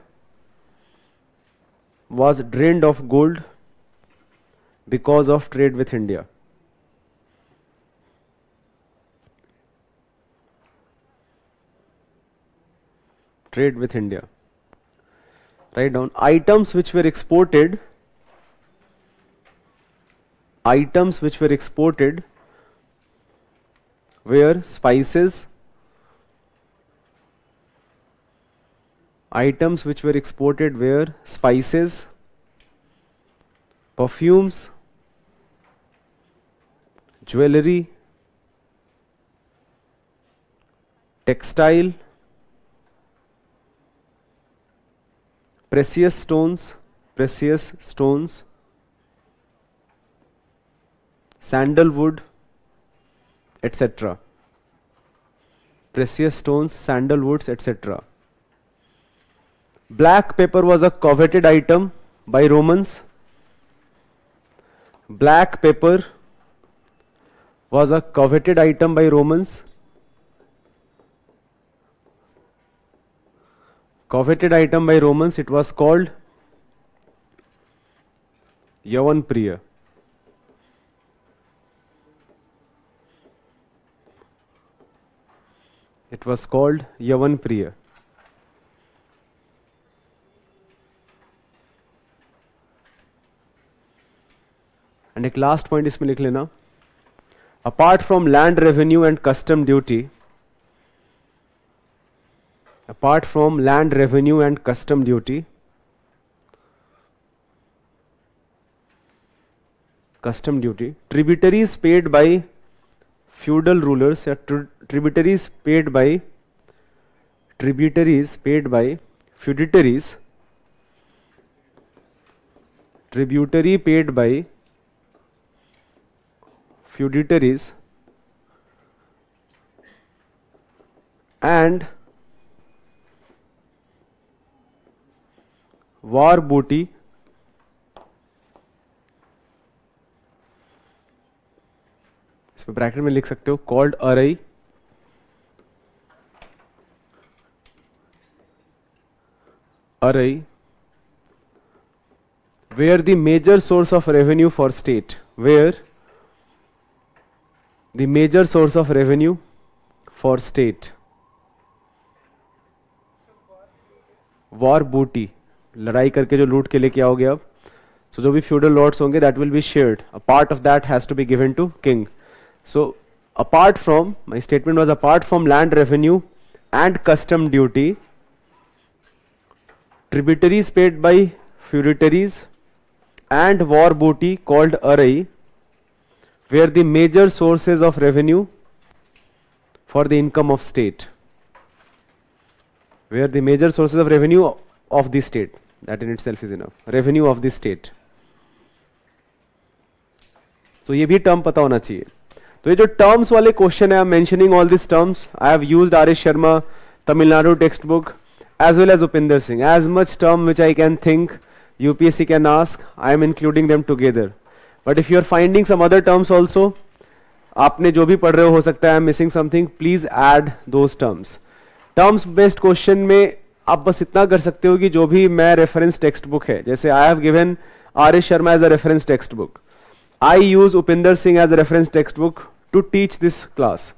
S1: was drained of gold because of trade with India. Trade with India. Write down items which were exported. Items which were exported were spices. Items which were exported were spices, perfumes, jewelry, textile, precious stones, sandalwood, etc. Precious stones, sandalwoods, etc. Black pepper was a coveted item by Romans. Black pepper was a coveted item by Romans. Coveted item by Romans, it was called Yavanpriya. It was called Yavanpriya. And एक last point इसमें लिख लेना, apart from land revenue and custom duty, apart from land revenue and custom duty, tributaries paid by feudal rulers या tributaries paid by feudatories, tributary paid by feudatories and war booty इसमें bracket में लिख सकते हो called arai, where the major source of revenue for state, where the major source of revenue for state, war booty, लड़ाई करके जो लूट के लेके आओगे आप, so जो भी feudal lords होंगे that will be shared, a part of that has to be given to king. So apart from, my statement was apart from land revenue and custom duty, tributaries paid by feudatories and war booty called arai were the major sources of revenue for the income of state. Were the major sources of revenue of the state. That in itself is enough. Revenue of the state. So ये भी term पता होना चाहिए. तो ये जो terms वाले question है, I am mentioning all this terms. I have used R S Sharma Tamil Nadu text book as well as Upinder Singh. As much term which I can think UPSC can ask, I am including them together. But if you are finding some other terms also, आपने जो भी पढ़ रहे हो सकता है I am missing something, please add those terms. Terms based question में आप बस इतना कर सकते हो कि जो भी मैं रेफरेंस टेक्स्ट बुक है, जैसे I have given R.S. Sharma as a reference textbook. I use Upinder Singh as a reference textbook to teach this class,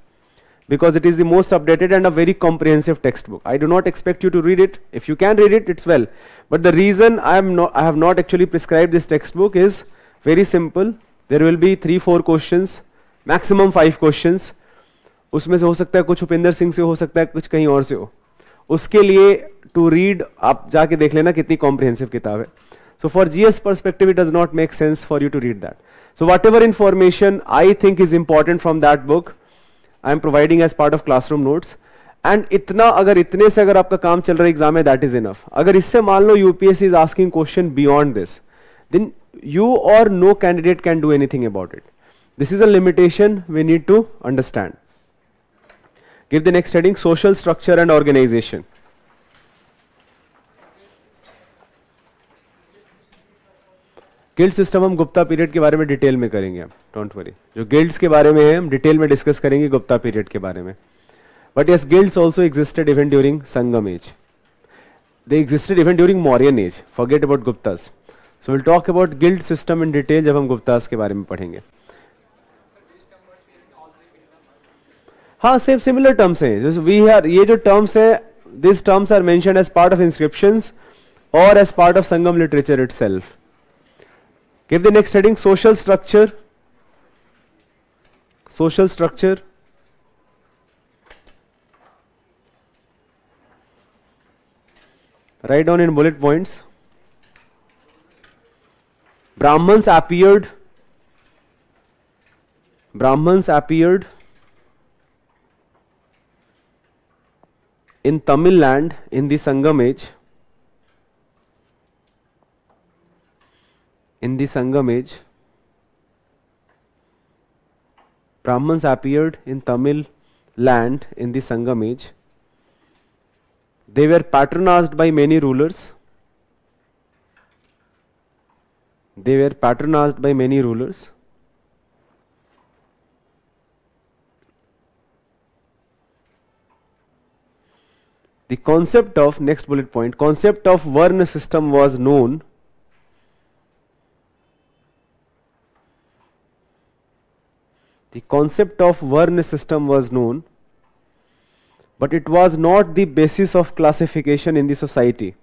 S1: because it is the most updated and a very comprehensive textbook. I do not expect you to read it. If you can read it, it's well. But the reason I have not actually prescribed this textbook is very simple. There will be 3-4 questions, maximum 5 questions. उसमें से हो सकता है कुछ उपिंदर सिंह से हो सकता है, कुछ कहीं और से हो. उसके लिए to read आप जाके देख लेना कितनी comprehensive किताब है. So for GS perspective, it does not make sense for you to read that. So whatever information I think is important from that book, I am providing as part of classroom notes. And इतना अगर इतने से अगर आपका काम चल रहा है एग्जाम में, that is enough. अगर इससे मान लो UPSC is asking question beyond this, then you or no candidate can do anything about it. This is a limitation we need to understand. Give the next heading, social structure and organization. Guild system हम Gupta period के बारे में detail में करेंगे, हम don't worry, जो guilds के बारे में है हम डिटेल में डिस्कस करेंगे गुप्ता पीरियड के बारे में. But yes, guilds also existed even during Sangam age. They existed even during Mauryan age. Forget about Guptas. So we'll talk about guild system in detail जब हम गुप्तास के बारे में पढ़ेंगे. हाँ, सेम सिमिलर टर्म्स हैं. जैसे वी आर, ये जो टर्म्स हैं, these terms are mentioned as part of inscriptions or as part of Sangam literature itself. Give the next heading, social structure. Social structure. Write down in bullet points. Brahmans appeared in Tamil land in the Sangam age. Brahmans appeared in Tamil land in the Sangam age. They were patronized by many rulers. The concept of, next bullet point, concept of Varna system was known. The concept of Varna system was known, but it was not the basis of classification in the society.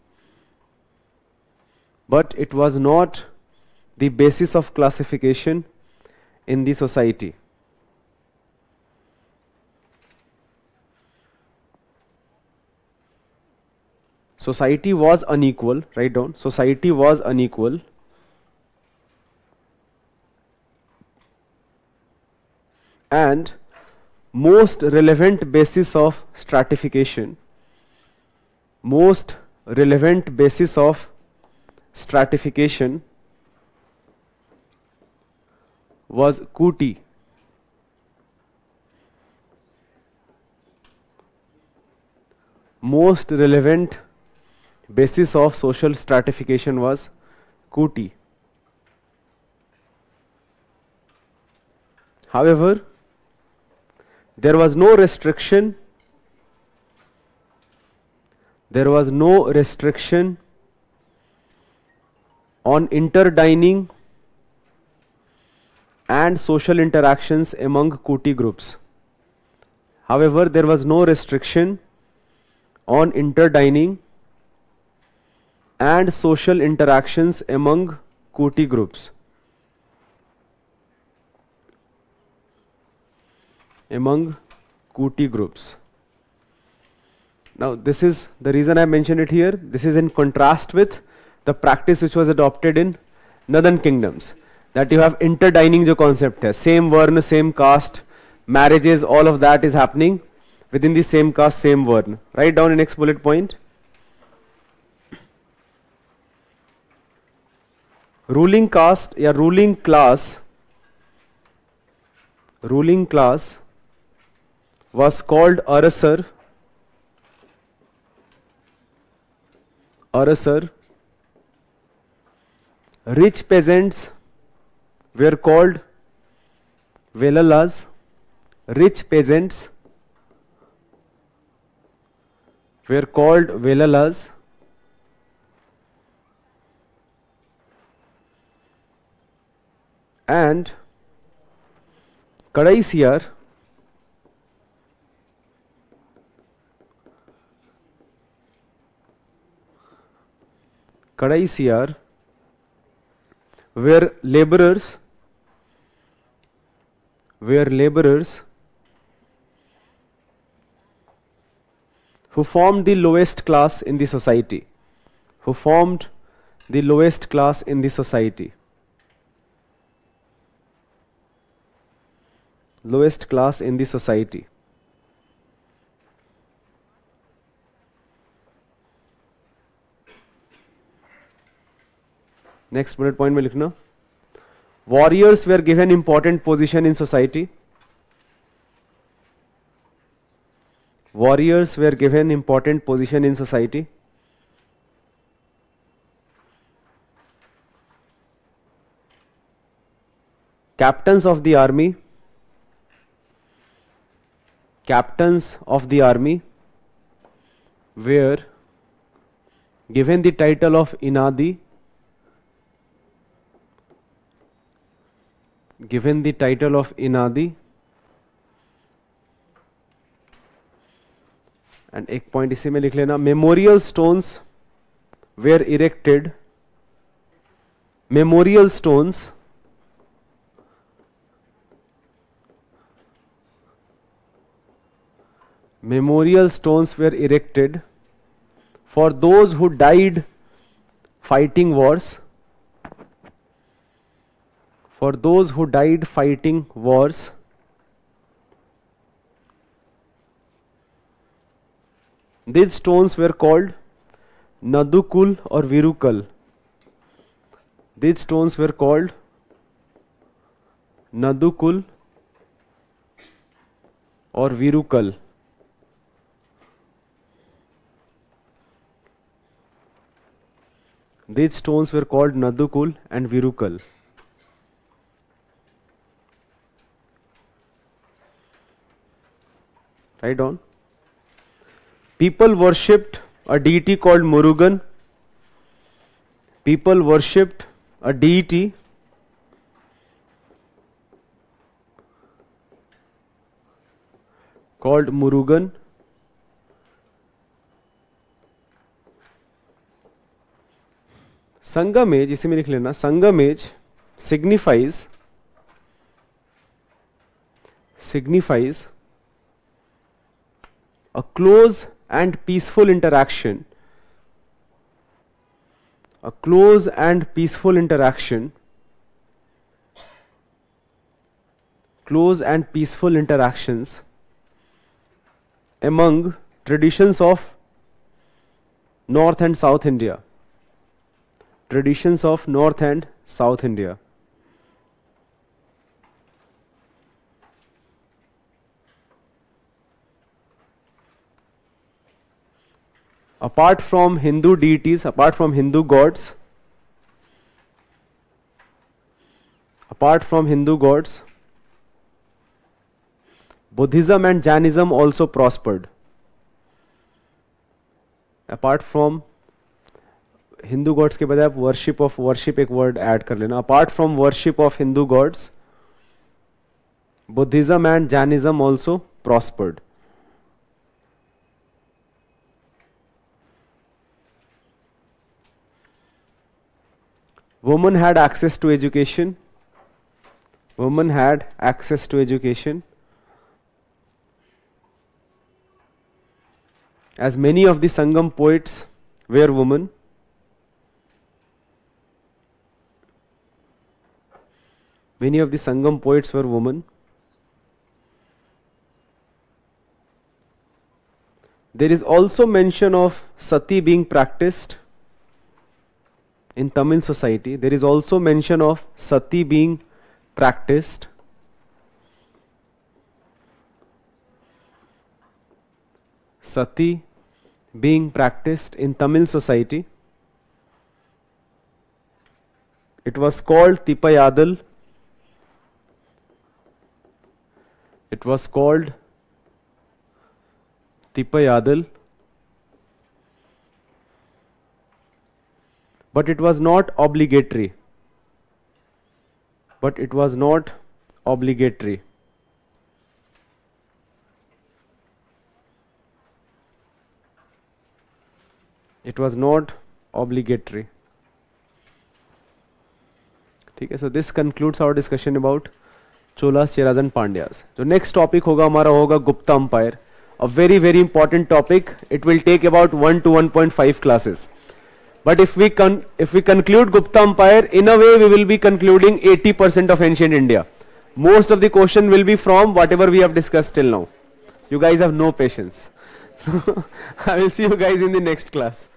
S1: Society was unequal, write down, society was unequal. And most relevant basis of stratification was Kuti. Most relevant basis of social stratification was Kuti. However, there was no restriction on interdining and social interactions among Kuti groups. However, there was no restriction on interdining and social interactions among Kuti groups. Now, this is the reason I mentioned it here. This is in contrast with the practice which was adopted in northern kingdoms, that you have interdining jo concept hai, same varna, same caste, marriages, all of that is happening within the same caste, same varna. Write down the next bullet point. Ruling caste या ruling class was called Arasar. Rich peasants were called Velalas. And Kadaisiyar were laborers who formed the lowest class in the society. Next bullet point में लिखना, warriors were given important position in society. captains of the army were given the title of Inadi, and एक point इसी में लिख लेना, memorial stones were erected, memorial stones were erected for those who died fighting wars, These stones were called Nadukul or Virukal. These stones were called Nadukul or Virukal. These stones were called Nadukul and Virukal. Write down. People worshipped a deity called Murugan. People worshipped a deity called Murugan. Sangamage, इसी में लिख लेना, Sangamage signifies a close and peaceful interaction, among traditions of North and South India. Apart from Hindu deities, apart from Hindu gods, Buddhism and Jainism also prospered. Apart from Hindu gods के बजाय आप worship एक word add कर लेना. Apart from worship of Hindu gods, Buddhism and Jainism also prospered. Women had access to education. As many of the Sangam poets were women. There is also mention of sati being practiced in Tamil society. It was called Tipayadal. But it was not obligatory. It was not obligatory. ठीक है, so this concludes our discussion about Cholas, Cheras and Pandyas. So next topic होगा हमारा होगा Gupta Empire, a very very important topic. It will take about 1 to 1.5 classes. But if we conclude Gupta Empire, in a way we will be concluding 80% of ancient India. Most of the question will be from whatever we have discussed till now. You guys have no patience. I will see you guys in the next class.